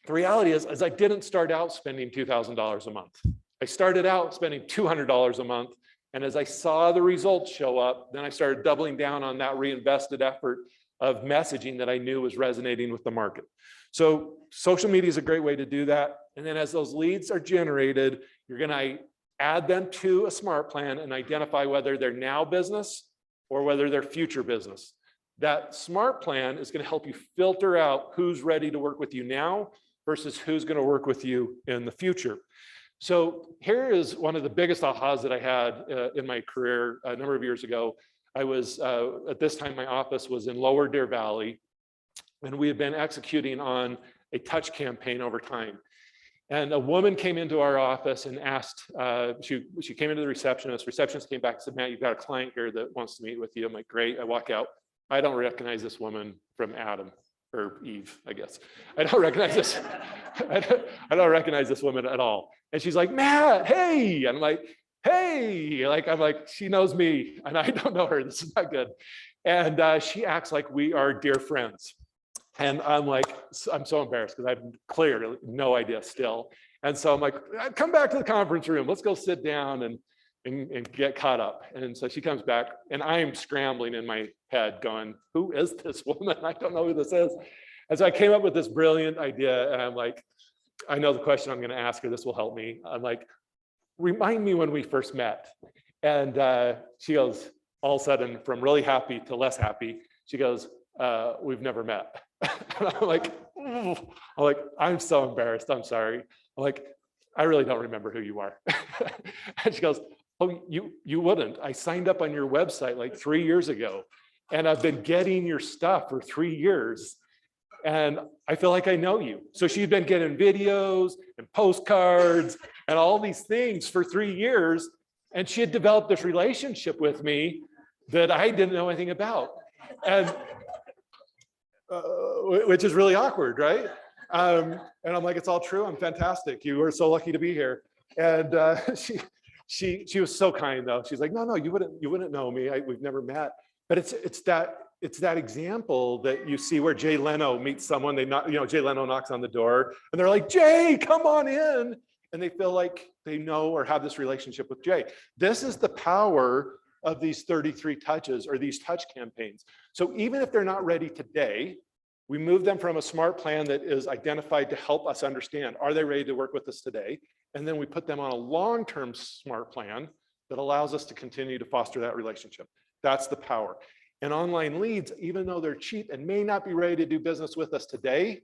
the reality is I didn't start out spending $2,000 a month. I started out spending $200 a month. And as I saw the results show up, then I started doubling down on that reinvested effort of messaging that I knew was resonating with the market. So social media is a great way to do that. And then as those leads are generated, you're going to add them to a smart plan and identify whether they're now business or whether they're future business. That smart plan is going to help you filter out who's ready to work with you now versus who's going to work with you in the future. So here is one of the biggest ahas that I had in my career a number of years ago. I was, at this time, my office was in Lower Deer Valley, and we had been executing on a touch campaign over time. And a woman came into our office and asked, she came into the receptionist. Receptionist came back and said, Matt, you've got a client here that wants to meet with you. I'm like, great. I walk out. I don't recognize this woman from Adam or Eve, I guess. I don't recognize this. I don't recognize this woman at all. And she's like, Matt, hey. And I'm like, hey, I'm like, she knows me and I don't know her. This is not good. And she acts like we are dear friends. And I'm like, I'm so embarrassed because I have clearly no idea still. And so I'm like, come back to the conference room. Let's go sit down and get caught up. And so she comes back and I'm scrambling in my head going, who is this woman? I don't know who this is. And so I came up with this brilliant idea. And I'm like, I know the question I'm going to ask her. This will help me. I'm like, remind me when we first met. And she goes, all of a sudden, from really happy to less happy, she goes, we've never met. And I'm like, I'm so embarrassed. I'm sorry. I'm like, I really don't remember who you are. And she goes, oh, you wouldn't. I signed up on your website like 3 years ago, and I've been getting your stuff for 3 years. And I feel like I know you. So she'd been getting videos and postcards and all these things for 3 years. And she had developed this relationship with me that I didn't know anything about. And which is really awkward, right? And I'm like, it's all true. I'm fantastic. You were so lucky to be here. And she was so kind though. She's like, no, you wouldn't know me. We've never met. But it's that example that you see where Jay Leno meets someone. Jay Leno knocks on the door, and they're like, Jay, come on in. And they feel like they know or have this relationship with Jay. This is the power of these 33 touches or these touch campaigns. So even if they're not ready today, we move them from a smart plan that is identified to help us understand, are they ready to work with us today? And then we put them on a long-term smart plan that allows us to continue to foster that relationship. That's the power. And online leads, even though they're cheap and may not be ready to do business with us today,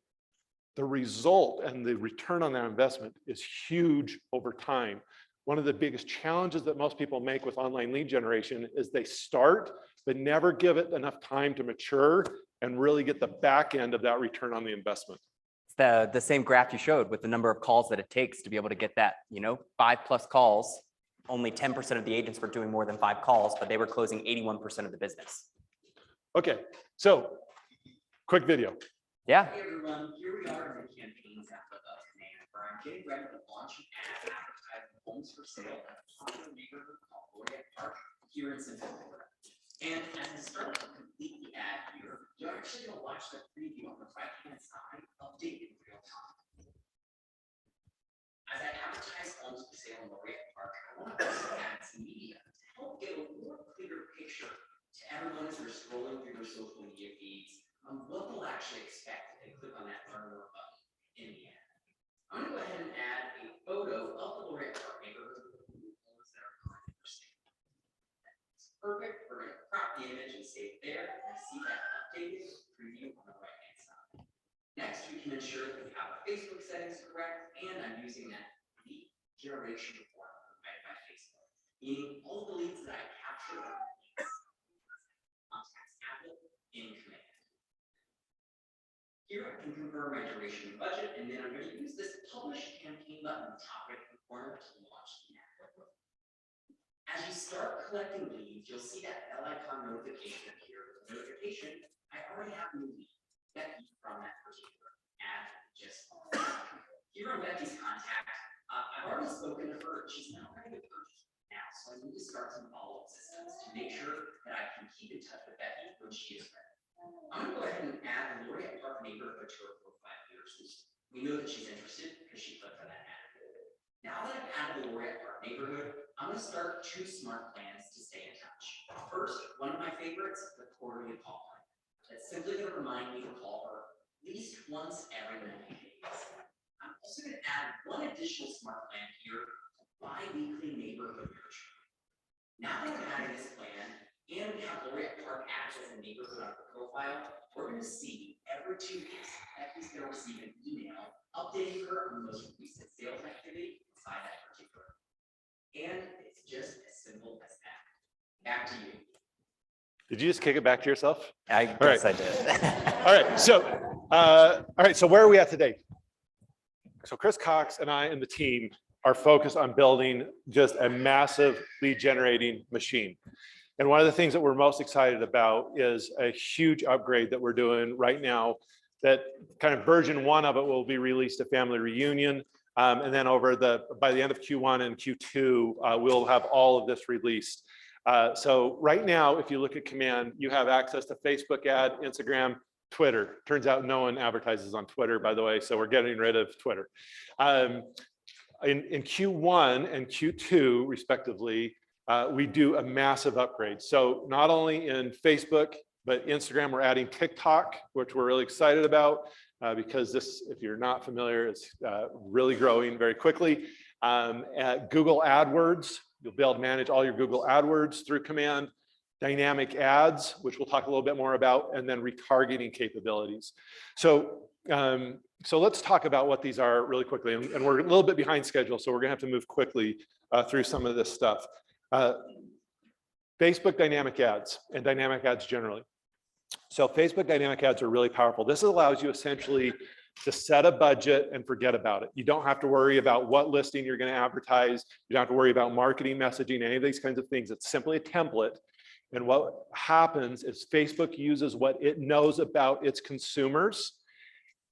the result and the return on that investment is huge over time. One of the biggest challenges that most people make with online lead generation is they start, but never give it enough time to mature and really get the back end of that return on the investment. It's the same graph you showed with the number of calls that it takes to be able to get that, 5+ calls. Only 10% of the agents were doing more than 5 calls, but they were closing 81% of the business. Okay, so quick video. Yeah. Hey everyone, here we are in the campaigns app of command where I'm getting ready to launch an ad advertising homes for sale at a popular neighborhood called Lorette Park here in Central Florida. And as I start to complete the ad here, you're actually going to watch the preview on the right-hand side update in real time. As I advertise homes for sale in Lorette Park, I want to also add some media to help get a more clearer picture to everyone as they're scrolling through their social media feeds on what they'll actually expect if they click on that learn more button in the ad. I'm going to go ahead and add a photo of the Lorette Park neighborhood with the homes that are currently for sale. It's perfect. We're going to crop the image and save there and see that updated preview on the right-hand side. Next, we can ensure that we have our Facebook settings correct, and I'm using that lead generation form provided by Facebook, meaning all the leads that I capture are contacts tablet in command. Here I can confirm my duration and budget, and then I'm going to use this publish campaign button in the top right hand corner to launch the ad. As you start collecting leads, you'll see that bell icon notification appear. With the notification, I already have a lead, Becky, from that particular ad just here on Becky's contact. I've already spoken to her. She's not ready to purchase now, so I need to start some follow-up systems to make sure that I can keep in touch with Becky when she is ready. I'm going to go ahead and add the Laureate Park neighborhood to her profile here. So we know that she's interested because she clicked on that ad. Now that I've added the Laureate Park neighborhood, I'm going to start 2 smart plans to stay in touch. First, one of my favorites, the quarterly call plan. That's simply going to remind me to call her at least once every 90 days. I'm also going to add one additional smart plan here, bi-weekly neighborhood nurture. Now that I've added this plan, and we have Laureate Park ads as a neighborhood on her profile, we're going to see every 2 weeks, Becky's going to receive an email updating her on the most recent sales activity inside that particular. And it's just as simple as that. Back to you. Did you just kick it back to yourself? I guess I did. All right. So where are we at today? So Chris Cox and I and the team are focused on building just a massive lead generating machine. And one of the things that we're most excited about is a huge upgrade that we're doing right now, that kind of version 1 of it will be released at Family Reunion. And then by the end of Q1 and Q2, we'll have all of this released. So right now, if you look at Command, you have access to Facebook ad, Instagram, Twitter. Turns out no one advertises on Twitter, by the way, so we're getting rid of Twitter. In Q1 and Q2, respectively, we do a massive upgrade. So not only in Facebook, but Instagram, we're adding TikTok, which we're really excited about because this, if you're not familiar, is really growing very quickly. At Google AdWords, you'll be able to manage all your Google AdWords through Command. Dynamic ads, which we'll talk a little bit more about, and then retargeting capabilities. So let's talk about what these are really quickly. And we're a little bit behind schedule, so we're gonna have to move quickly through some of this stuff. Facebook dynamic ads and dynamic ads generally. So Facebook dynamic ads are really powerful. This allows you essentially to set a budget and forget about it. You don't have to worry about what listing you're gonna advertise. You don't have to worry about marketing, messaging, any of these kinds of things. It's simply a template. And what happens is Facebook uses what it knows about its consumers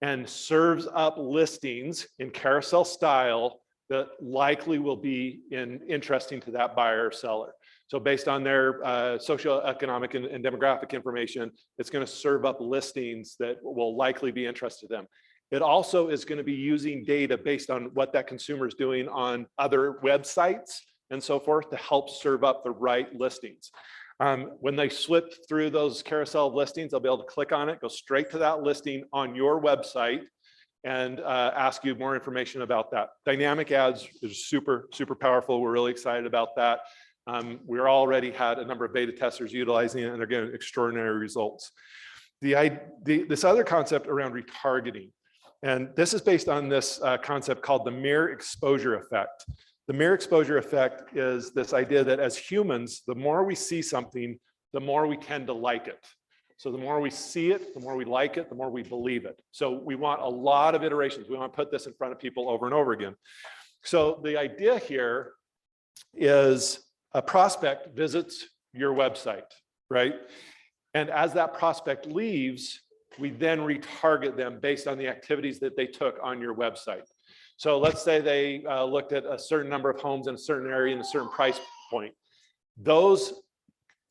and serves up listings in carousel style that likely will be interesting to that buyer or seller. So based on their socioeconomic and demographic information, it's going to serve up listings that will likely be interested to them. It also is going to be using data based on what that consumer is doing on other websites and so forth to help serve up the right listings. When they slip through those carousel of listings, they'll be able to click on it, go straight to that listing on your website and ask you more information about that. Dynamic ads is super, super powerful. We're really excited about that. We're already had a number of beta testers utilizing it and they're getting extraordinary results. This other concept around retargeting, and this is based on this concept called the mere exposure effect. The mere exposure effect is this idea that as humans, the more we see something, the more we tend to like it. So the more we see it, the more we like it, the more we believe it. So we want a lot of iterations. We want to put this in front of people over and over again. So the idea here is a prospect visits your website, right? And as that prospect leaves, we then retarget them based on the activities that they took on your website. So let's say they looked at a certain number of homes in a certain area in a certain price point. Those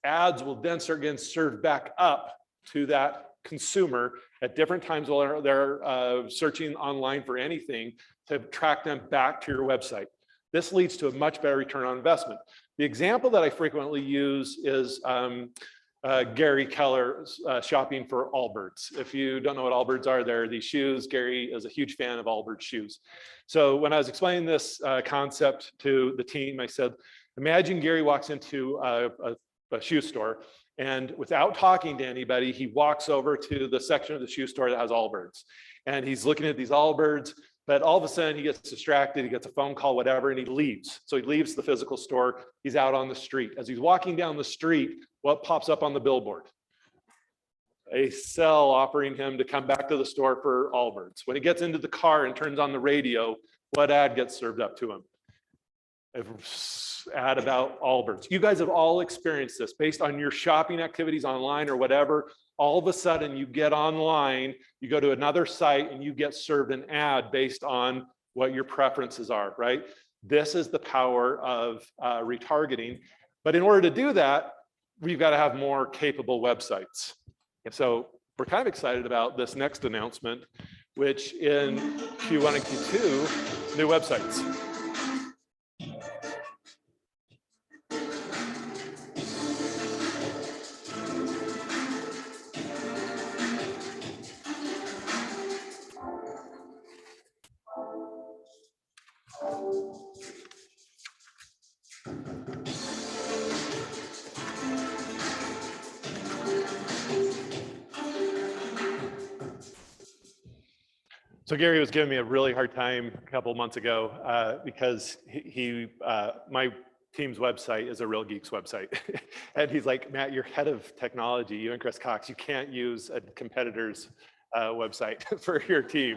ads will then start getting served back up to that consumer at different times while they're searching online for anything to track them back to your website. This leads to a much better return on investment. The example that I frequently use is Gary Keller shopping for Allbirds. If you don't know what Allbirds are, they're these shoes. Gary is a huge fan of Allbirds shoes. So when I was explaining this concept to the team, I said, imagine Gary walks into a shoe store and without talking to anybody, he walks over to the section of the shoe store that has Allbirds. And he's looking at these Allbirds, but all of a sudden he gets distracted, he gets a phone call, whatever, and he leaves. So he leaves the physical store, he's out on the street. As he's walking down the street, what pops up on the billboard? a cell offering him to come back to the store for Allbirds. When he gets into the car and turns on the radio, what ad gets served up to him? An ad about Allbirds. You guys have all experienced this based on your shopping activities online or whatever. All of a sudden you get online, you go to another site and you get served an ad based on what your preferences are, right? This is the power of retargeting. But in order to do that, we've got to have more capable websites. So we're kind of excited about this next announcement, which in Q1 and Q2, new websites. So Gary was giving me a really hard time a couple of months ago because my team's website is a Real Geeks website. And he's like, Matt, you're head of technology, you and Chris Cox, you can't use a competitor's website for your team.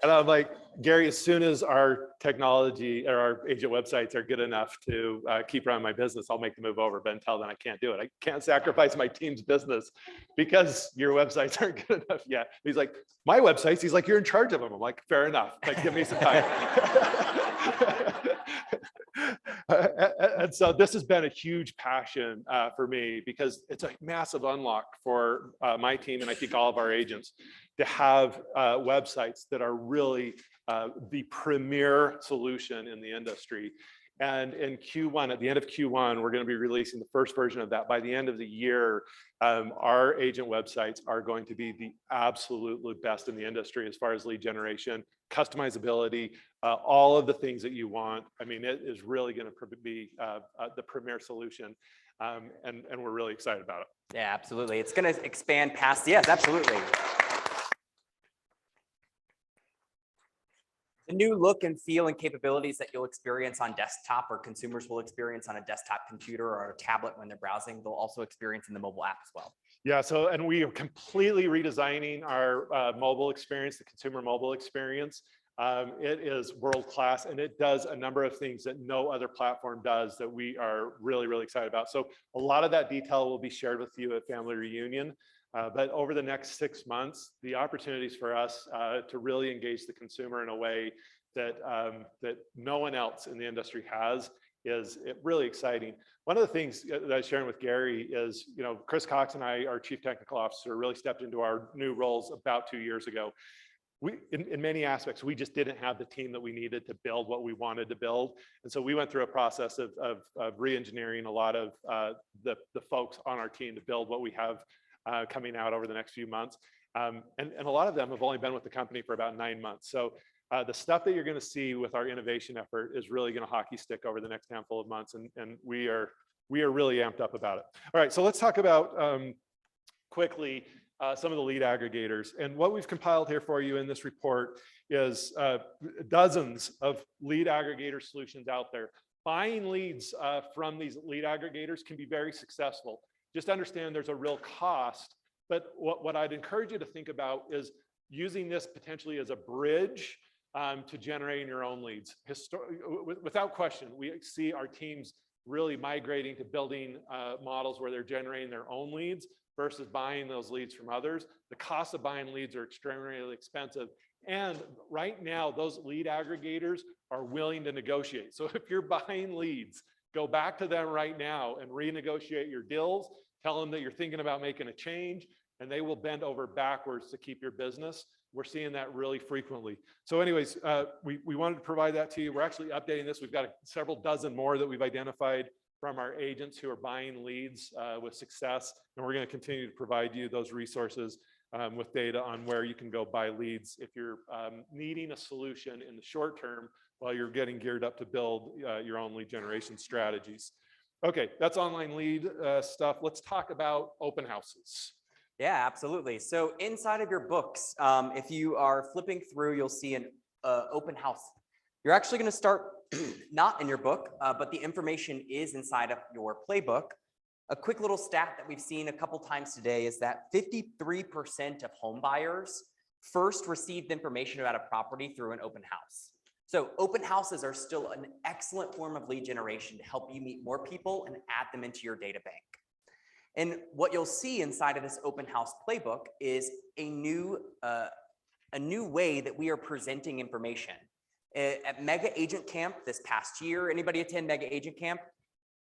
And I'm like, Gary, as soon as our technology or our agent websites are good enough to keep running my business, I'll make the move over. But until then, I can't do it. I can't sacrifice my team's business because your websites aren't good enough yet. He's like, my websites, he's like, you're in charge of them. I'm like, fair enough. Like, give me some time. And so this has been a huge passion for me because it's a massive unlock for my team and I think all of our agents to have websites that are really the premier solution in the industry. And in Q1, at the end of Q1, we're going to be releasing the first version of that. By the end of the year, our agent websites are going to be the absolutely best in the industry as far as lead generation, customizability, all of the things that you want. I mean, it is really going to be the premier solution. And we're really excited about it. Yeah, absolutely. It's going to expand past, yes, absolutely. The new look and feel and capabilities that you'll experience on desktop or consumers will experience on a desktop computer or a tablet when they're browsing, they'll also experience in the mobile app as well. Yeah, so, and we are completely redesigning our mobile experience, the consumer mobile experience. It is world-class and it does a number of things that no other platform does that we are really, really excited about. So a lot of that detail will be shared with you at Family Reunion. But over the next 6 months, the opportunities for us to really engage the consumer in a way that that no one else in the industry has is really exciting. One of the things that I was sharing with Gary is, you know, Chris Cox and I, our Chief Technical Officer, really stepped into our new roles about 2 years ago. In many aspects, we just didn't have the team that we needed to build what we wanted to build. And so we went through a process of re-engineering a lot of the folks on our team to build what we have coming out over the next few months. And a lot of them have only been with the company for about 9 months. So the stuff that you're going to see with our innovation effort is really going to hockey stick over the next handful of months. And we are really amped up about it. All right, so let's talk about quickly some of the lead aggregators. And what we've compiled here for you in this report is dozens of lead aggregator solutions out there. Buying leads from these lead aggregators can be very successful. Just understand there's a real cost, but what I'd encourage you to think about is using this potentially as a bridge to generating your own leads. Without question, we see our teams really migrating to building models where they're generating their own leads versus buying those leads from others. The cost of buying leads are extremely expensive. And right now, those lead aggregators are willing to negotiate. So if you're buying leads, go back to them right now and renegotiate your deals. Tell them that you're thinking about making a change and they will bend over backwards to keep your business. We're seeing that really frequently. So anyways, we wanted to provide that to you. We're actually updating this. We've got several dozen more that we've identified from our agents who are buying leads with success. And we're going to continue to provide you those resources with data on where you can go buy leads if you're needing a solution in the short term while you're getting geared up to build your own lead generation strategies. Okay, that's online lead stuff. Let's talk about open houses. Yeah, absolutely. So inside of your books, if you are flipping through, you'll see an open house. You're actually going to start not in your book, but the information is inside of your playbook. A quick little stat that we've seen a couple times today is that 53% of home buyers first received information about a property through an open house. So open houses are still an excellent form of lead generation to help you meet more people and add them into your data bank. And what you'll see inside of this open house playbook is a new way that we are presenting information. At Mega Agent Camp this past year, anybody attend Mega Agent Camp?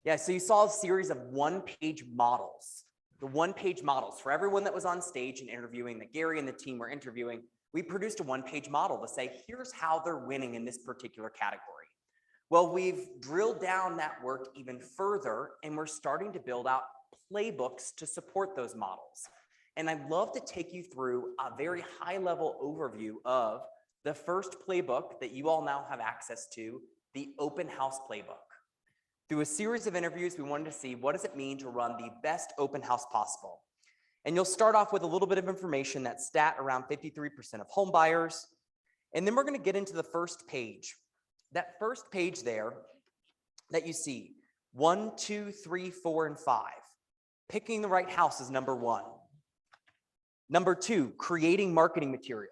Yeah, so you saw a series of one-page models. The one-page models for everyone that was on stage and interviewing, that Gary and the team were interviewing, we produced a one-page model to say, here's how they're winning in this particular category. Well, we've drilled down that work even further, and we're starting to build out playbooks to support those models. And I'd love to take you through a very high-level overview of the first playbook that you all now have access to, the open house playbook. Through a series of interviews, we wanted to see what does it mean to run the best open house possible. And you'll start off with a little bit of information, that stat around 53% of home buyers. And then we're going to get into the first page. That first page there that you see, 1, 2, 3, 4, and 5. Picking the right house is number 1. Number 2, creating marketing materials.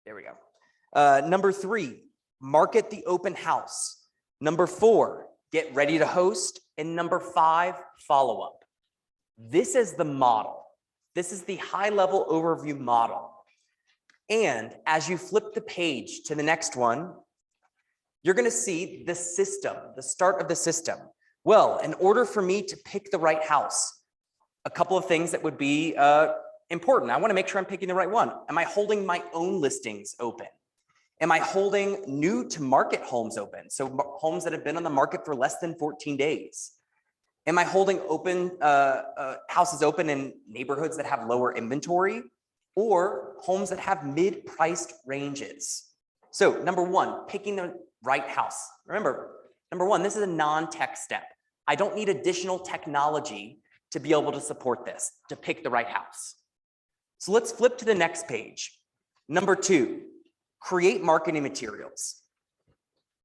There we go. Number 3, market the open house. Number 4, get ready to host. And number 5, follow up. This is the model. This is the high-level overview model. And as you flip the page to the next one, you're going to see the system, the start of the system. Well, in order for me to pick the right house, a couple of things that would be important. I want to make sure I'm picking the right one. Am I holding my own listings open? Am I holding new to market homes open? So homes that have been on the market for less than 14 days. Am I holding open houses open in neighborhoods that have lower inventory or homes that have mid-priced ranges? So number 1, picking the right house. Remember, number 1, this is a non-tech step. I don't need additional technology to be able to support this, to pick the right house. So let's flip to the next page. Number 2, create marketing materials.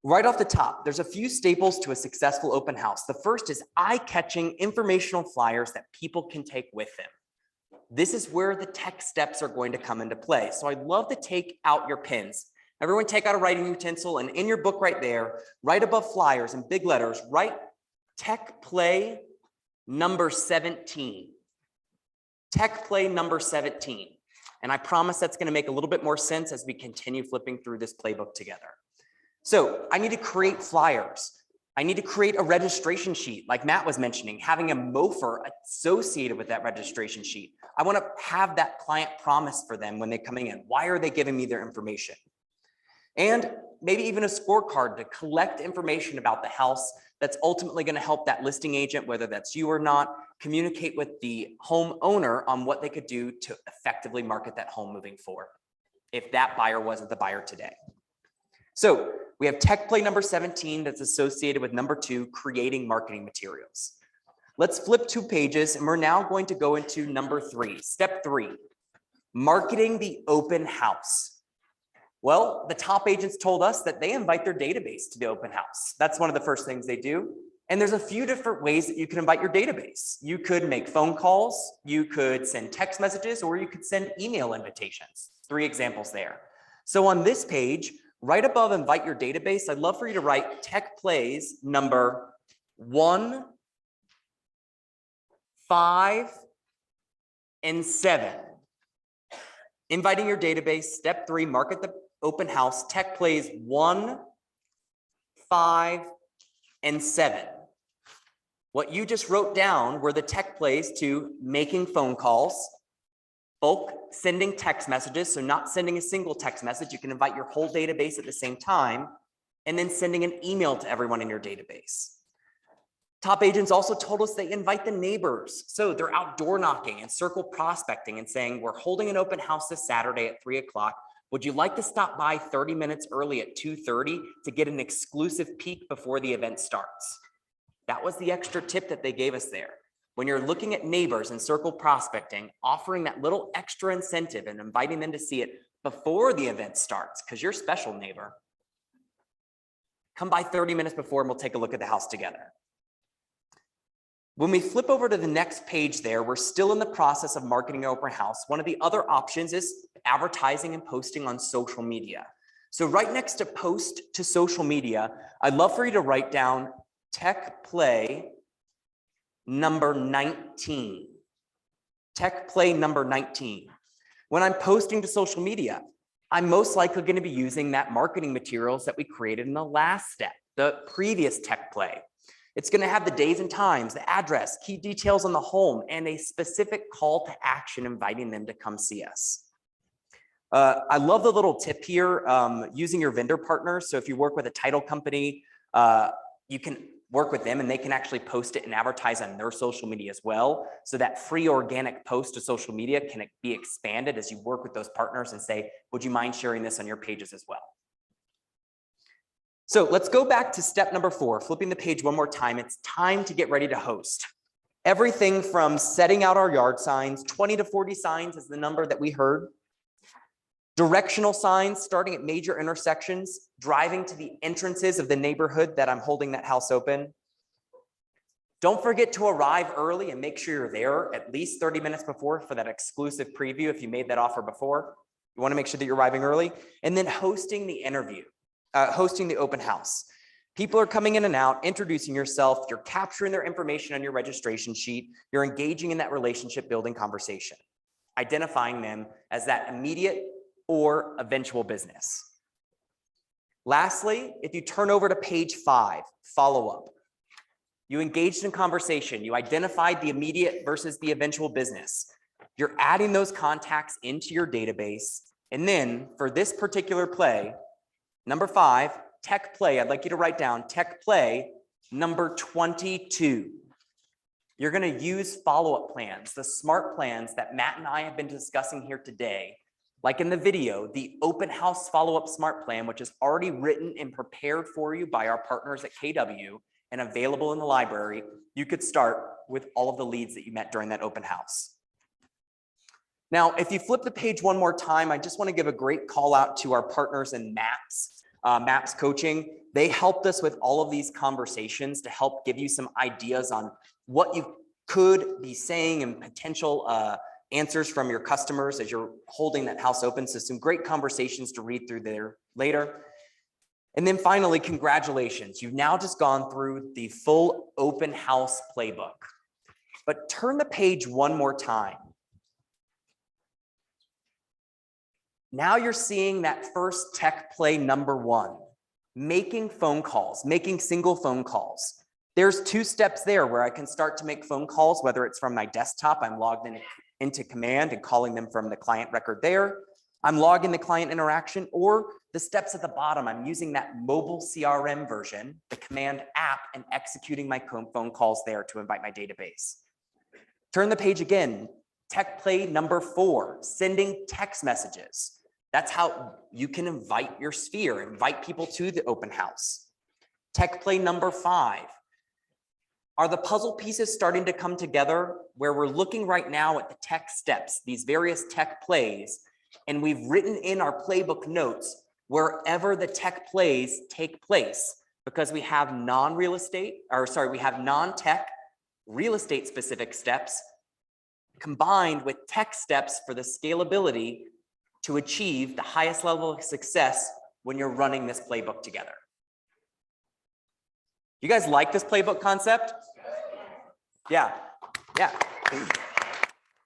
Right off the top, there's a few staples to a successful open house. The first is eye-catching informational flyers that people can take with them. This is where the tech steps are going to come into play. So I'd love to take out your pens. Everyone take out a writing utensil, and in your book right there, right above flyers in big letters, write Tech Play number 17. Tech Play number 17. And I promise that's going to make a little bit more sense as we continue flipping through this playbook together. So I need to create flyers. I need to create a registration sheet, like Matt was mentioning, having a MOFR associated with that registration sheet. I want to have that client promise for them when they're coming in. Why are they giving me their information? And maybe even a scorecard to collect information about the house that's ultimately going to help that listing agent, whether that's you or not, communicate with the homeowner on what they could do to effectively market that home moving forward, if that buyer wasn't the buyer today. So we have Tech Play number 17 that's associated with number 2, creating marketing materials. Let's flip 2 pages, and we're now going to go into number 3, step 3, marketing the open house. Well, the top agents told us that they invite their database to the open house. That's one of the first things they do. And there's a few different ways that you can invite your database. You could make phone calls, you could send text messages, or you could send email invitations. 3 examples there. So on this page, right above invite your database, I'd love for you to write Tech Plays number 1, 5, and 7. Inviting your database, step 3, market the open house, Tech Plays 1, 5, and 7. What you just wrote down were the tech plays to making phone calls, bulk sending text messages, so not sending a single text message. You can invite your whole database at the same time, and then sending an email to everyone in your database. Top agents also told us they invite the neighbors. So they're outdoor knocking and circle prospecting and saying, we're holding an open house this Saturday at 3 o'clock. Would you like to stop by 30 minutes early at 2:30 to get an exclusive peek before the event starts? That was the extra tip that they gave us there. When you're looking at neighbors and circle prospecting, offering that little extra incentive and inviting them to see it before the event starts, because you're special, neighbor. Come by 30 minutes before and we'll take a look at the house together. When we flip over to the next page there, we're still in the process of marketing an open house. One of the other options is advertising and posting on social media. So right next to post to social media, I'd love for you to write down Tech Play number 19. Tech Play number 19. When I'm posting to social media, I'm most likely going to be using that marketing materials that we created in the last step, the previous Tech Play. It's going to have the days and times, the address, key details on the home, and a specific call to action inviting them to come see us. I love the little tip here, using your vendor partners. So if you work with a title company, you can work with them and they can actually post it and advertise on their social media as well. So that free organic post to social media can be expanded as you work with those partners and say, would you mind sharing this on your pages as well? So let's go back to step number 4, flipping the page one more time. It's time to get ready to host. Everything from setting out our yard signs, 20 to 40 signs is the number that we heard. Directional signs starting at major intersections, driving to the entrances of the neighborhood that I'm holding that house open. Don't forget to arrive early and make sure you're there at least 30 minutes before for that exclusive preview if you made that offer before. You want to make sure that you're arriving early. And then hosting the interview. Hosting the open house. People are coming in and out, introducing yourself, you're capturing their information on your registration sheet, you're engaging in that relationship building conversation, identifying them as that immediate or eventual business. Lastly, if you turn over to page 5, follow-up. You engaged in conversation, you identified the immediate versus the eventual business. You're adding those contacts into your database, and then for this particular play, number 5, Tech Play, I'd like you to write down Tech Play number 22. You're going to use follow-up plans, the smart plans that Matt and I have been discussing here today. Like in the video, the open house follow-up smart plan, which is already written and prepared for you by our partners at KW and available in the library. You could start with all of the leads that you met during that open house. Now, if you flip the page one more time, I just want to give a great call out to our partners in MAPS Coaching. They helped us with all of these conversations to help give you some ideas on what you could be saying and potential answers from your customers as you're holding that house open. So some great conversations to read through there later. And then finally, congratulations. You've now just gone through the full open house playbook. But turn the page one more time. Now you're seeing that first Tech Play number 1, making phone calls, making single phone calls. There's 2 steps there where I can start to make phone calls, whether it's from my desktop, I'm logged into Command and calling them from the client record there. I'm logging the client interaction, or the steps at the bottom, I'm using that mobile CRM version, the Command app, and executing my phone calls there to invite my database. Turn the page again. Tech Play number 4, sending text messages. That's how you can invite your sphere, invite people to the open house. Tech Play number 5. Are the puzzle pieces starting to come together where we're looking right now at the tech steps, these various tech plays, and we've written in our playbook notes wherever the tech plays take place, because we have we have non-tech real estate specific steps combined with tech steps for the scalability to achieve the highest level of success when you're running this playbook together. You guys like this playbook concept? Yeah.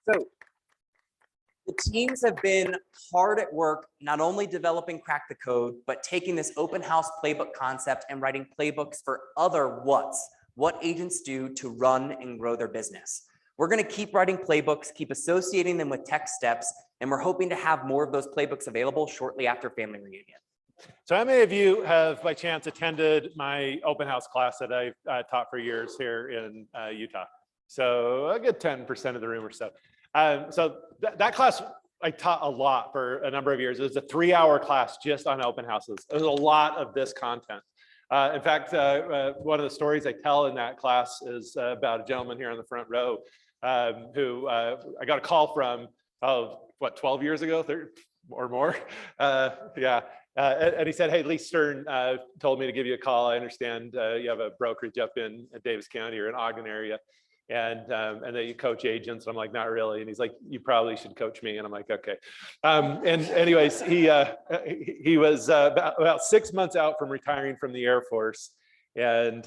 So the teams have been hard at work, not only developing Crack the Code, but taking this open house playbook concept and writing playbooks for other what agents do to run and grow their business. We're going to keep writing playbooks, keep associating them with tech steps, and we're hoping to have more of those playbooks available shortly after family reunion. So how many of you have by chance attended my open house class that I've taught for years here in Utah? So a good 10% of the room or so. That class, I taught a lot for a number of years. It was a 3-hour class just on open houses. There's a lot of this content. In fact, one of the stories I tell in that class is about a gentleman here on the front row who I got a call from, 12 years ago, or more. Yeah. And he said, hey, Lee Stern told me to give you a call. I understand you have a brokerage up in Davis County or in Ogden area. And that you coach agents. I'm like, not really. And he's like, you probably should coach me. And I'm like, okay. And anyways, he was about 6 months out from retiring from the Air Force. And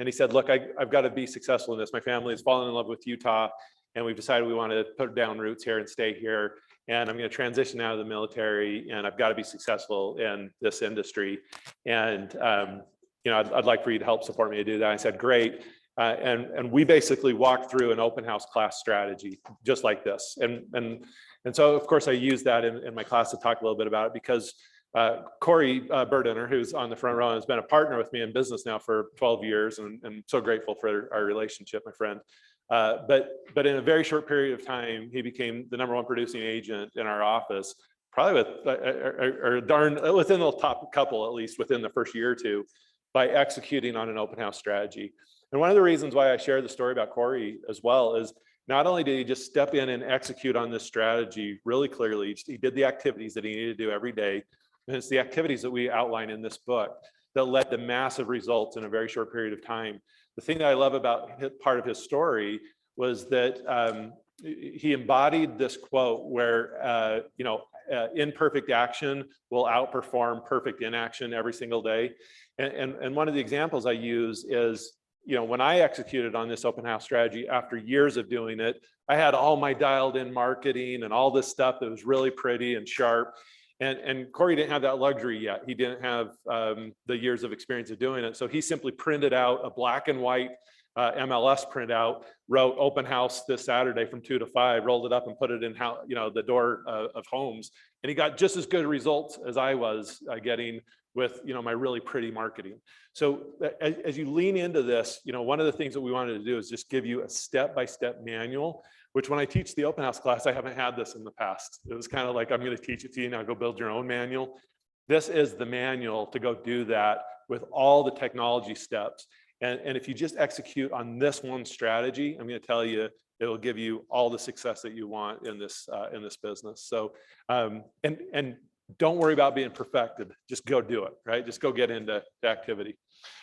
he said, look, I've got to be successful in this. My family has fallen in love with Utah, and we've decided we want to put down roots here and stay here. And I'm going to transition out of the military, and I've got to be successful in this industry. And you know, I'd like for you to help support me to do that. I said, great. And we basically walked through an open house class strategy just like this. And so, of course, I used that in my class to talk a little bit about it, because Corey Burdener, who's on the front row, has been a partner with me in business now for 12 years, and so grateful for our relationship, my friend. But in a very short period of time, he became the #1 producing agent in our office, probably within the top couple, at least within the first year or two, by executing on an open house strategy. And one of the reasons why I share the story about Corey as well is not only did he just step in and execute on this strategy really clearly, he did the activities that he needed to do every day. And it's the activities that we outline in this book that led to massive results in a very short period of time. The thing that I love about part of his story was that he embodied this quote where, imperfect action will outperform perfect inaction every single day. And one of the examples I use is, when I executed on this open house strategy after years of doing it, I had all my dialed in marketing and all this stuff that was really pretty and sharp. And Corey didn't have that luxury yet. He didn't have the years of experience of doing it. So he simply printed out a black and white MLS printout, wrote open house this Saturday from 2 to 5, rolled it up and put it in the door of homes. And he got just as good results as I was getting with my really pretty marketing. So as you lean into this, one of the things that we wanted to do is just give you a step-by-step manual, which when I teach the open house class, I haven't had this in the past. It was kind of like, I'm going to teach it to you, now go build your own manual. This is the manual to go do that with all the technology steps. And if you just execute on this one strategy, I'm going to tell you, it will give you all the success that you want in this business. So, and don't worry about being perfected. Just go do it, right? Just go get into the activity.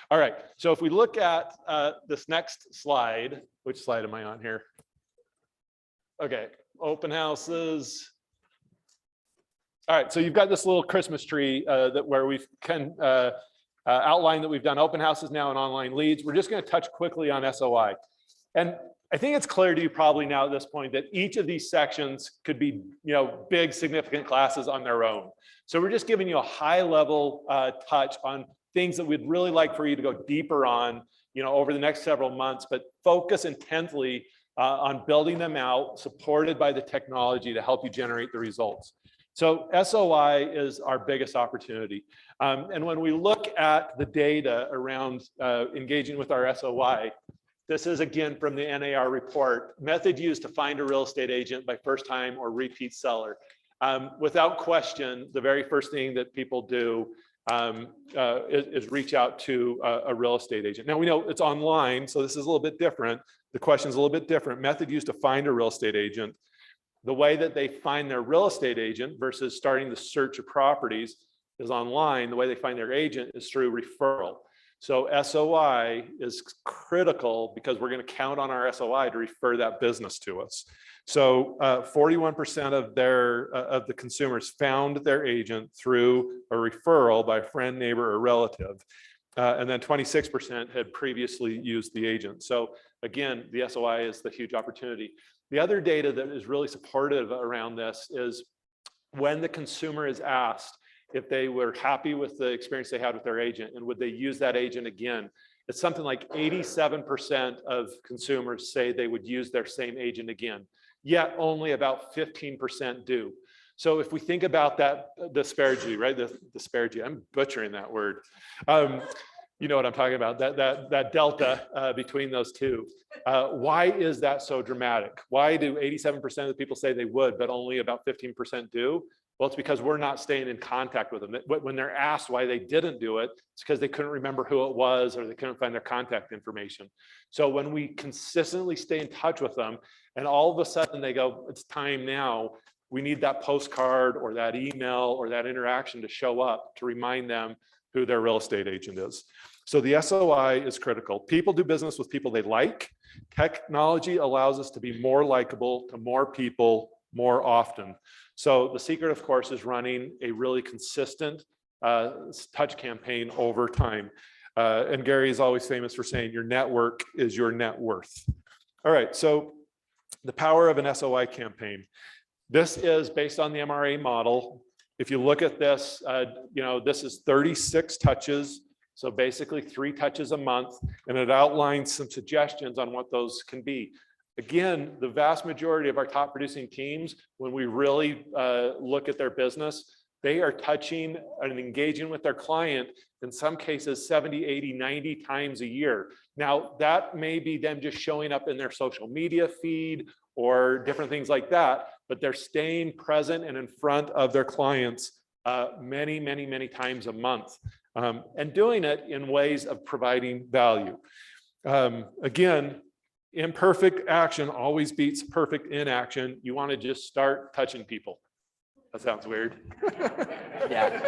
All right. So if we look at this next slide, which slide am I on here? Okay, open houses. All right, so you've got this little Christmas tree where we've outlined that we've done open houses now and online leads. We're just going to touch quickly on SOI. And I think it's clear to you probably now at this point that each of these sections could be, big significant classes on their own. So we're just giving you a high level touch on things that we'd really like for you to go deeper on, over the next several months, but focus intently on building them out, supported by the technology to help you generate the results. So SOI is our biggest opportunity. And when we look at the data around engaging with our SOI, this is again from the NAR report, method used to find a real estate agent by first time or repeat seller. Without question, the very first thing that people do is reach out to a real estate agent. Now we know it's online, so this is a little bit different. The question is a little bit different. Method used to find a real estate agent. The way that they find their real estate agent versus starting the search of properties is online. The way they find their agent is through referral. So SOI is critical because we're going to count on our SOI to refer that business to us. So 41% of the consumers found their agent through a referral by a friend, neighbor, or relative. And then 26% had previously used the agent. So again, the SOI is the huge opportunity. The other data that is really supportive around this is when the consumer is asked if they were happy with the experience they had with their agent and would they use that agent again, it's something like 87% of consumers say they would use their same agent again, yet only about 15% do. So if we think about that disparity, right? The disparity, I'm butchering that word. You know what I'm talking about, that delta between those two. Why is that so dramatic? Why do 87% of the people say they would, but only about 15% do? Well, it's because we're not staying in contact with them. When they're asked why they didn't do it, it's because they couldn't remember who it was or they couldn't find their contact information. So when we consistently stay in touch with them and all of a sudden they go, it's time now, we need that postcard or that email or that interaction to show up to remind them who their real estate agent is. So the SOI is critical. People do business with people they like. Technology allows us to be more likable to more people more often. So the secret, of course, is running a really consistent touch campaign over time. And Gary is always famous for saying your network is your net worth. All right, so the power of an SOI campaign. This is based on the MRA model. If you look at this, this is 36 touches. So basically 3 touches a month, and it outlines some suggestions on what those can be. Again, the vast majority of our top producing teams, when we really look at their business, they are touching and engaging with their client, in some cases 70, 80, 90 times a year. Now, that may be them just showing up in their social media feed or different things like that, but they're staying present and in front of their clients many, many, many times a month. And doing it in ways of providing value. Again, imperfect action always beats perfect inaction. You want to just start touching people. That sounds weird. Yeah,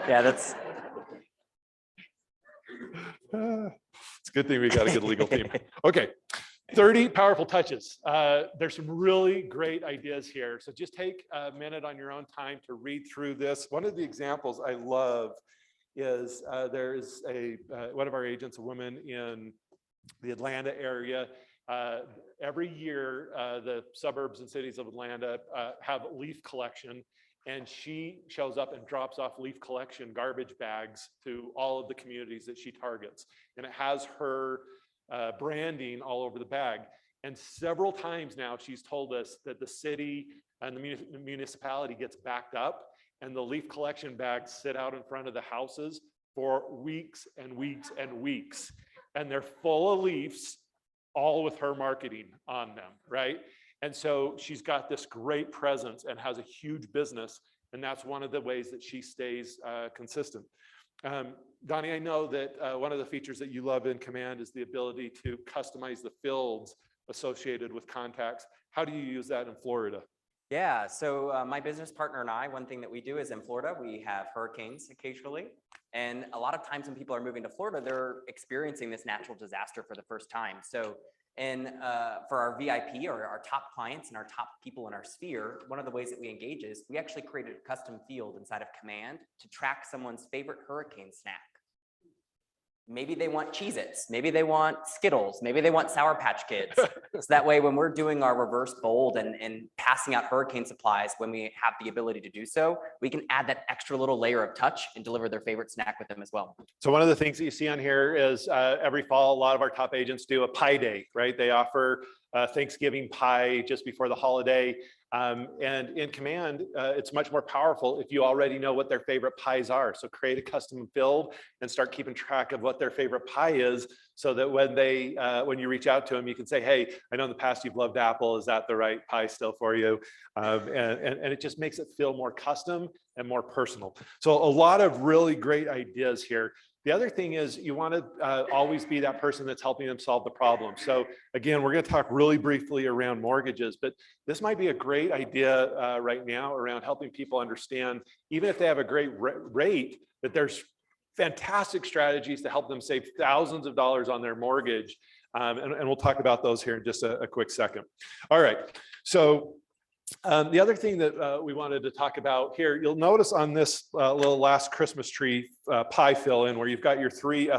that's. It's a good thing we got a good legal team. Okay, 30 powerful touches. There's some really great ideas here. So just take a minute on your own time to read through this. One of the examples I love is there's one of our agents, a woman in the Atlanta area. Every year, the suburbs and cities of Atlanta have leaf collection, and she shows up and drops off leaf collection garbage bags to all of the communities that she targets. And it has her branding all over the bag. And several times now, she's told us that the city and the municipality gets backed up, and the leaf collection bags sit out in front of the houses for weeks and weeks and weeks. And they're full of leaves, all with her marketing on them, right? And so she's got this great presence and has a huge business. And that's one of the ways that she stays consistent. Donnie, I know that one of the features that you love in Command is the ability to customize the fields associated with contacts. How do you use that in Florida? Yeah, so my business partner and I, one thing that we do is in Florida, we have hurricanes occasionally. And a lot of times when people are moving to Florida, they're experiencing this natural disaster for the first time. So for our VIP or our top clients and our top people in our sphere, one of the ways that we engage is we actually created a custom field inside of Command to track someone's favorite hurricane snack. Maybe they want Cheez-Its, maybe they want Skittles, maybe they want Sour Patch Kids. So that way, when we're doing our reverse bold and passing out hurricane supplies, when we have the ability to do so, we can add that extra little layer of touch and deliver their favorite snack with them as well. So one of the things that you see on here is every fall, a lot of our top agents do a pie day, right? They offer Thanksgiving pie just before the holiday. And in Command, it's much more powerful if you already know what their favorite pies are. So create a custom field and start keeping track of what their favorite pie is, so that when you reach out to them, you can say, hey, I know in the past you've loved apple. Is that the right pie still for you? And it just makes it feel more custom and more personal. So a lot of really great ideas here. The other thing is you want to always be that person that's helping them solve the problem. So again, we're going to talk really briefly around mortgages, but this might be a great idea right now around helping people understand, even if they have a great rate, that there's fantastic strategies to help them save thousands of dollars on their mortgage. And we'll talk about those here in just a quick second. All right. So the other thing that we wanted to talk about here, you'll notice on this little last Christmas tree pie fill in where you've got your 3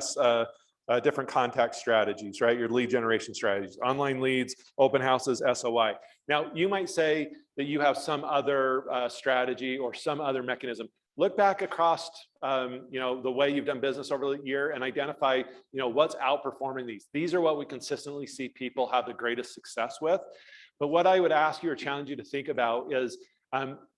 different contact strategies, right? Your lead generation strategies, online leads, open houses, SOI. Now, you might say that you have some other strategy or some other mechanism. Look back across, the way you've done business over the year and identify, what's outperforming these. These are what we consistently see people have the greatest success with. But what I would ask you or challenge you to think about is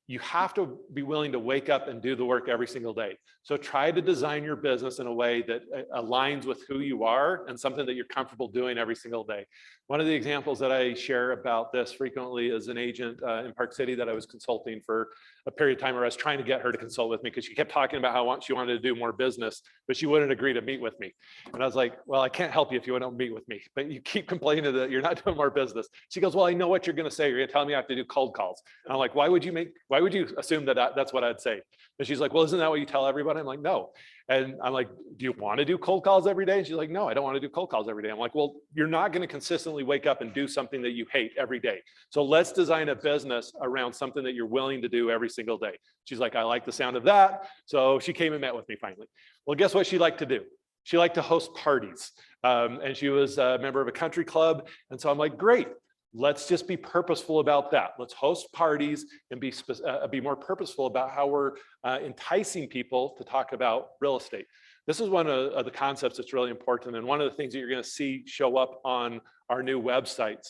you have to be willing to wake up and do the work every single day. So try to design your business in a way that aligns with who you are and something that you're comfortable doing every single day. One of the examples that I share about this frequently is an agent in Park City that I was consulting for a period of time, where I was trying to get her to consult with me because she kept talking about how she wanted to do more business, but she wouldn't agree to meet with me. And I was like, well, I can't help you if you don't meet with me, but you keep complaining that you're not doing more business. She goes, well, I know what you're going to say. You're going to tell me I have to do cold calls. And I'm like, why would you assume that that's what I'd say? And she's like, well, isn't that what you tell everybody? I'm like, no. And I'm like, do you want to do cold calls every day? And she's like, no, I don't want to do cold calls every day. I'm like, well, you're not going to consistently wake up and do something that you hate every day. So let's design a business around something that you're willing to do every single day. She's like, I like the sound of that. So she came and met with me finally. Well, guess what she liked to do? She liked to host parties. And she was a member of a country club. And so I'm like, great. Let's just be purposeful about that. Let's host parties and be more purposeful about how we're enticing people to talk about real estate. This is one of the concepts that's really important. And one of the things that you're going to see show up on our new websites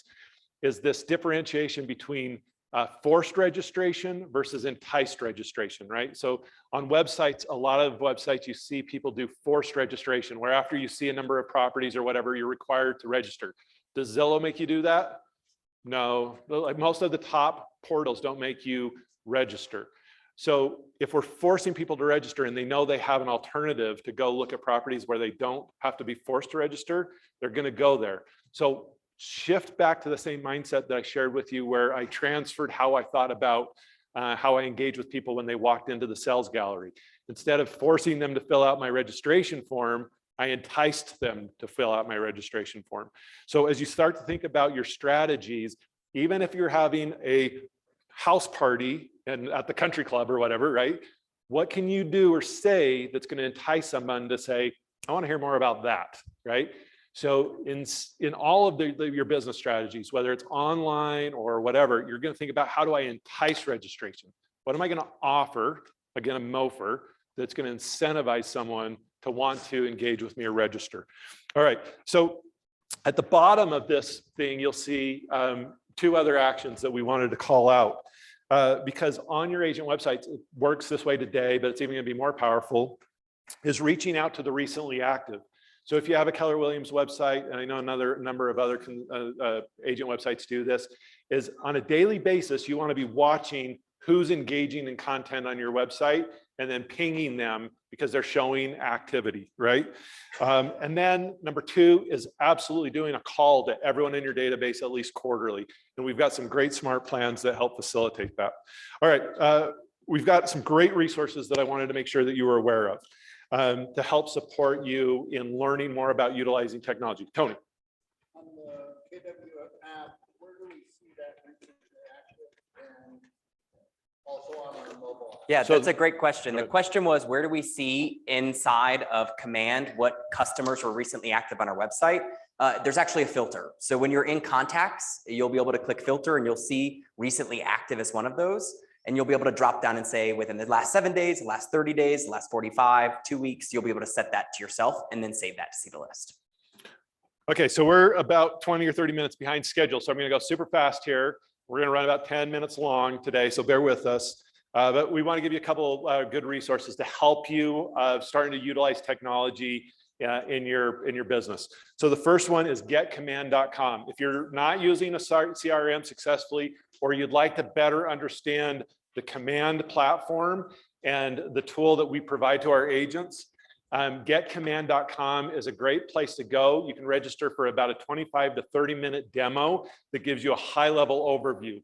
is this differentiation between forced registration versus enticed registration, right? So on websites, a lot of websites, you see people do forced registration, where after you see a number of properties or whatever, you're required to register. Does Zillow make you do that? No, like most of the top portals don't make you register. So if we're forcing people to register and they know they have an alternative to go look at properties where they don't have to be forced to register, they're going to go there. So shift back to the same mindset that I shared with you, where I transferred how I thought about how I engage with people when they walked into the sales gallery. Instead of forcing them to fill out my registration form, I enticed them to fill out my registration form. So as you start to think about your strategies, even if you're having a house party and at the country club or whatever, right? What can you do or say that's going to entice someone to say, I want to hear more about that, right? So in all of your business strategies, whether it's online or whatever, you're going to think about, how do I entice registration? What am I going to offer, again, a MOFR, that's going to incentivize someone to want to engage with me or register? All right, so at the bottom of this thing, you'll see two other actions that we wanted to call out. Because on your agent websites, it works this way today, but it's even going to be more powerful, is reaching out to the recently active. So if you have a Keller Williams website, and I know another number of other agent websites do this, is on a daily basis, you want to be watching who's engaging in content on your website and then pinging them because they're showing activity, right? And then number two is absolutely doing a call to everyone in your database at least quarterly. And we've got some great smart plans that help facilitate that. All right, we've got some great resources that I wanted to make sure that you were aware of to help support you in learning more about utilizing technology. Tony. On the KW app, where do we see that mentioned active, and also on our mobile app? Yeah, So- that's a great question. The question was, where do we see inside of Command what customers were recently active on our website? There's actually a filter. So when you're in contacts, you'll be able to click filter and you'll see recently active as one of those. And you'll be able to drop down and say within the last 7 days, the last 30 days, the last 45, 2 weeks, you'll be able to set that to yourself and then save that to see the list. Okay, so we're about 20 or 30 minutes behind schedule. So I'm going to go super fast here. We're going to run about 10 minutes long today, so bear with us. But we want to give you a couple good resources to help you starting to utilize technology in your business. So the first one is getcommand.com. If you're not using a CRM successfully, or you'd like to better understand the Command platform and the tool that we provide to our agents, getcommand.com is a great place to go. You can register for about a 25 to 30-minute demo that gives you a high-level overview.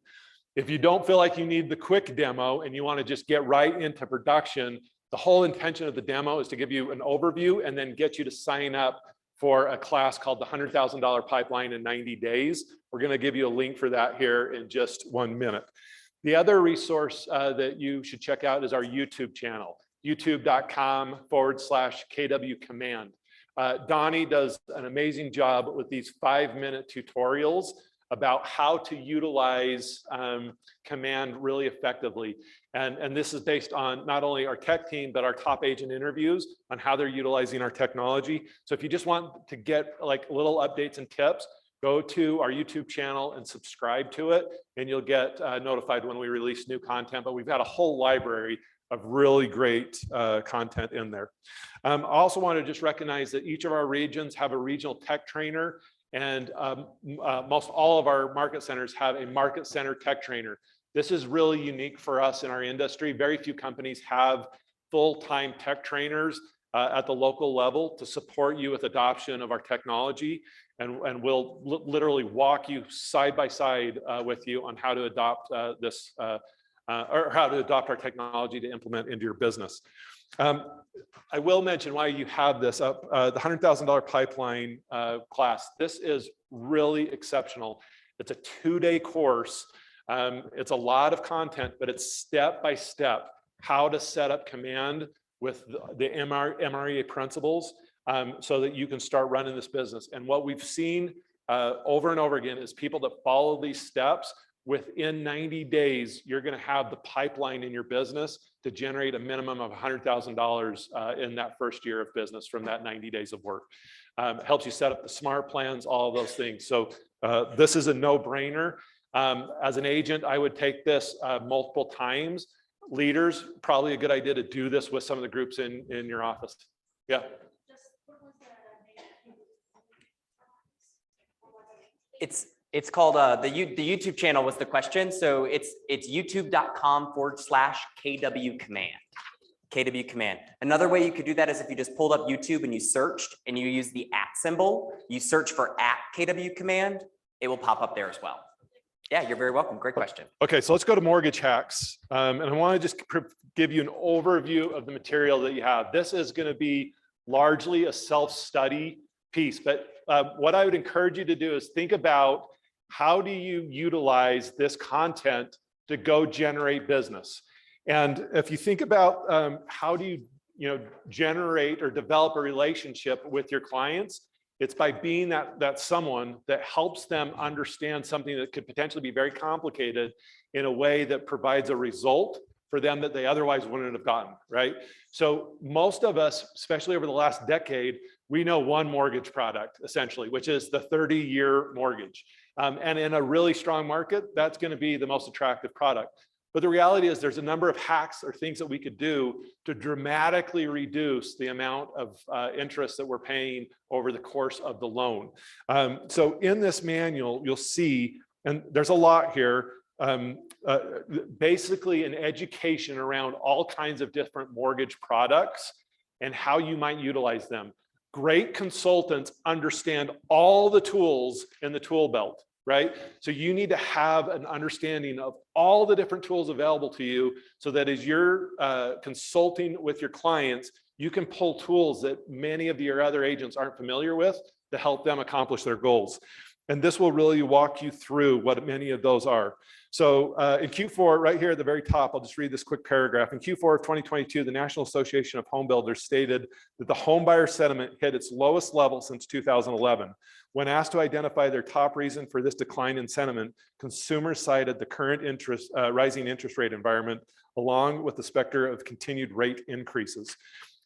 If you don't feel like you need the quick demo and you want to just get right into production, the whole intention of the demo is to give you an overview and then get you to sign up for a class called the $100,000 Pipeline in 90 Days. We're going to give you a link for that here in just 1 minute. The other resource that you should check out is our YouTube channel, youtube.com/KW Command. Donnie does an amazing job with these 5-minute tutorials about how to utilize Command really effectively. And this is based on not only our tech team, but our top agent interviews on how they're utilizing our technology. So if you just want to get like little updates and tips, go to our YouTube channel and subscribe to it, and you'll get notified when we release new content. But we've got a whole library of really great content in there. I also want to just recognize that each of our regions have a regional tech trainer, and most all of our market centers have a market center tech trainer. This is really unique for us in our industry. Very few companies have full-time tech trainers at the local level to support you with adoption of our technology. And we'll literally walk you side by side with you on how to adopt this or how to adopt our technology to implement into your business. I will mention why you have this up, the $100,000 pipeline class. This is really exceptional. It's a 2-day course. It's a lot of content, but it's step by step how to set up command with the MREA principles so that you can start running this business. And what we've seen over and over again is people that follow these steps, within 90 days, you're going to have the pipeline in your business to generate a minimum of $100,000 in that first year of business from that 90 days of work. It helps you set up the smart plans, all of those things. So this is a no-brainer. As an agent, I would take this multiple times. Leaders, probably a good idea to do this with some of the groups in your office. Yeah. It's called the YouTube channel was the question. So it's youtube.com/KW command. KW command. Another way you could do that is if you just pulled up YouTube and you searched and you use the @ symbol, you search for @KW command, it will pop up there as well. Yeah, you're very welcome. Great question. Okay, so let's go to mortgage hacks. And I want to just give you an overview of the material that you have. This is going to be largely a self-study piece, but what I would encourage you to do is think about how do you utilize this content to go generate business. And if you think about how do you generate or develop a relationship with your clients, it's by being that someone that helps them understand something that could potentially be very complicated in a way that provides a result for them that they otherwise wouldn't have gotten, right? So most of us, especially over the last decade, we know one mortgage product essentially, which is the 30-year mortgage. And in a really strong market, that's going to be the most attractive product. But the reality is there's a number of hacks or things that we could do to dramatically reduce the amount of interest that we're paying over the course of the loan. So in this manual, you'll see, and there's a lot here, basically an education around all kinds of different mortgage products and how you might utilize them. Great consultants understand all the tools in the tool belt, right? So you need to have an understanding of all the different tools available to you so that as you're consulting with your clients, you can pull tools that many of your other agents aren't familiar with to help them accomplish their goals. And this will really walk you through what many of those are. So in Q4, right here at the very top, I'll just read this quick paragraph. In Q4 of 2022, the National Association of Home Builders stated that the home buyer sentiment hit its lowest level since 2011. When asked to identify their top reason for this decline in sentiment, consumers cited the current rising interest rate environment, along with the specter of continued rate increases.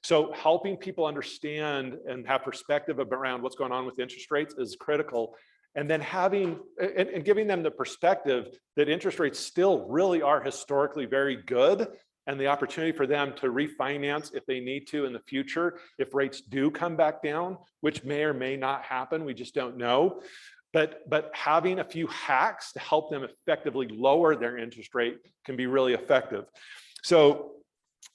So helping people understand and have perspective around what's going on with interest rates is critical. And then having and giving them the perspective that interest rates still really are historically very good, and the opportunity for them to refinance if they need to in the future, if rates do come back down, which may or may not happen, we just don't know. But having a few hacks to help them effectively lower their interest rate can be really effective. So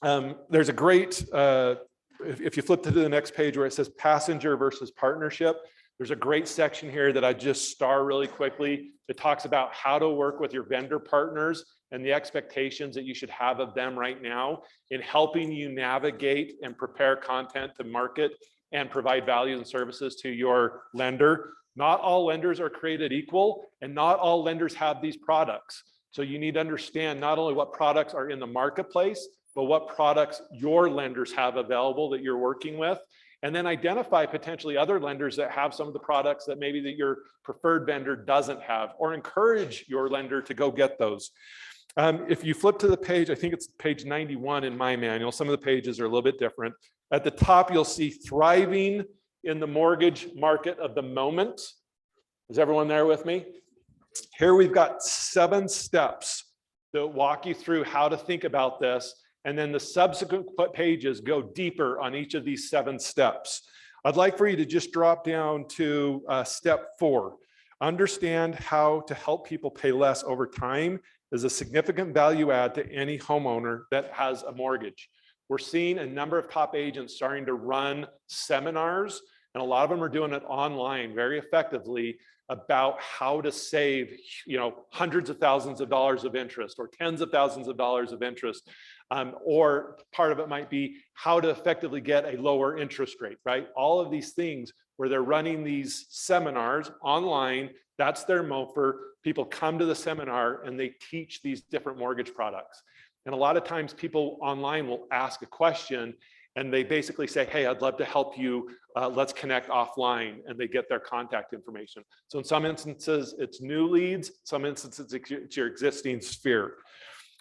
there's a great, if you flip to the next page where it says passenger versus partnership, there's a great section here that I just star really quickly. It talks about how to work with your vendor partners and the expectations that you should have of them right now in helping you navigate and prepare content to market and provide values and services to your lender. Not all lenders are created equal, and not all lenders have these products. So you need to understand not only what products are in the marketplace, but what products your lenders have available that you're working with. And then identify potentially other lenders that have some of the products that maybe that your preferred vendor doesn't have, or encourage your lender to go get those. If you flip to the page, I think it's page 91 in my manual, some of the pages are a little bit different. At the top, you'll see thriving in the mortgage market of the moment. Is everyone there with me? Here we've got 7 steps that walk you through how to think about this. And then the subsequent pages go deeper on each of these 7 steps. I'd like for you to just drop down to step 4. Understand how to help people pay less over time is a significant value add to any homeowner that has a mortgage. We're seeing a number of top agents starting to run seminars, and a lot of them are doing it online very effectively about how to save, hundreds of thousands of dollars of interest or tens of thousands of dollars of interest. Or part of it might be how to effectively get a lower interest rate, right? All of these things where they're running these seminars online, that's their MOFR. People come to the seminar and they teach these different mortgage products. And a lot of times people online will ask a question and they basically say, hey, I'd love to help you. Let's connect offline, and they get their contact information. So in some instances, it's new leads. Some instances, it's your existing sphere.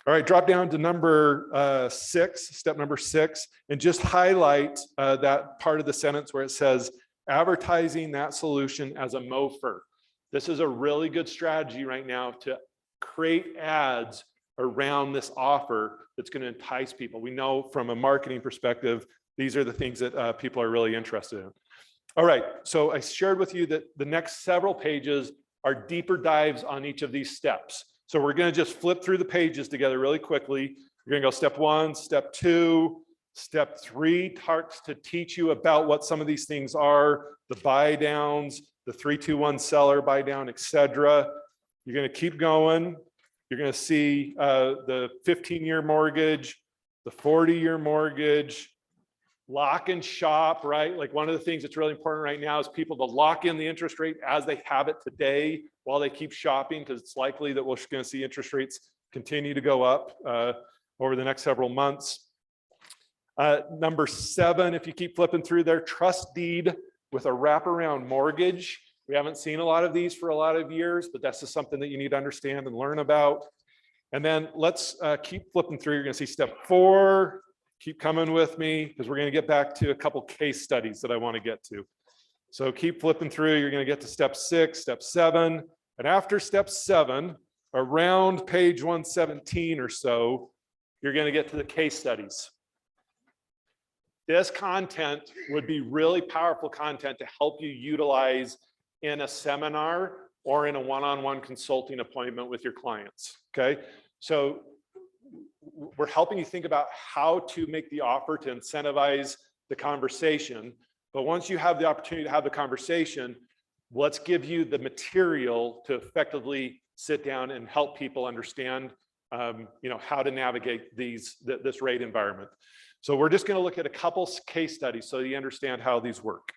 All right, drop down to number 6, step number 6, and just highlight that part of the sentence where it says, advertising that solution as a MOFR. This is a really good strategy right now to create ads around this offer that's going to entice people. We know from a marketing perspective, these are the things that people are really interested in. All right, so I shared with you that the next several pages are deeper dives on each of these steps. So we're going to just flip through the pages together really quickly. We're going to go step 1, step 2, step 3 starts to teach you about what some of these things are, the buy downs, the 3-2-1 seller buy down, etc. You're going to keep going. You're going to see the 15-year mortgage, the 40-year mortgage, lock and shop, right? Like one of the things that's really important right now is people to lock in the interest rate as they have it today while they keep shopping, because it's likely that we're going to see interest rates continue to go up over the next several months. Number 7, if you keep flipping through there, trust deed with a wraparound mortgage. We haven't seen a lot of these for a lot of years, but that's just something that you need to understand and learn about. And then let's keep flipping through. You're going to see step 4. Keep coming with me because we're going to get back to a couple case studies that I want to get to. So keep flipping through. You're going to get to step 6, step 7. And after step 7, around page 117 or so, you're going to get to the case studies. This content would be really powerful content to help you utilize in a seminar or in a one-on-one consulting appointment with your clients, okay? So we're helping you think about how to make the offer to incentivize the conversation. But once you have the opportunity to have the conversation, let's give you the material to effectively sit down and help people understand how to navigate this rate environment. So we're just going to look at a couple case studies so you understand how these work.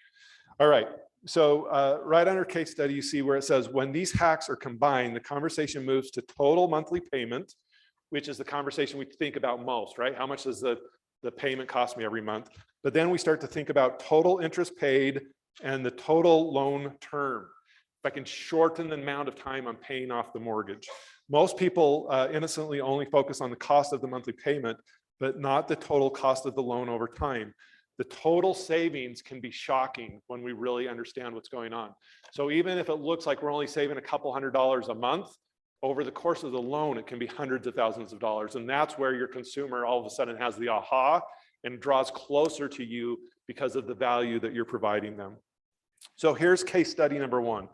All right. So right under case study, you see where it says, when these hacks are combined, the conversation moves to total monthly payment, which is the conversation we think about most, right? How much does the payment cost me every month? But then we start to think about total interest paid and the total loan term. If I can shorten the amount of time I'm paying off the mortgage. Most people innocently only focus on the cost of the monthly payment, but not the total cost of the loan over time. The total savings can be shocking when we really understand what's going on. So even if it looks like we're only saving a couple $100s a month, over the course of the loan, it can be hundreds of thousands of dollars. And that's where your consumer all of a sudden has the aha and draws closer to you because of the value that you're providing them. So here's case study number 1.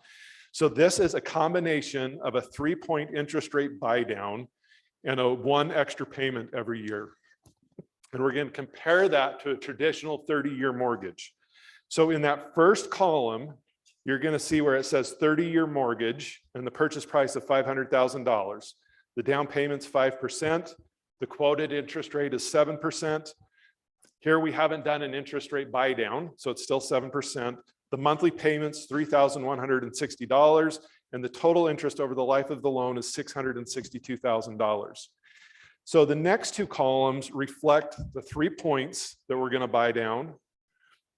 So this is a combination of a 3-point interest rate buy down and a 1 extra payment every year. And we're going to compare that to a traditional 30-year mortgage. So in that first column, you're going to see where it says 30-year mortgage and the purchase price of $500,000. The down payment's 5%. The quoted interest rate is 7%. Here we haven't done an interest rate buy down, so it's still 7%. The monthly payment's $3,160, and the total interest over the life of the loan is $662,000. So the next 2 columns reflect the 3 points that we're going to buy down.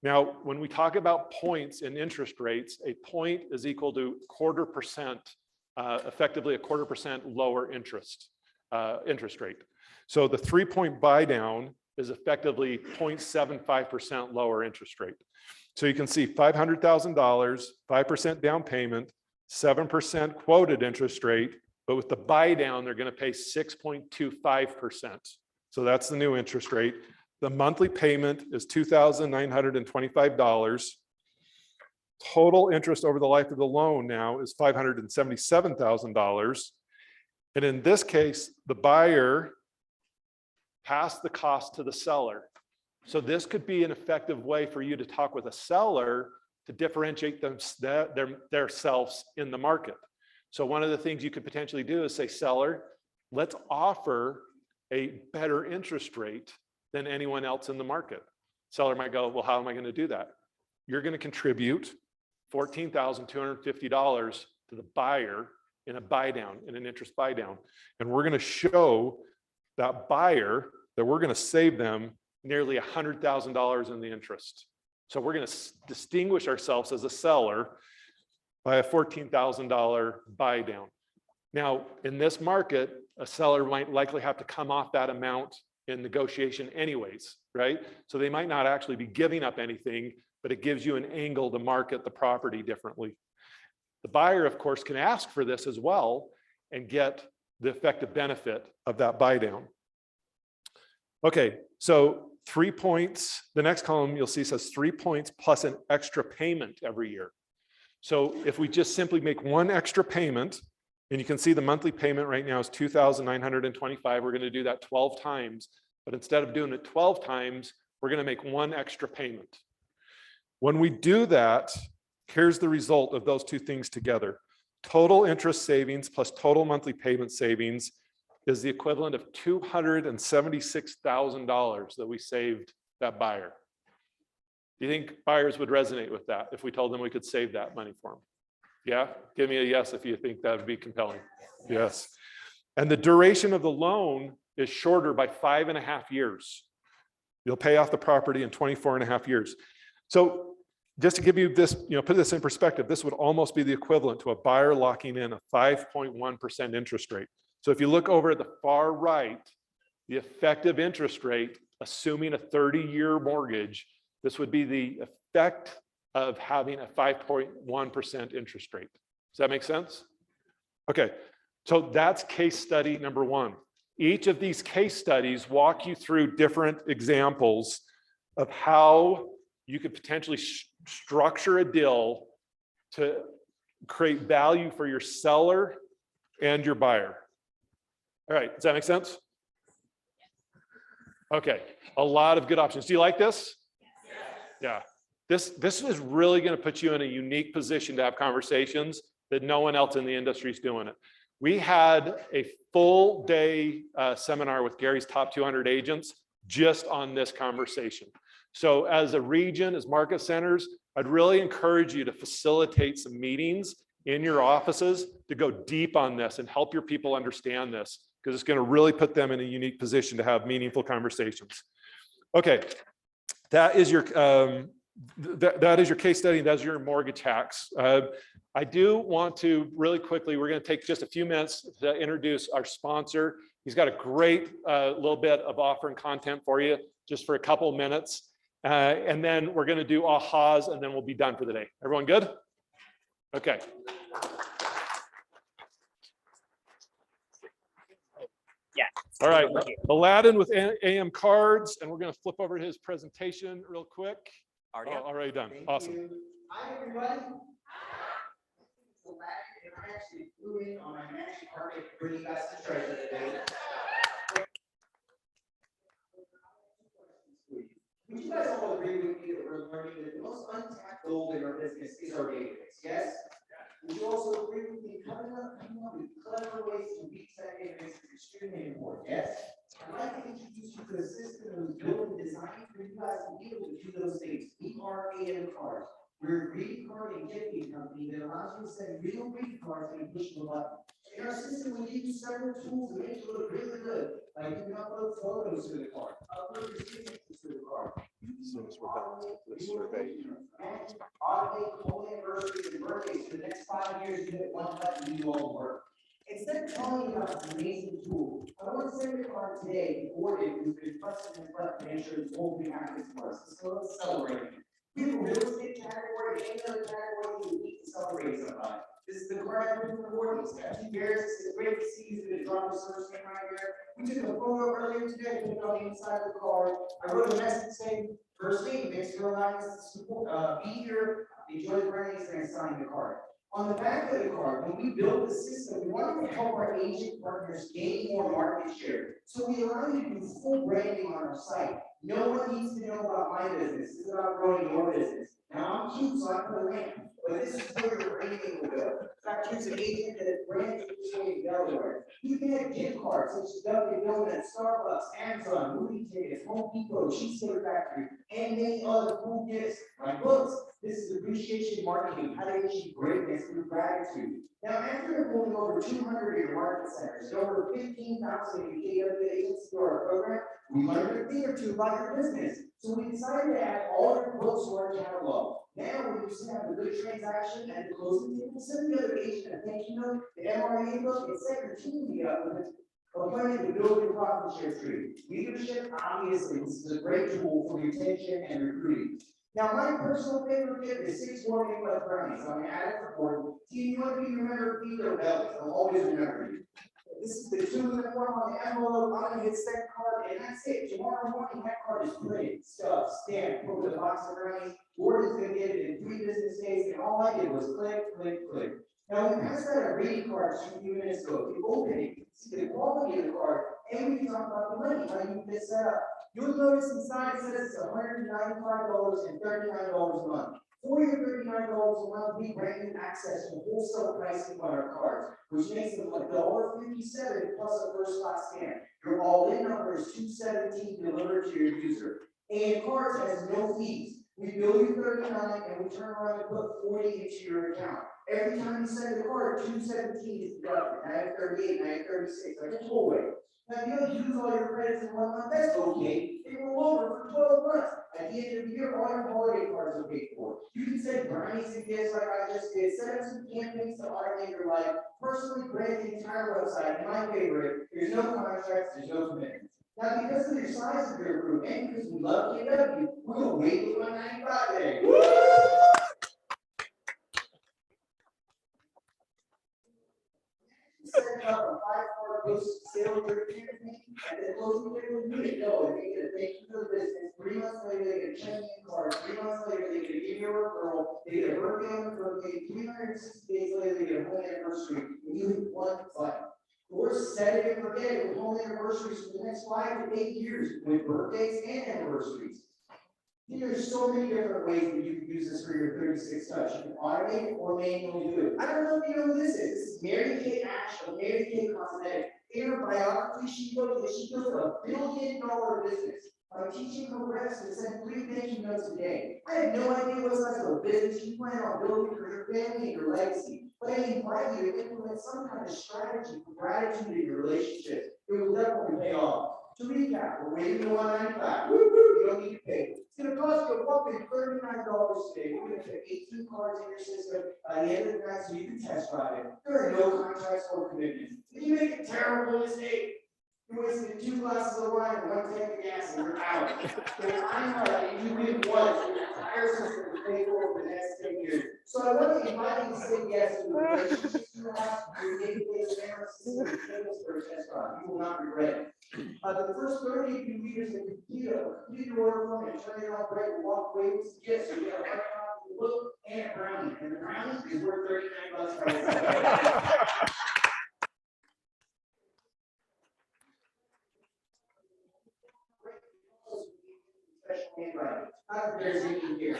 Now, when we talk about points in interest rates, a point is equal to 1/4%, effectively a 1/4% lower interest rate. So the 3-point buy down is effectively 0.75% lower interest rate. So you can see $500,000, 5% down payment, 7% quoted interest rate, but with the buy down, they're going to pay 6.25%. So that's the new interest rate. The monthly payment is $2,925. Total interest over the life of the loan now is $577,000. And in this case, the buyer passed the cost to the seller. So this could be an effective way for you to talk with a seller to differentiate themselves in the market. So one of the things you could potentially do is say, seller, let's offer a better interest rate than anyone else in the market. Seller might go, well, how am I going to do that? You're going to contribute $14,250 to the buyer in a buy down, in an interest buy down. And we're going to show that buyer that we're going to save them nearly $100,000 in the interest. So we're going to distinguish ourselves as a seller by a $14,000 buy down. Now, in this market, a seller might likely have to come off that amount in negotiation anyways, right? So they might not actually be giving up anything, but it gives you an angle to market the property differently. The buyer, of course, can ask for this as well and get the effective benefit of that buy down. Okay, so 3 points. The next column you'll see says 3 points plus an extra payment every year. So if we just simply make one extra payment, and you can see the monthly payment right now is $2,925. We're going to do that 12 times, but instead of doing it 12 times, we're going to make one extra payment. When we do that, here's the result of those two things together. Total interest savings plus total monthly payment savings is the equivalent of $276,000 that we saved that buyer. Do you think buyers would resonate with that if we told them we could save that money for them? Yeah, give me a yes if you think that would be compelling. Yes. And the duration of the loan is shorter by 5.5 years. You'll pay off the property in 24.5 years. So just to give you this, put this in perspective, this would almost be the equivalent to a buyer locking in a 5.1% interest rate. So if you look over at the far right, the effective interest rate, assuming a 30-year mortgage, this would be the effect of having a 5.1% interest rate. Does that make sense? Okay, so that's case study number one. Each of these case studies walk you through different examples of how you could potentially structure a deal to create value for your seller and your buyer. All right, does that make sense? Okay, a lot of good options. Do you like this? Yeah. This is really going to put you in a unique position to have conversations that no one else in the industry is doing it. We had a full day seminar with Gary's top 200 agents just on this conversation. So as a region, as market centers, I'd really encourage you to facilitate some meetings in your offices to go deep on this and help your people understand this, because it's going to really put them in a unique position to have meaningful conversations. Okay, that is your that is your case study. That's your mortgage hacks. I do want to really quickly, we're going to take just a few minutes to introduce our sponsor. He's got a great little bit of offer and content for you just for a couple of minutes. And then we're going to do ahas and then we'll be done for the day. Everyone good? Okay. Yeah. All right. Aladdin with AM cards, and we're going to flip over to his presentation real quick. Already done. Awesome. Hi, everybody. So Aladdin, and I actually flew in on my magic carpet to bring you guys some treasure today. Would you guys all agree with me that we're learning that the most untapped gold in our business is our database? Yes? Would you also agree with me coming up with clever ways to reach that database is extremely important? Yes? I'd like to introduce you to a system that was built and designed for you guys to be able to do those things. We are AM cards. We're a greeting card and gifting company that allows you to send real greeting cards and push the button. In our system, we give you several tools to make it look really good. Like you can upload photos to the card, upload your signatures to the card. So as we're done with this survey. Automate whole anniversaries and birthdays for the next 5 years. You hit one button and do all the work. Instead of telling you about this amazing tool, I want to send a card today to Gordon, who's been pressing and prep to make sure this whole thing happens for us. So let's celebrate. We have a real estate category, any other category you need to celebrate somebody. This is the card I put in the board. It's got 2 bears. It's great to see you. It's drop his first name right there. We took a photo earlier today, put it on the inside of the card. I wrote a message saying, first name, thanks for allowing us to support, be here, enjoy the brownies, and sign the card. On the back of the card, when we built the system, we wanted to help our agent partners gain more market share. So we allow you to do full branding on our site. No one needs to know about my business. This is about growing your business. Now, I'm cute, so I put a link, but this is where your branding will go. In fact, here's an agent that branded this way in Delaware. You can have gift cards such as Dunkin' Donuts, Starbucks, Amazon, movie tickets, Home Depot, Cheesecake Factory, and many other cool gifts like books. This is appreciation marketing, how to achieve greatness through gratitude. Now, after pulling over 200 of your market centers and over 15,000 KW agents to our program, we learned a thing or two about your business. So we decided to add all your books to our catalog. Now, when you see have a good transaction at the closing table, send the other agent a thank you note, the MRA book, and set your team up with a plan to build your profit share tree. Leadership, obviously, this is a great tool for retention and recruiting. Now, my personal favorite gift is 6 warming plus brownies. I'm gonna add it for board. See, you want to be remembered, feed their bellies. I'll always remember you. This is the 2 uniform on the envelope. I'm gonna hit send card, and that's it. Tomorrow morning, that card is printed, stuffed, stamped, put with a box of brownies. Board is gonna get it in 3 business days, and all I did was click, click, click. Now, we passed out a greeting card just a few minutes ago. If you open it, you can see the quality of the card, and we can talk about the money, how you can get set up. You'll notice inside it says it's $195 and $39 a month. For your $39 a month, we grant you access to wholesale pricing on our cards, which makes them $1.57 plus a first class stamp. Your all-in number is $217 delivered to your user. And cards has no fees. We bill you $39 and we turn around and put $40 into your account. Every time you send a card, $217 is deducted. I have 38, I have 36, like a tollway. Now, if you don't use all your credits in 1 month, that's okay. They roll over for 12 months. At the end of the year, all your holiday cards are paid for. You can send brownies and gifts like I just did. Set up some campaigns to automate your life. Personally brand the entire website. And my favorite, there's no contracts, there's no commitments. Now, because of your size of your group and because we love KW, we're going to wait till 195 day. Set up a 5-card post sale campaign, and then closing table unit. No, they get a thank you for the business. 3 months later, they get a check-in card. 3 months later, they get a give you a referral. They get a birthday on the birthday. 360 days later, they get a home anniversary. And you hit one button. Or set it and forget it with home anniversaries for the next 5 to 8 years with birthdays and anniversaries. There's so many different ways that you can use this for your 36 touch. You can automate it or manually do it. I don't know if you know who this is. This is Mary Kay Ash of Mary Kay Cosmetics. In her biography, she built $1 billion business by teaching her reps to send 3 thank you notes a day. I have no idea what size of a business you plan on building for your family and your legacy, but I invite you to implement some kind of strategy for gratitude in your relationships. It will definitely pay off. To recap, we're waiting to 195. Woo-hoo, you don't need to pay. It's going to cost you a whopping $39 today. We're going to put 18 cards in your system by the end of the night so you can test drive it. There are no contracts or commitments. If you make a terrible mistake, you wasted 2 glasses of wine and 1 tank of gas and you're out. If I'm right, and you win once, your entire system will pay for the next 10 years. So I want to invite you to say yes to the relationships you have, your database system, and payments for a test drive. You will not regret it. The first 30 of you leaders that complete your order form and turn it on right and walk away with some gifts. So you got a hard copy of the book and a brownie. And the brownie is worth $39 by itself. Special handwriting. There's anything here.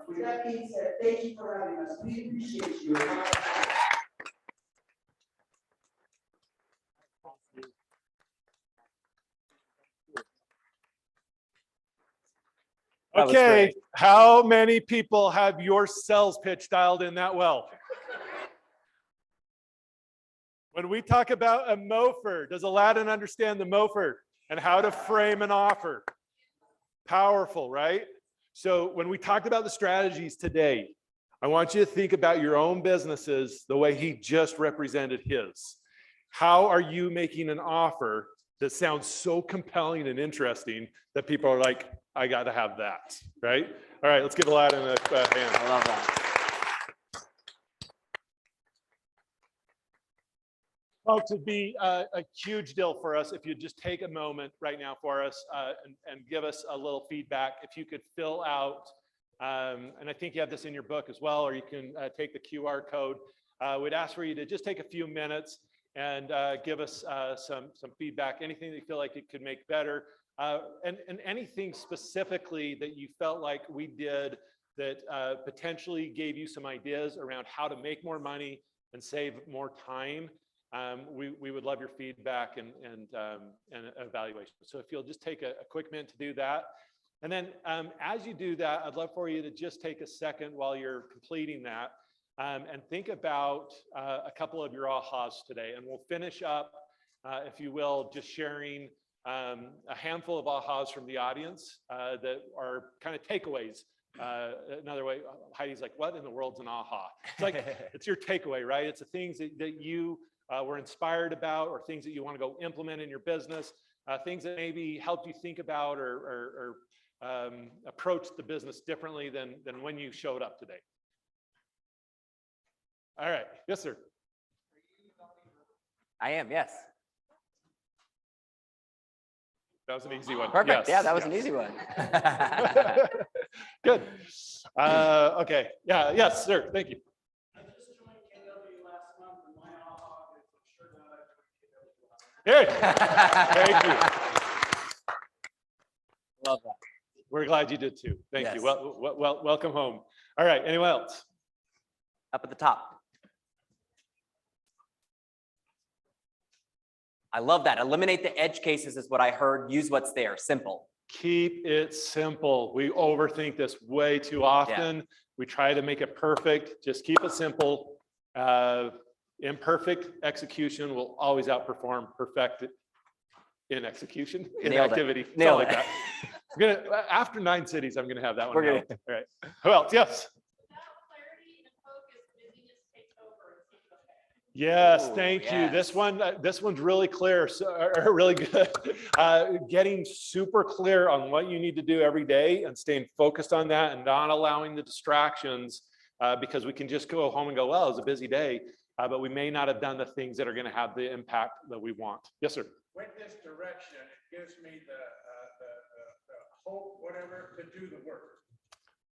With that being said, thank you for having us. We appreciate you. That was Okay, great. how many people have your sales pitch dialed in that well? When we talk about a MOFR, does Aladdin understand the MOFR and how to frame an offer? Powerful, right? So when we talked about the strategies today, I want you to think about your own businesses the way he just represented his. How are you making an offer that sounds so compelling and interesting that people are like, I got to have that, right? All right, let's give Aladdin a hand. I love that. Folks, it'd be a huge deal for us if you just take a moment right now for us and give us a little feedback. If you could fill out, and I think you have this in your book as well, or you can take the QR code. We'd ask for you to just take a few minutes and give us some feedback, anything that you feel like it could make better, and anything specifically that you felt like we did that potentially gave you some ideas around how to make more money and save more time. We would love your feedback and evaluation. So if you'll just take a quick minute to do that. And then as you do that, I'd love for you to just take a second while you're completing that and think about a couple of your ahas today. And we'll finish up, if you will, just sharing a handful of ahas from the audience that are kind of takeaways. Another way, Heidi's like, what in the world's an aha? It's like, it's your takeaway, right? It's the things that you were inspired about, or things that you want to go implement in your business, things that maybe helped you think about or approach the business differently than when you showed up today. All right. Yes, sir. I am, yes. That was an easy one. Perfect. Yes, Yeah, that was yes. an easy one. Good. Okay. Yeah. Yes, sir. Thank you. I just joined KW last month, and my aha is I'm sure that I joined KW last month. Hey, thank you. Love that. We're glad you did too. Thank Yes. you. Well, welcome home. All right. Anyone else? Up at the top. I love that. Eliminate the edge cases is what I heard. Use what's there. Simple. Keep it simple. We overthink this way too often. We try to make it perfect. Just keep it simple. Imperfect execution will always outperform perfect in execution, in Nailed it. activity. Nailed Something it. like that. I'm gonna, after 9 cities, I'm gonna have that one. We're nailed. gonna- All right. Who else? Yes. Yes, Ooh, thank you. yes. This one's really clear, really good. Getting super clear on what you need to do every day and staying focused on that and not allowing the distractions, because we can just go home and go, well, it was a busy day, but we may not have done the things that are going to have the impact that we want. Yes, sir. With this direction, it gives me the hope, whatever, to do the work.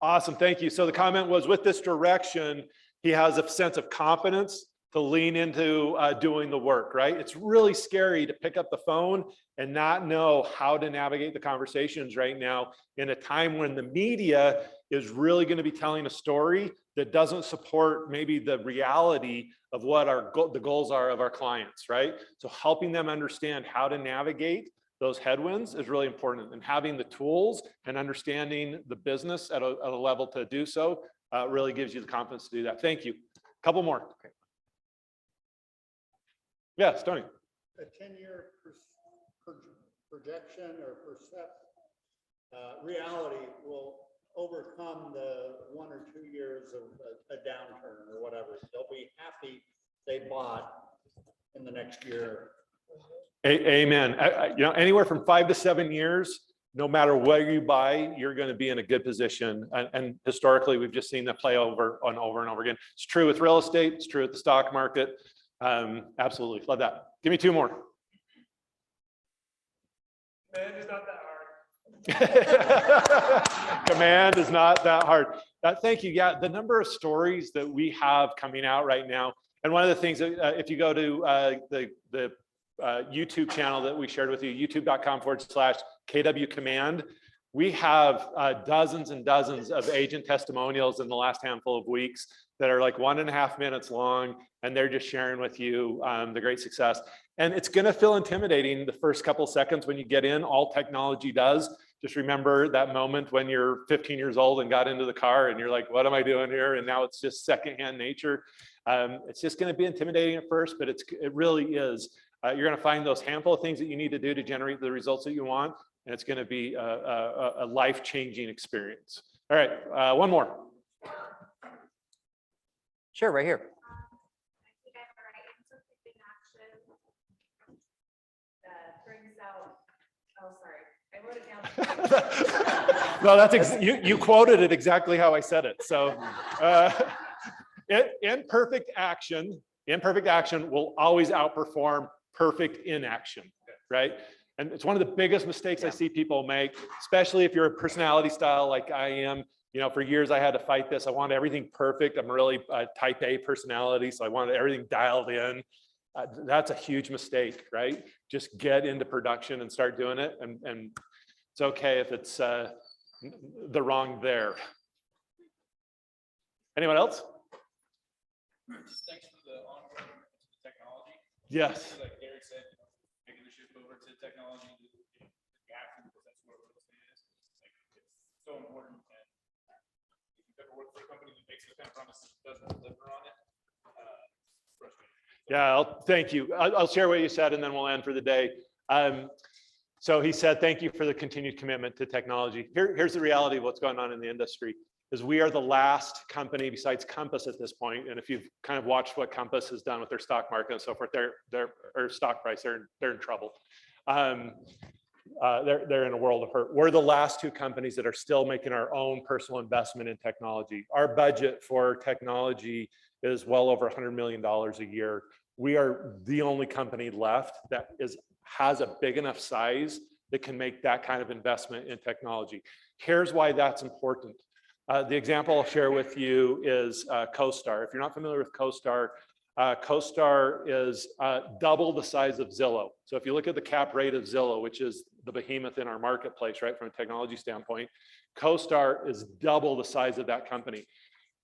Awesome, thank you. So the comment was, with this direction, he has a sense of confidence to lean into doing the work, right? It's really scary to pick up the phone and not know how to navigate the conversations right now in a time when the media is really going to be telling a story that doesn't support maybe the reality of what the goals are of our clients, right? So helping them understand how to navigate those headwinds is really important, and having the tools and understanding the business at a level to do so really gives you the confidence to do that. Thank you. Couple more. Okay. Yes, Tony. A 10-year projection or reality will overcome the 1 or 2 years of a downturn or whatever. They'll be happy they bought in the next year. Amen. Anywhere from 5 to 7 years, no matter what you buy, you're going to be in a good position. And historically, we've just seen that play over and over and over again. It's true with real estate. It's true with the stock market. Absolutely. Love that. Give me 2 more. Man, it's not that hard. Command is not that hard. Thank you. Yeah, the number of stories that we have coming out right now. And one of the things that if you go to the YouTube channel that we shared with you, youtube.com/KW Command, we have dozens and dozens of agent testimonials in the last handful of weeks that are like 1.5 minutes long, and they're just sharing with you the great success. And it's going to feel intimidating the first couple seconds when you get in. All technology does. Just remember that moment when you're 15 years old and got into the car and you're like, what am I doing here? And now it's just secondhand nature. It's just going to be intimidating at first, but it really is. You're going to find those handful of things that you need to do to generate the results that you want. And it's going to be a life-changing experience. All right, one more. Sure, right here. I think I have the right answer. Taking action that brings out, oh, sorry. I wrote it down. No, you quoted it exactly how I said it. So imperfect action will always outperform perfect inaction, right? And it's one of the biggest mistakes I see people make, especially if you're a personality style like I am. You know, for years I had to fight this. I wanted everything perfect. I'm really a type A personality, so I wanted everything dialed in. That's a huge mistake, right? Just get into production and start doing it. And it's okay if it's the wrong there. Anyone else? Thanks for the ongoing technology. Yes. Like Gary said, making the shift over to technology, the gap, because that's where real estate is. Like, it's so important. And if you've ever worked for a company that makes the kind of promises and doesn't deliver on it, frustrating. Yeah, thank you. I'll share what you said and then we'll end for the day. So he said, thank you for the continued commitment to technology. Here's the reality of what's going on in the industry is we are the last company besides Compass at this point. And if you've kind of watched what Compass has done with their stock market and so forth, their stock price, they're in trouble. They're in a world of hurt. We're the last two companies that are still making our own personal investment in technology. Our budget for technology is well over $100 million a year. We are the only company left that has a big enough size that can make that kind of investment in technology. Here's why that's important. The example I'll share with you is CoStar. If you're not familiar with CoStar, CoStar is double the size of Zillow. So if you look at the cap rate of Zillow, which is the behemoth in our marketplace, right, from a technology standpoint, CoStar is double the size of that company.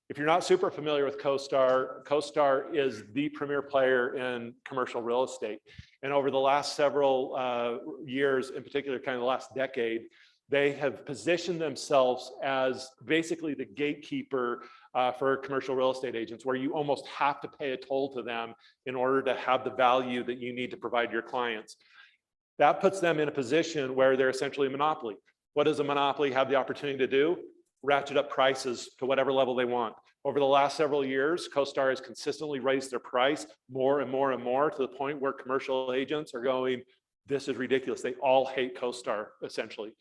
If you're not super familiar with CoStar, CoStar is the premier player in commercial real estate. And over the last several years, in particular, kind of the last decade, they have positioned themselves as basically the gatekeeper for commercial real estate agents, where you almost have to pay a toll to them in order to have the value that you need to provide your clients. That puts them in a position where they're essentially a monopoly. What does a monopoly have the opportunity to do? Ratchet up prices to whatever level they want. Over the last several years, CoStar has consistently raised their price more and more and more to the point where commercial agents are going, this is ridiculous. They all hate CoStar, essentially.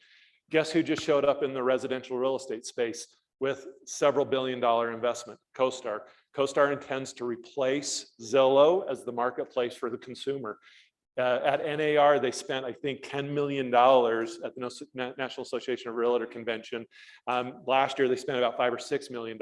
Guess who just showed up in the residential real estate space with several billion-dollar investment? CoStar. CoStar intends to replace Zillow as the marketplace for the consumer. At NAR, they spent, I think, $10 million at the National Association of Realtor Convention. Last year, they spent about $5 or $6 million.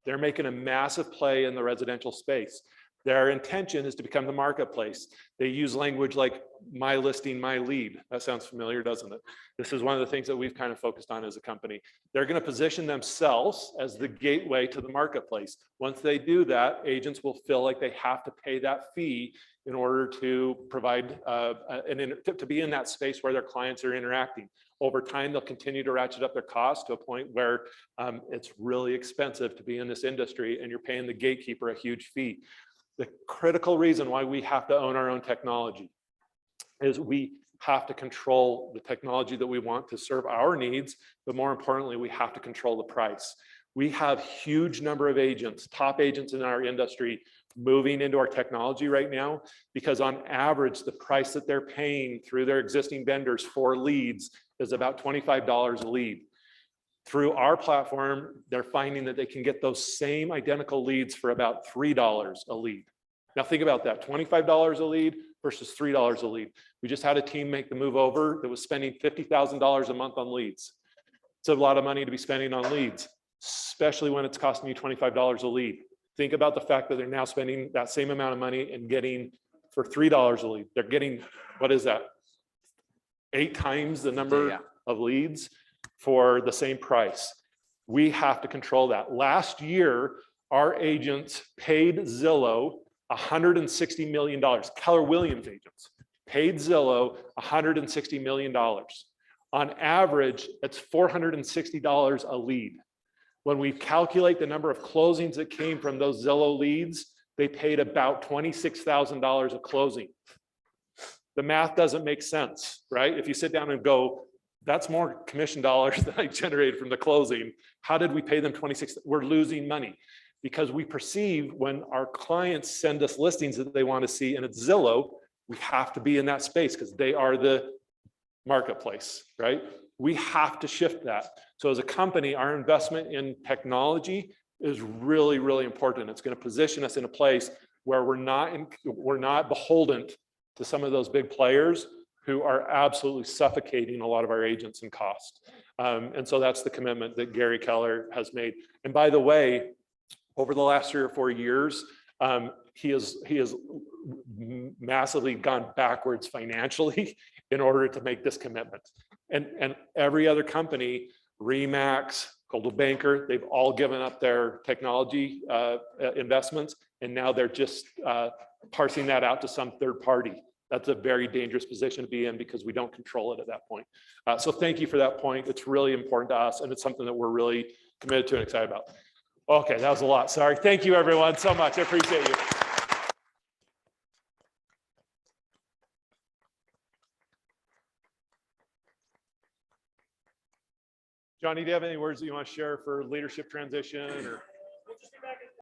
They're making a massive play in the residential space. Their intention is to become the marketplace. They use language like my listing, my lead. That sounds familiar, doesn't it? This is one of the things that we've kind of focused on as a company. They're going to position themselves as the gateway to the marketplace. Once they do that, agents will feel like they have to pay that fee in order to provide to be in that space where their clients are interacting. Over time, they'll continue to ratchet up their costs to a point where it's really expensive to be in this industry and you're paying the gatekeeper a huge fee. The critical reason why we have to own our own technology is we have to control the technology that we want to serve our needs, but more importantly, we have to control the price. We have huge number of agents, top agents in our industry, moving into our technology right now, because on average, the price that they're paying through their existing vendors for leads is about $25 a lead. Through our platform, they're finding that they can get those same identical leads for about $3 a lead. Now think about that, $25 a lead versus $3 a lead. We just had a team make the move over that was spending $50,000 a month on leads. It's a lot of money to be spending on leads, especially when it's costing you $25 a lead. Think about the fact that they're now spending that same amount of money and getting for $3 a lead. They're getting, what is that? 8 times the number of leads for the same price. We have to control that. Last year, our agents paid Zillow $160 million. Keller Williams agents paid Zillow $160 million. On average, it's $460 a lead. When we calculate the number of closings that came from those Zillow leads, they paid about $26,000 a closing. The math doesn't make sense, right? If you sit down and go, that's more commission dollars than I generated from the closing. How did we pay them 26? We're losing money because we perceive when our clients send us listings that they want to see and it's Zillow, we have to be in that space because they are the marketplace, right? We have to shift that. So as a company, our investment in technology is really, really important. It's going to position us in a place where we're not beholden to some of those big players who are absolutely suffocating a lot of our agents in cost. And so that's the commitment that Gary Keller has made. And by the way, over the last 3 or 4 years, he has massively gone backwards financially in order to make this commitment. And every other company, Remax, Coldwell Banker, they've all given up their technology investments, and now they're just parsing that out to some third party. That's a very dangerous position to be in because we don't control it at that point. So thank you for that point. It's really important to us, and it's something that we're really committed to and excited about. Okay, that was a lot. Sorry. Thank you, everyone, so much. I appreciate you. Johnny, do you have any words that you want to share for leadership transition or?